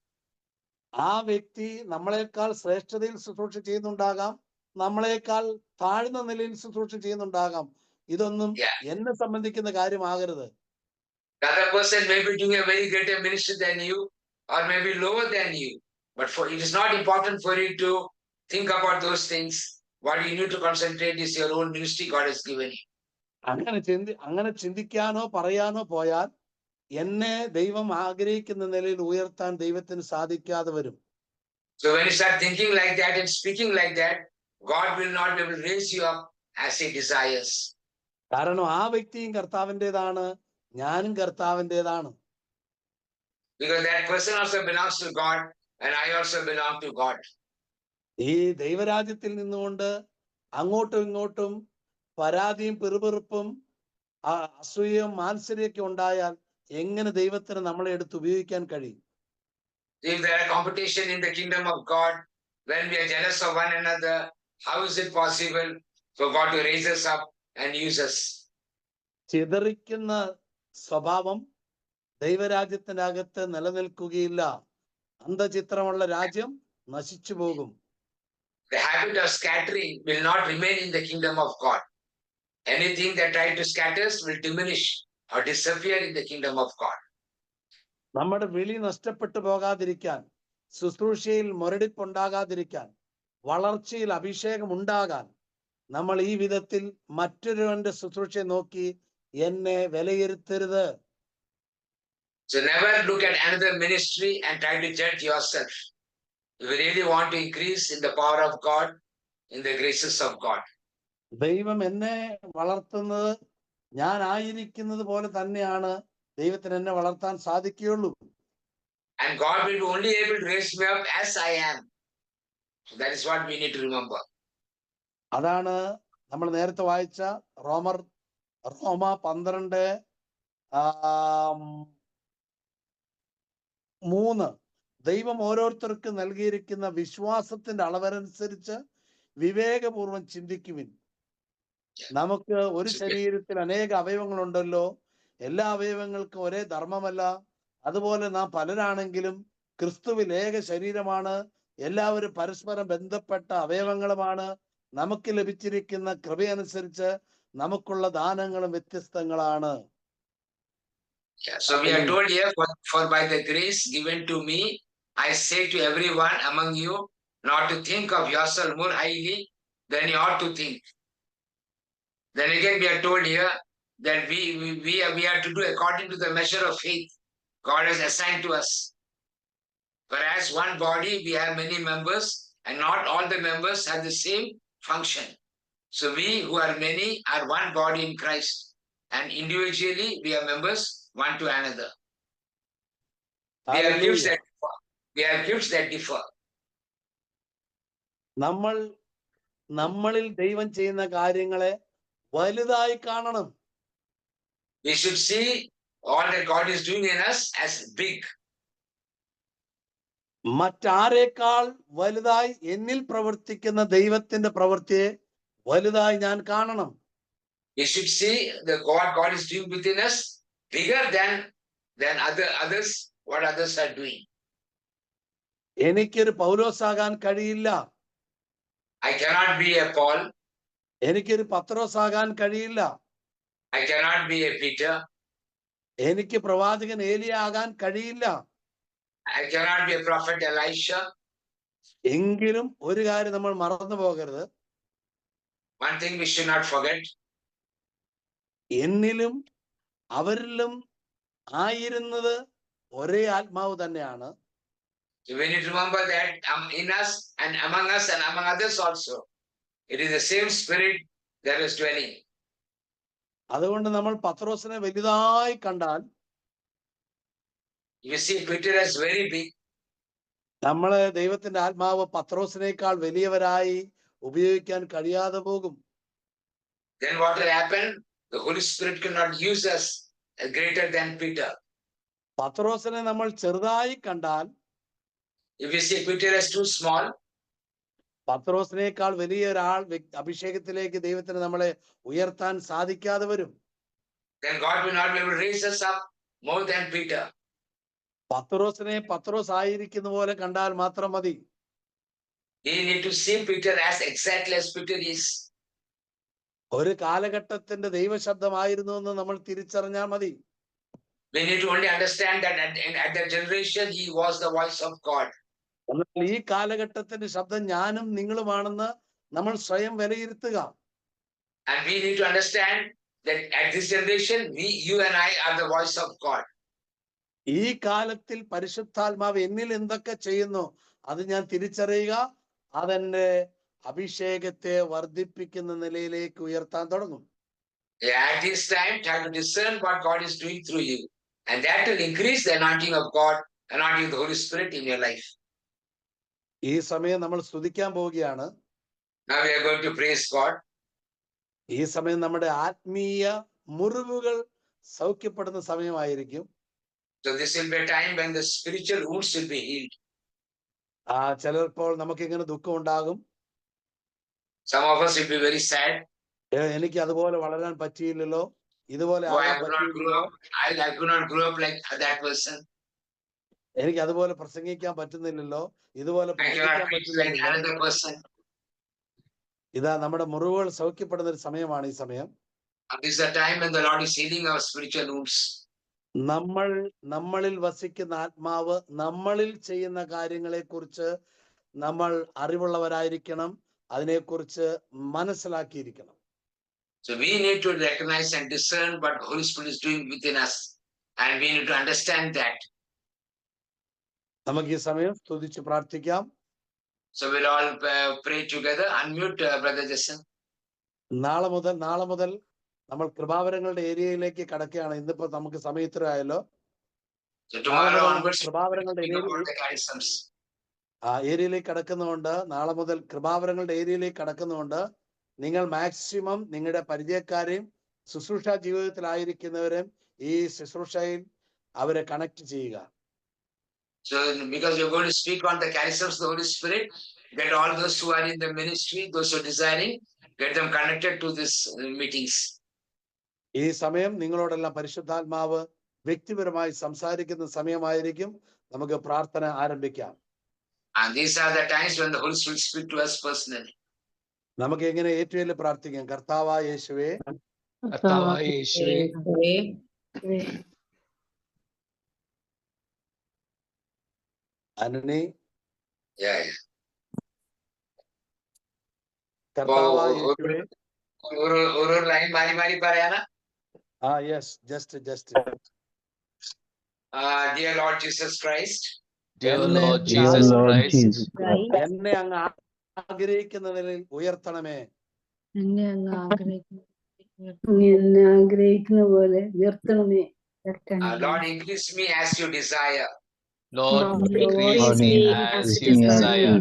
ആ വ്യക്തി നമ്മളെക്കാൾ ശ്രേഷ്ഠതയിൽ ശുശ്രൂഷ ചെയ്യുന്നുണ്ടാകാം, നമ്മളെക്കാൾ താഴ്ന്ന നിലയിൽ ശുശ്രൂഷ ചെയ്യുന്നുണ്ടാകാം. ഇതൊന്നും എന്നെ സംബന്ധിക്കുന്ന കാര്യമാകരുത്. The other person may be doing a very greater ministry than you, or maybe lower than you. But it is not important for you to think about those things. What you need to concentrate is your own ministry God has given you. അങ്ങനെ ചിന്തിക്കാനോ പറയാനോ പോയാൽ എന്നെ ദൈവം ആഗ്രഹിക്കുന്ന നിലയിൽ ഉയർത്താൻ ദൈവത്തിന് സാധിക്കാതെ വരും. So when you start thinking like that and speaking like that, God will not be able to raise you up as He desires. കാരണം ആ വ്യക്തിയും കർത്താവിൻ്റെതാണ്, ഞാനും കർത്താവിൻ്റെതാണ്. Because that person also belongs to God and I also belong to God. ഈ ദൈവരാജ്യത്തിൽ നിന്നുകൊണ്ട് അങ്ങോട്ടും ഇങ്ങോട്ടും പരാതിയും പിറുപിറുപ്പും അസൂയയും മാത്സര്യമൊക്കെ ഉണ്ടായാൽ എങ്ങനെ ദൈവത്തിന് നമ്മളെ എടുത്ത് ഉപയോഗിക്കാൻ കഴിയും? If there are competition in the kingdom of God, when we are jealous of one another, how is it possible for God to raise us up and use us? ചിതറിക്കുന്ന സ്വഭാവം ദൈവരാജ്യത്തിനകത്ത് നിലനിൽക്കുകയില്ല. അന്ധചിത്രമുള്ള രാജ്യം നശിച്ചു പോകും. The habit of scattering will not remain in the kingdom of God. Anything that tries to scatter us will diminish or disappear in the kingdom of God. നമ്മുടെ വിളി നഷ്ടപ്പെട്ടു പോകാതിരിക്കാൻ, ശുശ്രൂഷയിൽ മുരടിപ്പുണ്ടാകാതിരിക്കാൻ, വളർച്ചയിൽ അഭിഷേകം ഉണ്ടാകാൻ നമ്മൾ ഈ വിധത്തിൽ മറ്റൊരുവന്റെ ശുശ്രൂഷയെ നോക്കി എന്നെ വിലയിരുത്തരുത്. So never look at another ministry and try to judge yourself. If you really want to increase in the power of God, in the graces of God. ദൈവം എന്നെ വളർത്തുന്നത് ഞാൻ ആയിരിക്കുന്നത് പോലെ തന്നെയാണ് ദൈവത്തിന് എന്നെ വളർത്താൻ സാധിക്കുകയുള്ളൂ. And God will be only able to raise me up as I am. So that is what we need to remember. അതാണ് നമ്മൾ നേരത്തെ വായിച്ച റോമ 12:3. ദൈവം ഓരോരുത്തർക്ക് നൽകിയിരിക്കുന്ന വിശ്വാസത്തിന്റെ അളവനുസരിച്ച് വിവേകപൂർവം ചിന്തിക്കുവിൻ. നമുക്ക് ഒരു ശരീരത്തിൽ അനേക അവയവങ്ങളുണ്ടല്ലോ, എല്ലാ അവയവങ്ങൾക്കും ഒരേ ധർമ്മമല്ല. അതുപോലെ നാം പലരാണെങ്കിലും ക്രിസ്തുവിൽ ഏക ശരീരമാണ്, എല്ലാവരും പരസ്പരം ബന്ധപ്പെട്ട അവയവങ്ങളുമാണ്. നമുക്ക് ലഭിച്ചിരിക്കുന്ന കൃപയനുസരിച്ച് നമുക്കുള്ള ദാനങ്ങളും വ്യത്യസ്തങ്ങളാണ്. So we are told here, for by the grace given to me, I say to everyone among you, not to think of yourself more highly than you ought to think. Then again we are told here that we are to do according to the measure of faith God has assigned to us. Whereas one body, we have many members, and not all the members have the same function. So we who are many are one body in Christ, and individually we are members one to another. We have gifts that differ. We have gifts that differ. നമ്മളിൽ ദൈവം ചെയ്യുന്ന കാര്യങ്ങളെ വലുതായി കാണണം. We should see all that God is doing in us as big. മറ്റാരേക്കാൾ വലുതായി എന്നിൽ പ്രവർത്തിക്കുന്ന ദൈവത്തിന്റെ പ്രവൃത്തിയെ വലുതായി ഞാൻ കാണണം. We should see the God is doing within us bigger than others, what others are doing. എനിക്കൊരു പൗലോസാകാൻ കഴിയില്ല. I cannot be a Paul. എനിക്കൊരു പത്രോസാകാൻ കഴിയില്ല. I cannot be a Peter. എനിക്ക് പ്രവാചകൻ ഏലിയ ആകാൻ കഴിയില്ല. I cannot be a prophet Elisha. എങ്കിലും ഒരു കാര്യം നമ്മൾ മറന്നു പോകരുത്. One thing we should not forget. എന്നിലും അവരിലും ആയിരുന്നത് ഒരേ ആത്മാവ് തന്നെയാണ്. So we need to remember that in us and among others also, it is the same spirit that is dwelling. അതുകൊണ്ട് നമ്മൾ പത്രോസിനെ വലുതായി കണ്ടാൽ, You see Peter as very big. നമ്മളെ ദൈവത്തിന്റെ ആത്മാവ് പത്രോസിനേക്കാൾ വലിയവരായി ഉപയോഗിക്കാൻ കഴിയാതെ പോകും. Then what will happen? The Holy Spirit cannot use us greater than Peter. പത്രോസിനെ നമ്മൾ ചെറുതായി കണ്ടാൽ, If we see Peter as too small, പത്രോസിനേക്കാൾ വലിയ ഒരാൾ അഭിഷേകത്തിലേക്ക് ദൈവത്തിന് നമ്മളെ ഉയർത്താൻ സാധിക്കാതെ വരും. then God will not be able to raise us up more than Peter. പത്രോസിനെ പത്രോസ് ആയിരിക്കുന്ന പോലെ കണ്ടാൽ മാത്രം മതി. We need to see Peter as exactly as Peter is. ഒരു കാലഘട്ടത്തിന്റെ ദൈവശബ്ദമായിരുന്നു എന്ന് നമ്മൾ തിരിച്ചറിഞ്ഞാൽ മതി. We need to only understand that at that generation he was the voice of God. എന്നാൽ ഈ കാലഘട്ടത്തിന്റെ ശബ്ദം ഞാനും നിങ്ങളുമാണെന്ന് നമ്മൾ സ്വയം വിലയിരുത്തുക. And we need to understand that at this generation, you and I are the voice of God. ഈ കാലത്തിൽ പരിശുദ്ധാത്മാവ് എന്നിൽ എന്തൊക്കെ ചെയ്യുന്നു അത് ഞാൻ തിരിച്ചറിയുക. അതെന്റെ അഭിഷേകത്തെ വർദ്ധിപ്പിക്കുന്ന നിലയിലേക്ക് ഉയർത്താൻ തുടങ്ങും. At this time, try to discern what God is doing through you. And that will increase the anointing of God, anointing of the Holy Spirit in your life. ഈ സമയം നമ്മൾ സ്തുതിക്കാൻ പോവുകയാണ്. Now we are going to praise God. ഈ സമയം നമ്മുടെ ആത്മീയ മുറിവുകൾ സൗഖ്യപ്പെടുന്ന സമയമായിരിക്കും. So this will be a time when the spiritual wounds will be healed. ചിലപ്പോൾ നമുക്ക് ഇങ്ങനെ ദുഃഖം ഉണ്ടാകും. Some of us will be very sad. എനിക്ക് അതുപോലെ വളരാൻ പറ്റിയില്ലല്ലോ, ഇതുപോലെ ആകാൻ പറ്റിയില്ലല്ലോ, I could not grow up like that person. എനിക്ക് അതുപോലെ പ്രസംഗിക്കാൻ പറ്റുന്നില്ലല്ലോ, ഇതുപോലെ പ്രസംഗിക്കാൻ പറ്റുന്നില്ലല്ലോ. Another person. ഇതാ നമ്മുടെ മുറിവുകൾ സൗഖ്യപ്പെടുന്ന ഒരു സമയമാണ് ഈ സമയം. This is a time when the Lord is healing our spiritual wounds. നമ്മളിൽ വസിക്കുന്ന ആത്മാവ് നമ്മളിൽ ചെയ്യുന്ന കാര്യങ്ങളെ കുറിച്ച് നമ്മൾ അറിവുള്ളവരായിരിക്കണം, അതിനെക്കുറിച്ച് മനസ്സിലാക്കിയിരിക്കണം. So we need to recognize and discern what the Holy Spirit is doing within us, and we need to understand that. നമുക്ക് ഈ സമയം സ്തുതിച്ച് പ്രാർത്ഥിക്കാം. So we'll all pray together. Unmute, Brother Jason. നാളെ മുതൽ നമ്മൾ കൃപാവരങ്ങളുടെ ഏരിയയിലേക്ക് കടക്കുകയാണ്. ഇന്നിപ്പോ നമുക്ക് സമയം ഇത്ര ആയല്ലോ. So tomorrow onwards, കൃപാവരങ്ങളുടെ ഏരിയയിലേക്ക് കടക്കുന്നതുകൊണ്ട്, നാളെ മുതൽ കൃപാവരങ്ങളുടെ ഏരിയയിലേക്ക് കടക്കുന്നതുകൊണ്ട് നിങ്ങൾ മാക്സിമം നിങ്ങളുടെ പരിചയക്കാരെയും ശുശ്രൂഷ ജീവിതത്തിലായിരിക്കുന്നവരെയും ഈ ശുശ്രൂഷയിൽ അവരെ കണക്ട് ചെയ്യുക. So because you're going to speak on the charisms of the Holy Spirit, get all those who are in the ministry, those who are desiring, get them connected to this meetings. ഈ സമയം നിങ്ങളോടെല്ലാം പരിശുദ്ധാത്മാവ് വ്യക്തിപരമായി സംസാരിക്കുന്ന സമയമായിരിക്കും. നമുക്ക് പ്രാർത്ഥന ആരംഭിക്കാം. And these are the times when the Holy Spirit speak to us personally. നമുക്ക് എങ്ങനെ ഏറ്റവും പ്രാർത്ഥിക്കാം. കർത്താവായ യേശുവേ, കർത്താവായ യേശുവേ, അനനി, Yeah. കർത്താവായ യേശുവേ. ഒരു ലൈൻ മാറി മാറി പറയാനാ. Yes, just Dear Lord Jesus Christ. Dear Lord Jesus Christ, എന്നെ അങ്ങ് ആഗ്രഹിക്കുന്ന നിലയിൽ ഉയർത്തണമേ. എന്നെ അങ്ങ് ആഗ്രഹിക്കുന്ന പോലെ ഉയർത്തണമേ. Lord, increase me as you desire. Lord, increase me as you desire.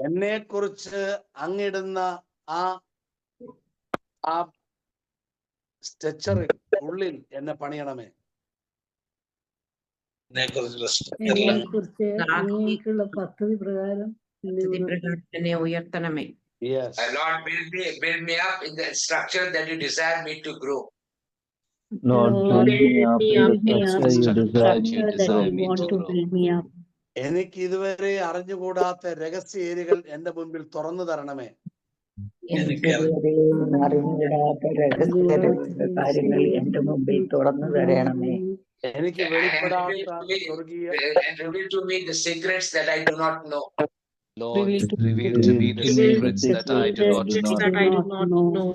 എന്നെ കുറിച്ച് അങ്ങിടുന്ന ആ സ്ട്രക്ചറിൽ ഉള്ളിൽ എന്നെ പണിയണമേ. എന്നെക്കുറിച്ച് അങ്ങേക്കുള്ള പദ്ധതി പ്രകാരം എന്നെ ഉയർത്തണം. എന്നെ ഉയർത്തണമേ. Yes. Lord, build me up in the structure that you desire me to grow. Lord, Lord, build me up in build the me up structure you in the desire me structure to that grow. you want to build me up. എനിക്ക് ഇതുവരെ അറിഞ്ഞുകൂടാത്ത രഹസ്യ ഏരിയകൾ എന്റെ മുൻപിൽ തുറന്നു തരണമേ. എനിക്കിതുവരെ അറിഞ്ഞുകൂടാത്ത രഹസ്യ കാര്യങ്ങൾ എന്റെ മുമ്പിൽ തുറന്നു തരണമേ. എനിക്ക് And വെളിപ്പെടാത്ത സ്വർഗീയ reveal to me the secrets that I do not know. Lord, reveal to me the Reveal secrets the that I do secrets that I do not know.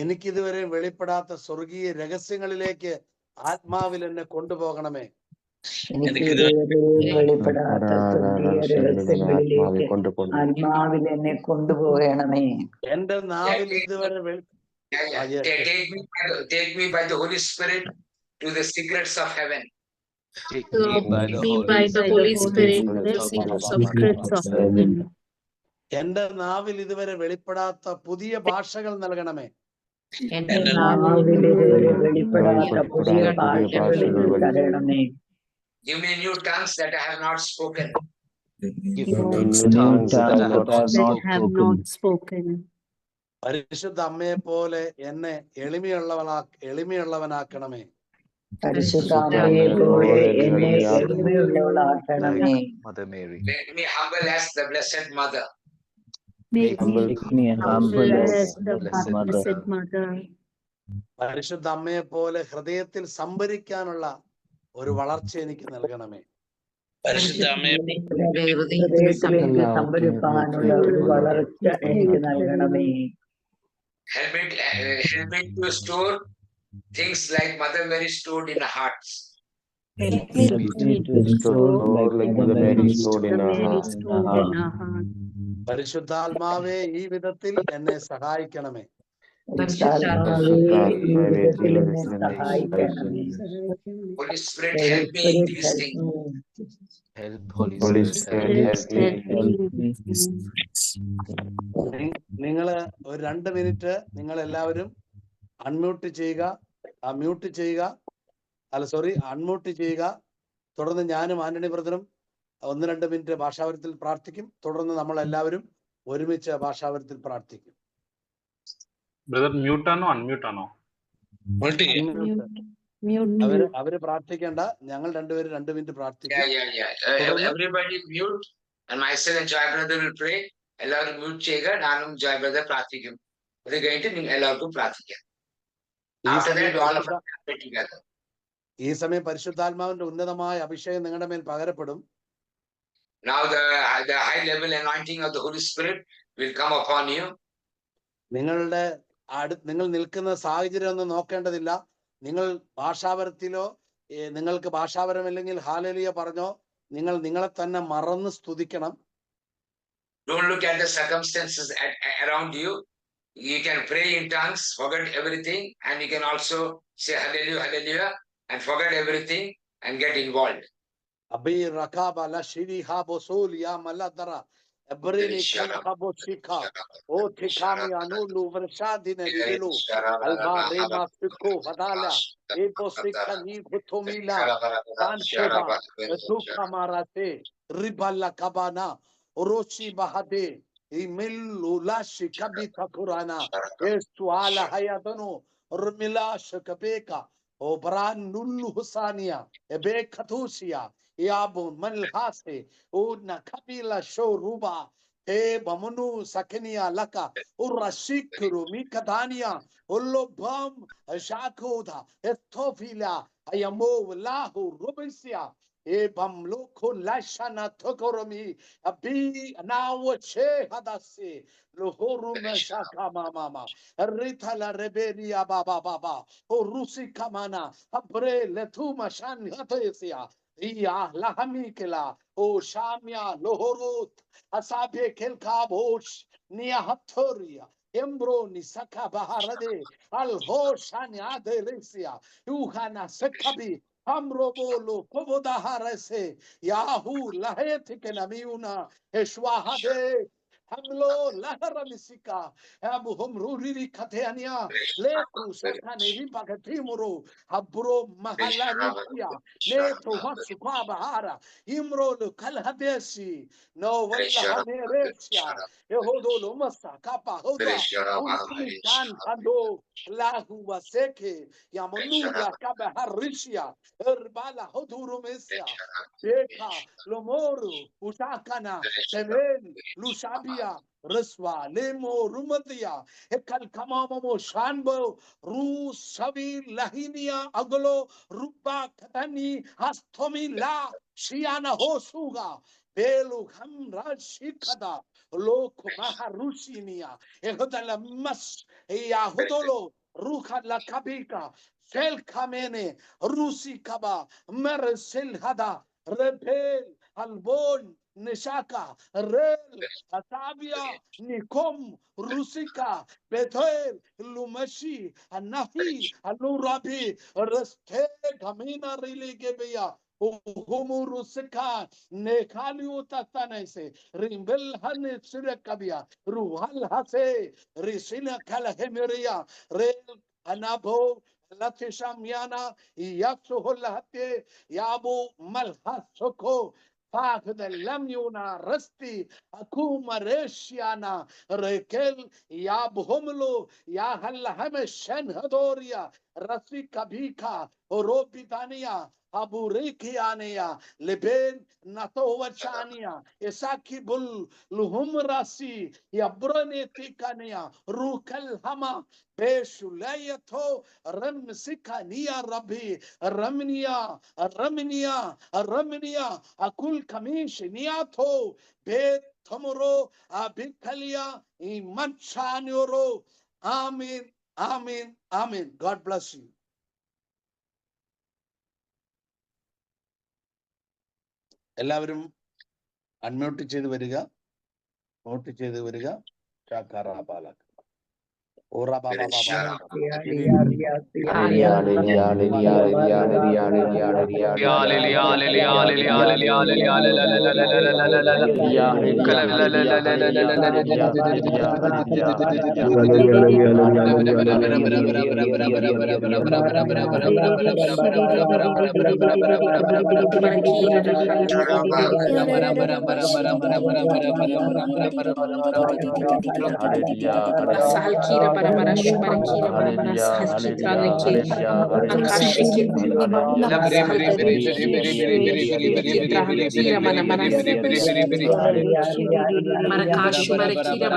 എനിക്കിതുവരെ വെളിപ്പെടാത്ത സ്വർഗീയ രഹസ്യങ്ങളിലേക്ക് ആത്മാവിൽ എന്നെ കൊണ്ടുപോകണമേ. എനിക്കിതുവരെ വെളിപ്പെടാത്ത സ്വർഗീയ രഹസ്യങ്ങളിലേക്ക് ആത്മാവിൽ എന്നെ കൊണ്ടുപോകണമേ. എന്റെ നാവിൽ ഇതുവരെ Take me by the Holy Spirit to the secrets of heaven. Take me by the Holy Spirit to the secrets of heaven. എന്റെ നാവിൽ ഇതുവരെ വെളിപ്പെടാത്ത പുതിയ ഭാഷകൾ നൽകണമേ. എന്റെ നാവിൽ ഇതുവരെ വെളിപ്പെടാത്ത പുതിയ ഭാഷകൾ തരണമേ. Give me new tongues that I have not spoken. Give me tongues that I have not spoken. പരിശുദ്ധ അമ്മയെ പോലെ എന്നെ എളിമയുള്ളവനാക്കണമേ. പരിശുദ്ധ അമ്മയെ പോലെ എന്നെ എളിമയുള്ളവളാക്കണമേ. Mother Mary, Make me humble as the Blessed Mother. Make me humble as the Blessed Mother. പരിശുദ്ധ അമ്മയെ പോലെ ഹൃദയത്തിൽ സംഭരിക്കാനുള്ള ഒരു വളർച്ച എനിക്ക് നൽകണമേ. ഹൃദയത്തിലേക്ക് സംഭരിക്കാനുള്ള ഒരു വളർച്ച എനിക്ക് നൽകണമേ. Help me to store things like Mother Mary stored in our hearts. Help me to store like Mother Mary stored in our heart. പരിശുദ്ധാത്മാവേ ഈ വിധത്തിൽ എന്നെ സഹായിക്കണമേ. പരിശുദ്ധാത്മാവേ ഈ വിധത്തിൽ എന്നെ സഹായിക്കണമേ. Holy Spirit, help me in these things. help Holy Spirit, help me. നിങ്ങള് ഒരു 2 മിനിറ്റ് നിങ്ങൾ എല്ലാവരും അൺമ്യൂട്ട് ചെയ്യുക. അൺമ്യൂട്ട് ചെയ്യുക. തുടർന്ന് ഞാനും ആന്റണി ബ്രദറും 1-2 മിനിറ്റ് ഭാഷാവരത്തിൽ പ്രാർത്ഥിക്കും. തുടർന്ന് നമ്മൾ എല്ലാവരും ഒരുമിച്ച് ഭാഷാവരത്തിൽ പ്രാർത്ഥിക്കും. ബ്രദർ മ്യൂട്ട് ആണോ അൺമ്യൂട്ട് ആണോ? അവര് പ്രാർത്ഥിക്കേണ്ട, ഞങ്ങൾ രണ്ടുപേരും 2 മിനിറ്റ് പ്രാർത്ഥിക്കും. Everybody mute and myself and Joy brother will pray. എല്ലാവരും മ്യൂട്ട് ചെയ്യുക. ഞാനും Joy brother പ്രാർത്ഥിക്കും. അത് കഴിഞ്ഞിട്ട് നിങ്ങൾ എല്ലാവർക്കും പ്രാർത്ഥിക്കാം. After that, all of us pray together. ഈ സമയം പരിശുദ്ധാത്മാവിന്റെ ഉന്നതമായ അഭിഷേകം നിങ്ങളുടെ മേൽ പകരപ്പെടും. Now the high level anointing of the Holy Spirit will come upon you. നിങ്ങൾ നിൽക്കുന്ന സാഹചര്യം ഒന്നും നോക്കേണ്ടതില്ല. നിങ്ങൾ ഭാഷാപരത്തിലോ നിങ്ങൾക്ക് ഭാഷാപരമില്ലെങ്കിൽ ഹാലേലൂയ പറഞ്ഞോ, നിങ്ങളെ തന്നെ മറന്ന് സ്തുതിക്കണം. Don't look at the circumstances around you. You can pray in tongues, forget everything, and you can also say hallelujah, hallelujah, and forget everything and get involved. Abi rakaba la shiri ha bosul ya maladara ebrini kabo shika o tikami anulu vrshadine vilu alba rema siko vadala ebo sikani butomila tancheva duka marate riballa kabana oroshi bahade imillu lashi kabita kurana estu ala hayadano urmilash kabeka o bran nullu husania ebe khatusia Yabu Malhase, Una Kabila Shoruba, E Bamunu Sakenia Laka, Urashikuru, Mikadania, Ulobam, Shakoda, Etofila, Ayamo, Lahu, Rubisia, E Bamloko Lashana Tokoromi, Abi, now Che Hadase, Lohorum Shaka Mama, Rita la Reberia Baba Baba, O Rusi Kamana, Abre Letuma Shan Hatesia. Iya lahamikela o shamia lohorot asabe kelkabosh nia hatoria embro ni saka baharade al hoshania de resia yuhana sekabi amrobolo koboda harase yahu lahetikena miuna eshwahade Hamlo lahara misika. Abu humruri kateania. Leku sakaneri pakatimuru. Habro mahalarisia. Neto wasukwa bahara. Imro kalhadesi. No walla haneresia. Ehodolo masa kapa hoda. Kan kando lahu waseke. Yamonuria kaba harisia. Erbala hodurumesia. Eka lomoru utakana seven lusabia reswa lemo rumatia ekal kamamo shanbo ru savi lahinia agolo rupa katani hastomi la shiana hosuga belu hamra shikada loko maharusinia ehodala mas ya hodolo ruka la kabika sel kamene rusi kaba mersel hada repel albon nishaka rel atabia nikom rusika bethel lumashi anahi alurabi reste gamina rilegebeya Humurusika nekaliu tatanese rimbel hane sirakabia ruhal hase risina kalahemeria rel anabo Latishamiana, Yatsuholate, Yabu Malhasoko, Pak the Lamuna, Rusty, Akuma Reshiana, Rekel, Yabhomulu, Yahalahame Shenhadoria, Rasi Kabika, Oropitania, Aburikiania, Leben, Natovachania, Esaki Bull, Luhumrasi, Yabrone Tikania, Rukal Hama, Beshulayato, Ramsikania Rabbi, Ramnia, Akul Kamish, Niato, Bet Tomoro, Abikalia, Imanchanioro. Amen, Amen, Amen. God bless you. എല്ലാവരും unmute ചെയ്ത് വരിക, not ചെയ്ത് വരിക. ചാക്കാറാപാലക്ക് ഓറാ Baba Salkira para Shubakira para Saskitanaki Akashiki Kira Mana Marakash Marakira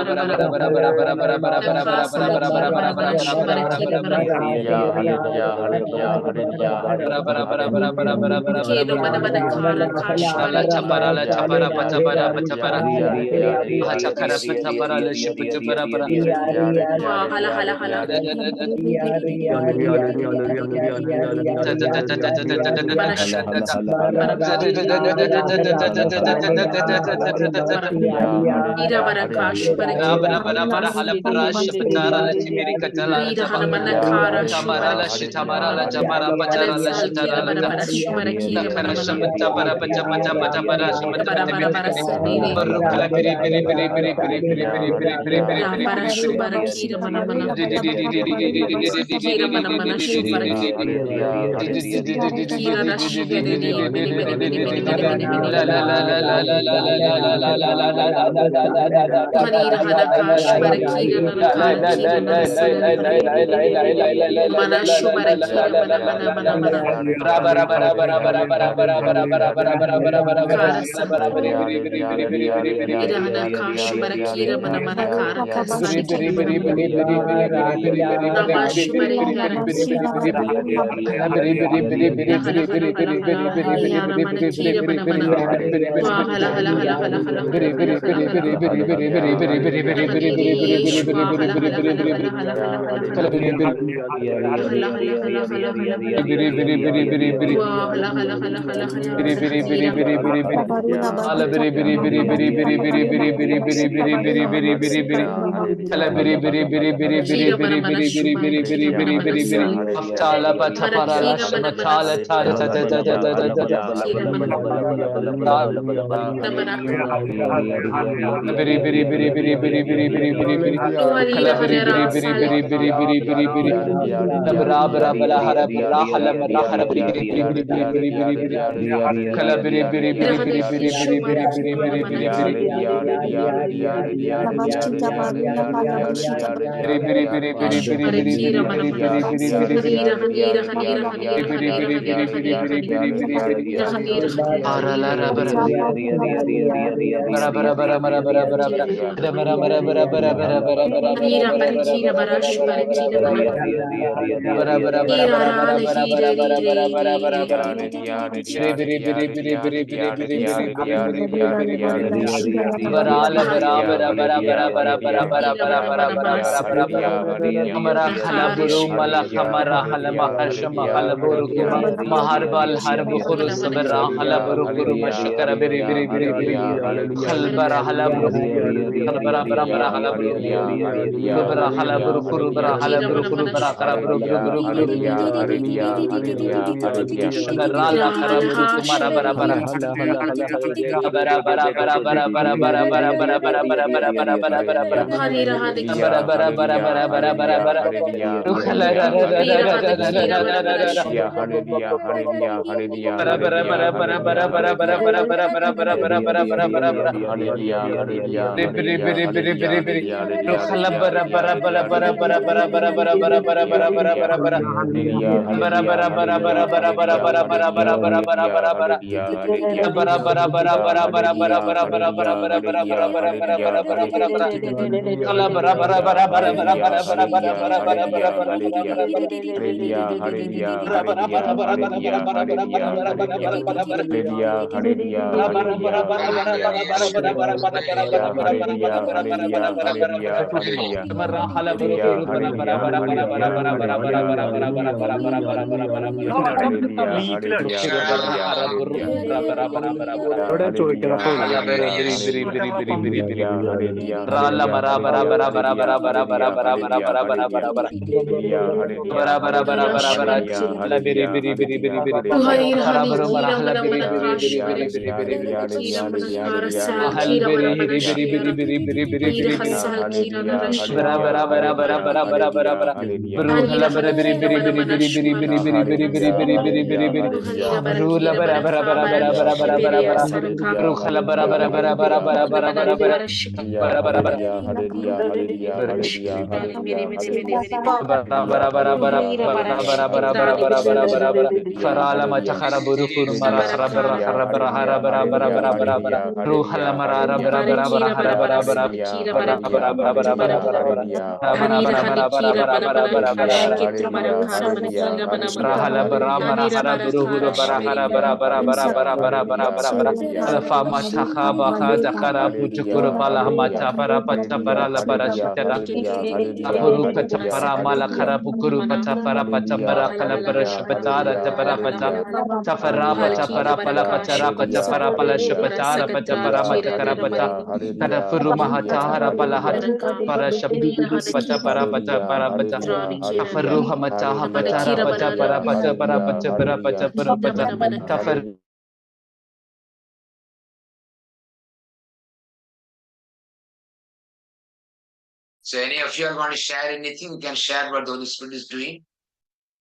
So any of you are going to share anything, you can share what the Holy Spirit is doing.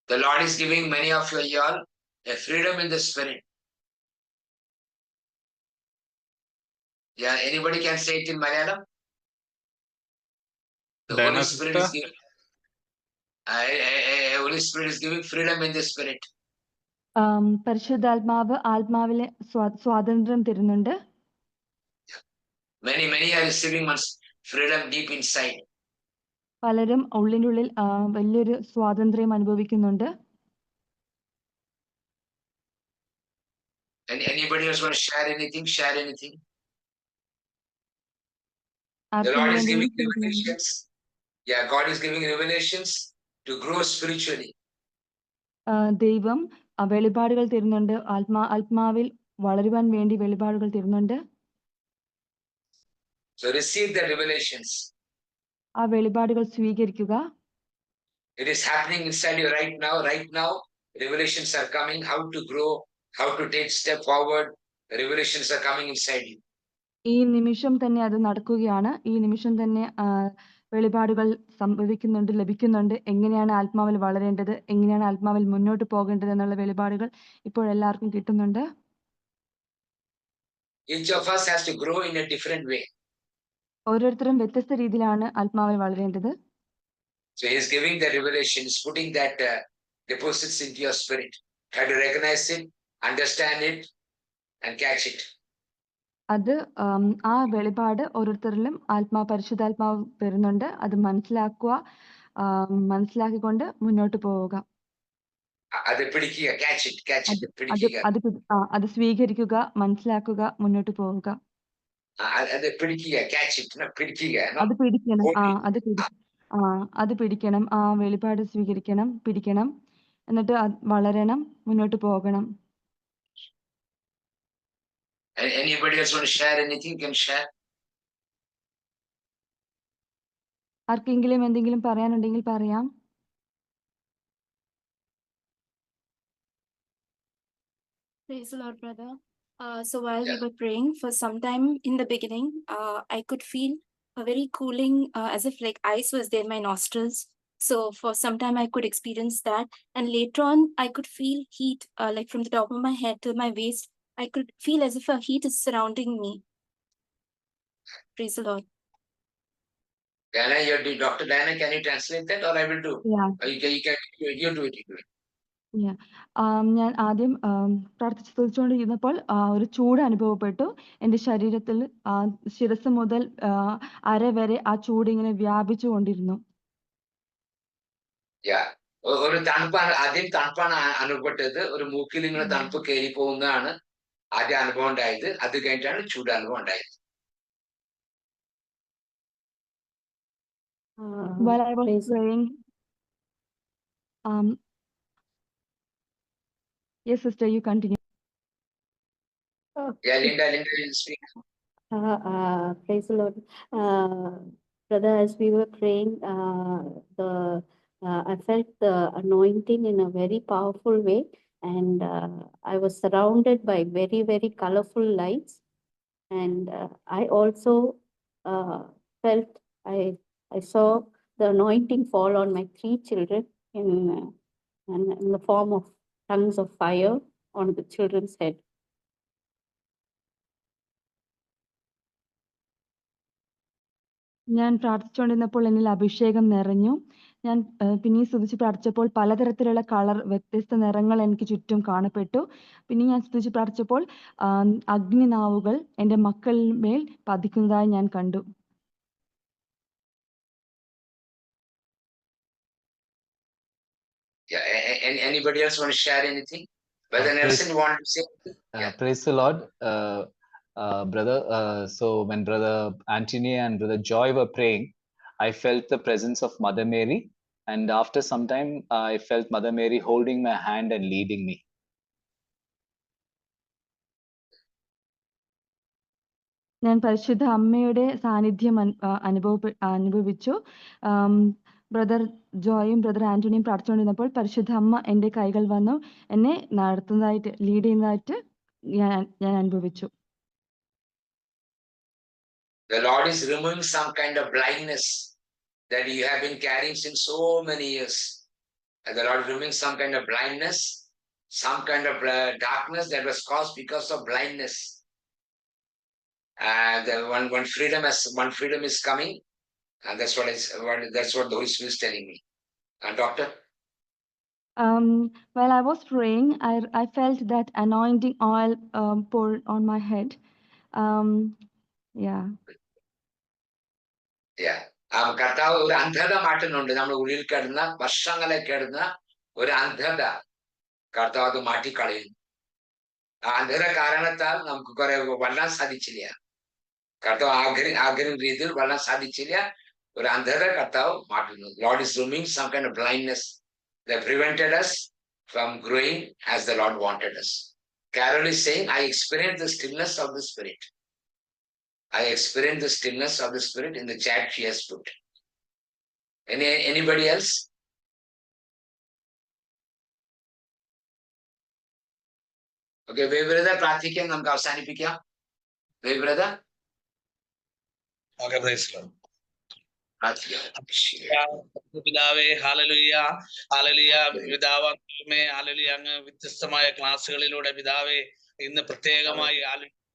The Lord is giving many of you all a freedom in the spirit. Yeah, anybody can say it in Malayalam? The Holy Spirit is giving Holy Spirit is giving freedom in the spirit. പരിശുദ്ധാത്മാവ് ആത്മാവിലെ സ്വാതന്ത്ര്യം തരുന്നുണ്ട്. Many are receiving much freedom deep inside. പലരും ഉള്ളിനുള്ളിൽ വലിയൊരു സ്വാതന്ത്ര്യം അനുഭവിക്കുന്നുണ്ട്. Anybody else want to share anything? Share anything? The Lord is giving revelations. Yeah, God is giving revelations to grow spiritually. ദൈവം വെളിപാടുകൾ തരുന്നുണ്ട്. ആത്മാവിൽ വളരുവാൻ വേണ്ടി വെളിപാടുകൾ തരുന്നുണ്ട്. So receive the revelations. ആ വെളിപാടുകൾ സ്വീകരിക്കുക. It is happening inside you right now. Right now, revelations are coming. How to grow, how to take step forward. Revelations are coming inside you. ഈ നിമിഷം തന്നെ അത് നടക്കുകയാണ്. ഈ നിമിഷം തന്നെ വെളിപാടുകൾ സംഭവിക്കുന്നുണ്ട്, ലഭിക്കുന്നുണ്ട്. എങ്ങനെയാണ് ആത്മാവിൽ വളരേണ്ടത്, എങ്ങനെയാണ് ആത്മാവിൽ മുന്നോട്ട് പോകേണ്ടത് എന്നുള്ള വെളിപാടുകൾ ഇപ്പോൾ എല്ലാവർക്കും കിട്ടുന്നുണ്ട്. Each of us has to grow in a different way. ഓരോരുത്തരും വ്യത്യസ്ത രീതിയിലാണ് ആത്മാവിൽ വളരേണ്ടത്. So he is giving the revelation, is putting that deposits into your spirit. Try to recognize it, understand it, and catch it. അത് ആ വെളിപാട് ഓരോരുത്തരിലും പരിശുദ്ധാത്മാവ് തരുന്നുണ്ട്. അത് മനസ്സിലാക്കുക, മനസ്സിലാക്കിക്കൊണ്ട് മുന്നോട്ട് പോവുക. അത് പിടിക്കുക, catch it, പിടിക്കുക. അത് സ്വീകരിക്കുക, മനസ്സിലാക്കുക, മുന്നോട്ട് പോവുക. അത് പിടിക്കുക, catch it, പിടിക്കുക. അത് പിടിക്കണം. അത് പിടിക്കണം. ആ വെളിപാട് സ്വീകരിക്കണം, പിടിക്കണം. എന്നിട്ട് വളരണം, മുന്നോട്ട് പോകണം. Anybody else want to share anything? Can share. ആർക്കെങ്കിലും എന്തെങ്കിലും പറയാനുണ്ടെങ്കിൽ പറയാം. Praise the Lord, brother. So while we were praying, for some time in the beginning, I could feel a very cooling, as if like ice was there in my nostrils. So for some time I could experience that, and later on I could feel heat, like from the top of my head to my waist. I could feel as if a heat is surrounding me. Praise the Lord. Diana, Dr. Diana, can you translate that, or I will do? Yeah. You do it. ഞാൻ ആദ്യം പ്രാർത്ഥിച്ചു സ്തുതിച്ചുകൊണ്ടിരുന്നപ്പോൾ ഒരു ചൂട് അനുഭവപ്പെട്ടു. എൻ്റെ ശരീരത്തിൽ ശിരസ് മുതൽ അര വരെ ആ ചൂട് ഇങ്ങനെ വ്യാപിച്ചു കൊണ്ടിരുന്നു. ഒരു തണുപ്പാണ്, ആദ്യം തണുപ്പാണ് അനുഭവപ്പെട്ടത്. ഒരു മൂക്കിൽ ഇങ്ങനെ തണുപ്പ് കയറി പോകുന്നതാണ് ആദ്യ അനുഭവം ഉണ്ടായത്. അത് കഴിഞ്ഞിട്ടാണ് ചൂട് അനുഭവം ഉണ്ടായത്. While I was praying, yes, sister, you continue. Yeah, Linda, you speak. Praise the Lord. Brother, as we were praying, I felt the anointing in a very powerful way, and I was surrounded by very, very colorful lights. And I also felt, I saw the anointing fall on my 3 children in the form of tongues of fire on the children's head. ഞാൻ പ്രാർത്ഥിച്ചുകൊണ്ടിരുന്നപ്പോൾ എന്നിൽ അഭിഷേകം നിറഞ്ഞു. ഞാൻ പിന്നെ സ്തുതിച്ച് പ്രാർത്ഥിച്ചപ്പോൾ പലതരത്തിലുള്ള വ്യത്യസ്ത നിറങ്ങൾ എനിക്ക് ചുറ്റും കാണപ്പെട്ടു. പിന്നെ ഞാൻ സ്തുതിച്ച് പ്രാർത്ഥിച്ചപ്പോൾ അഗ്നിനാവുകൾ എൻ്റെ മക്കളിന്മേൽ പതിക്കുന്നതായി ഞാൻ കണ്ടു. Anybody else want to share anything? Brother Nelson want to say? Praise the Lord. Brother, so when Brother Anthony and Brother Joy were praying, I felt the presence of Mother Mary, and after some time I felt Mother Mary holding my hand and leading me. ഞാൻ പരിശുദ്ധ അമ്മയുടെ സാന്നിധ്യം അനുഭവിച്ചു. Brother ജോയും brother ആന്റണിയും പ്രാർത്ഥിച്ചുകൊണ്ടിരുന്നപ്പോൾ പരിശുദ്ധ അമ്മ എൻ്റെ കൈകൾ വന്നു എന്നെ നടത്തുന്നതായിട്ട്, ലീഡ് ചെയ്യുന്നതായിട്ട് ഞാൻ അനുഭവിച്ചു. The Lord is removing some kind of blindness that you have been carrying since so many years. And the Lord is removing some kind of blindness, some kind of darkness that was caused because of blindness. And one freedom is coming, and that's what the Holy Spirit is telling me. Doctor? While I was praying, I felt that anointing oil poured on my head. കർത്താവ് ഒരു അന്ധത മാറ്റുന്നുണ്ട്. നമ്മുടെ ഉള്ളിൽ കിടന്ന വർഷങ്ങളെ കിടന്ന ഒരു അന്ധത കർത്താവ് അത് മാറ്റിക്കളയുന്നു. ആ അന്ധത കാരണത്താൽ നമുക്ക് കുറെ വളരാൻ സാധിച്ചില്ല. കർത്താവ് ആഗ്രഹം രീതിയിൽ വളരാൻ സാധിച്ചില്ല. ഒരു അന്ധത കർത്താവ് മാറ്റുന്നു. Lord is removing some kind of blindness that prevented us from growing as the Lord wanted us. Carol is saying, I experienced the stillness of the Spirit. I experienced the stillness of the Spirit in the chat she has put. Anybody else? Okay, brother പ്രാർത്ഥിക്കാം, നമുക്ക് അവസാനിപ്പിക്കാം. Brother okay, praise the Lord. പ്രാർത്ഥിക്കാം. പിതാവേ, hallelujah, hallelujah. പിതാവേ, hallelujah, അങ്ങ് വ്യത്യസ്തമായ ക്ലാസ്സുകളിലൂടെ പിതാവേ ഇന്ന് പ്രത്യേകമായി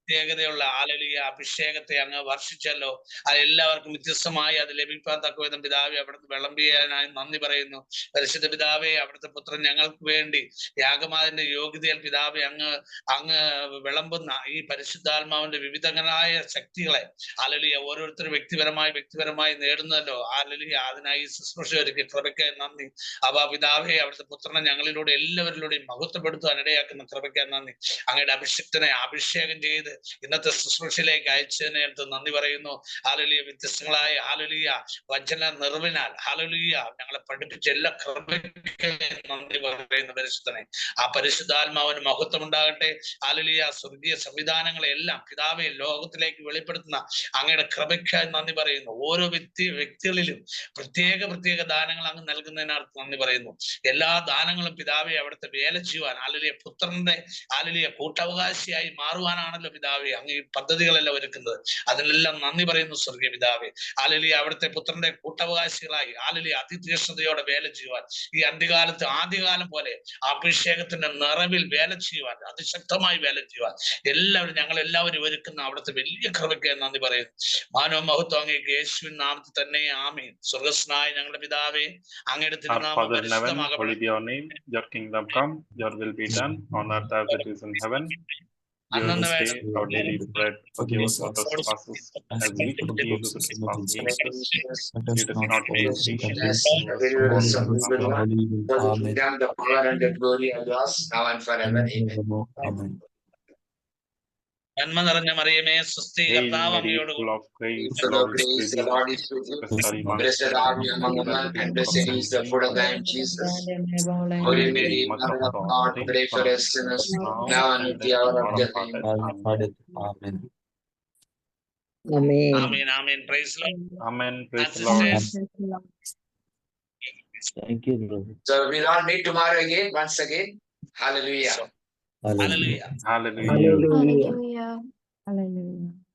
പ്രത്യേകതയുള്ള ഹല്ലേലൂയ അഭിഷേകത്തെ അങ്ങ് വർഷിച്ചല്ലോ. അത് എല്ലാവർക്കും വ്യത്യസ്തമായി അത് ലഭിക്കാൻ തക്കവിധം പിതാവേ അവിടുത്തെ വിളമ്പിയാനായി നന്ദി പറയുന്നു. പരിശുദ്ധ പിതാവേ, അവിടുത്തെ പുത്രൻ ഞങ്ങൾക്ക് വേണ്ടി യാഗമാതിന്റെ യോഗ്യതയിൽ പിതാവേ അങ്ങ് വിളമ്പുന്ന ഈ പരിശുദ്ധാത്മാവിന്റെ വിവിധങ്ങളായ ശക്തികളെ ഹല്ലേലൂയ ഓരോരുത്തരും വ്യക്തിപരമായി നേടുന്നല്ലോ. ഹല്ലേലൂയ, അതിനായി ശുശ്രൂഷ ഒരുക്കി കൃപയ്ക്ക് നന്ദി. പിതാവേ, അവിടുത്തെ പുത്രനെ ഞങ്ങളിലൂടെ എല്ലാവരിലൂടെയും മഹത്വപ്പെടുത്തുവാൻ ഇടയാക്കുന്ന കൃപയ്ക്ക് നന്ദി. അങ്ങയുടെ അഭിഷേകം ചെയ്ത് ഇന്നത്തെ ശുശ്രൂഷയിലേക്ക് അയച്ചതിനടുത്ത് നന്ദി പറയുന്നു. ഹല്ലേലൂയ, വ്യത്യസ്തങ്ങളായ ഹല്ലേലൂയ വചന നിറവിനാൽ ഹല്ലേലൂയ ഞങ്ങളെ പഠിപ്പിച്ച എല്ലാ കൃപയ്ക്ക് നന്ദി പറയുന്നു. പരിശുദ്ധനെ, ആ പരിശുദ്ധാത്മാവിന് മഹത്വം ഉണ്ടാകട്ടെ. ഹല്ലേലൂയ, സ്വർഗീയ സംവിധാനങ്ങളെ എല്ലാം പിതാവെ ലോകത്തിലേക്ക് വെളിപ്പെടുത്തുന്ന അങ്ങയുടെ കൃപയ്ക്കായി നന്ദി പറയുന്നു. ഓരോ വ്യക്തികളിലും പ്രത്യേക ദാനങ്ങൾ അങ്ങ് നൽകുന്നതിനടുത്ത് നന്ദി പറയുന്നു. എല്ലാ ദാനങ്ങളും പിതാവെ അവിടുത്തെ വേല ചെയ്യുവാൻ ഹല്ലേലൂയ പുത്രന്റെ ഹല്ലേലൂയ കൂട്ടവകാശിയായി മാറുവാനാണല്ലോ പിതാവേ അങ്ങ് ഈ പദ്ധതികളെല്ലാം ഒരുക്കുന്നത്. അതിനെല്ലാം നന്ദി പറയുന്നു സ്വർഗീയ പിതാവേ. ഹല്ലേലൂയ, അവിടുത്തെ പുത്രന്റെ കൂട്ടവകാശികളായി ഹല്ലേലൂയ അതിതീക്ഷ്ണതയോടെ വേല ചെയ്യുവാൻ, ഈ ആദ്യകാലം പോലെ അഭിഷേകത്തിന്റെ നിറവിൽ വേല ചെയ്യുവാൻ, അതിശക്തമായി വേല ചെയ്യുവാൻ ഞങ്ങളെല്ലാവരും ഒരുക്കുന്ന അവിടുത്തെ വലിയ കൃപയ്ക്ക് നന്ദി പറയുന്നു. മാനവ മഹത്വം അങ്ങേക്ക് യേശുവിൻ നാമത്തിൽ തന്നെ ആമേൻ. സ്വർഗ്ഗസ്ഥനായ ഞങ്ങളുടെ പിതാവേ, അങ്ങയുടെ തിരുനാമം പരിശുദ്ധമാകപ്പെടണമേ. Give us this day our daily bread. Forgive us our trespasses, as we forgive those who trespass against us. Lead us not into temptation, The power and the glory are yours now and forever. Amen. നന്മ നിറഞ്ഞ മറിയമേ, സ്വസ്തി, കർത്താവ് അങ്ങയോട് full of grace, The Lord is with you. Blessed are you among women, and blessed is the fruit of thy womb, Jesus. Holy Mary, Mother of God, pray for us sinners, now and at the hour of death. Amen. Amen. Praise the Lord. Amen. Praise the Lord. Thank you, brother. So we'll all meet tomorrow again, once again. Hallelujah. Hallelujah. Hallelujah. Hallelujah. Hallelujah.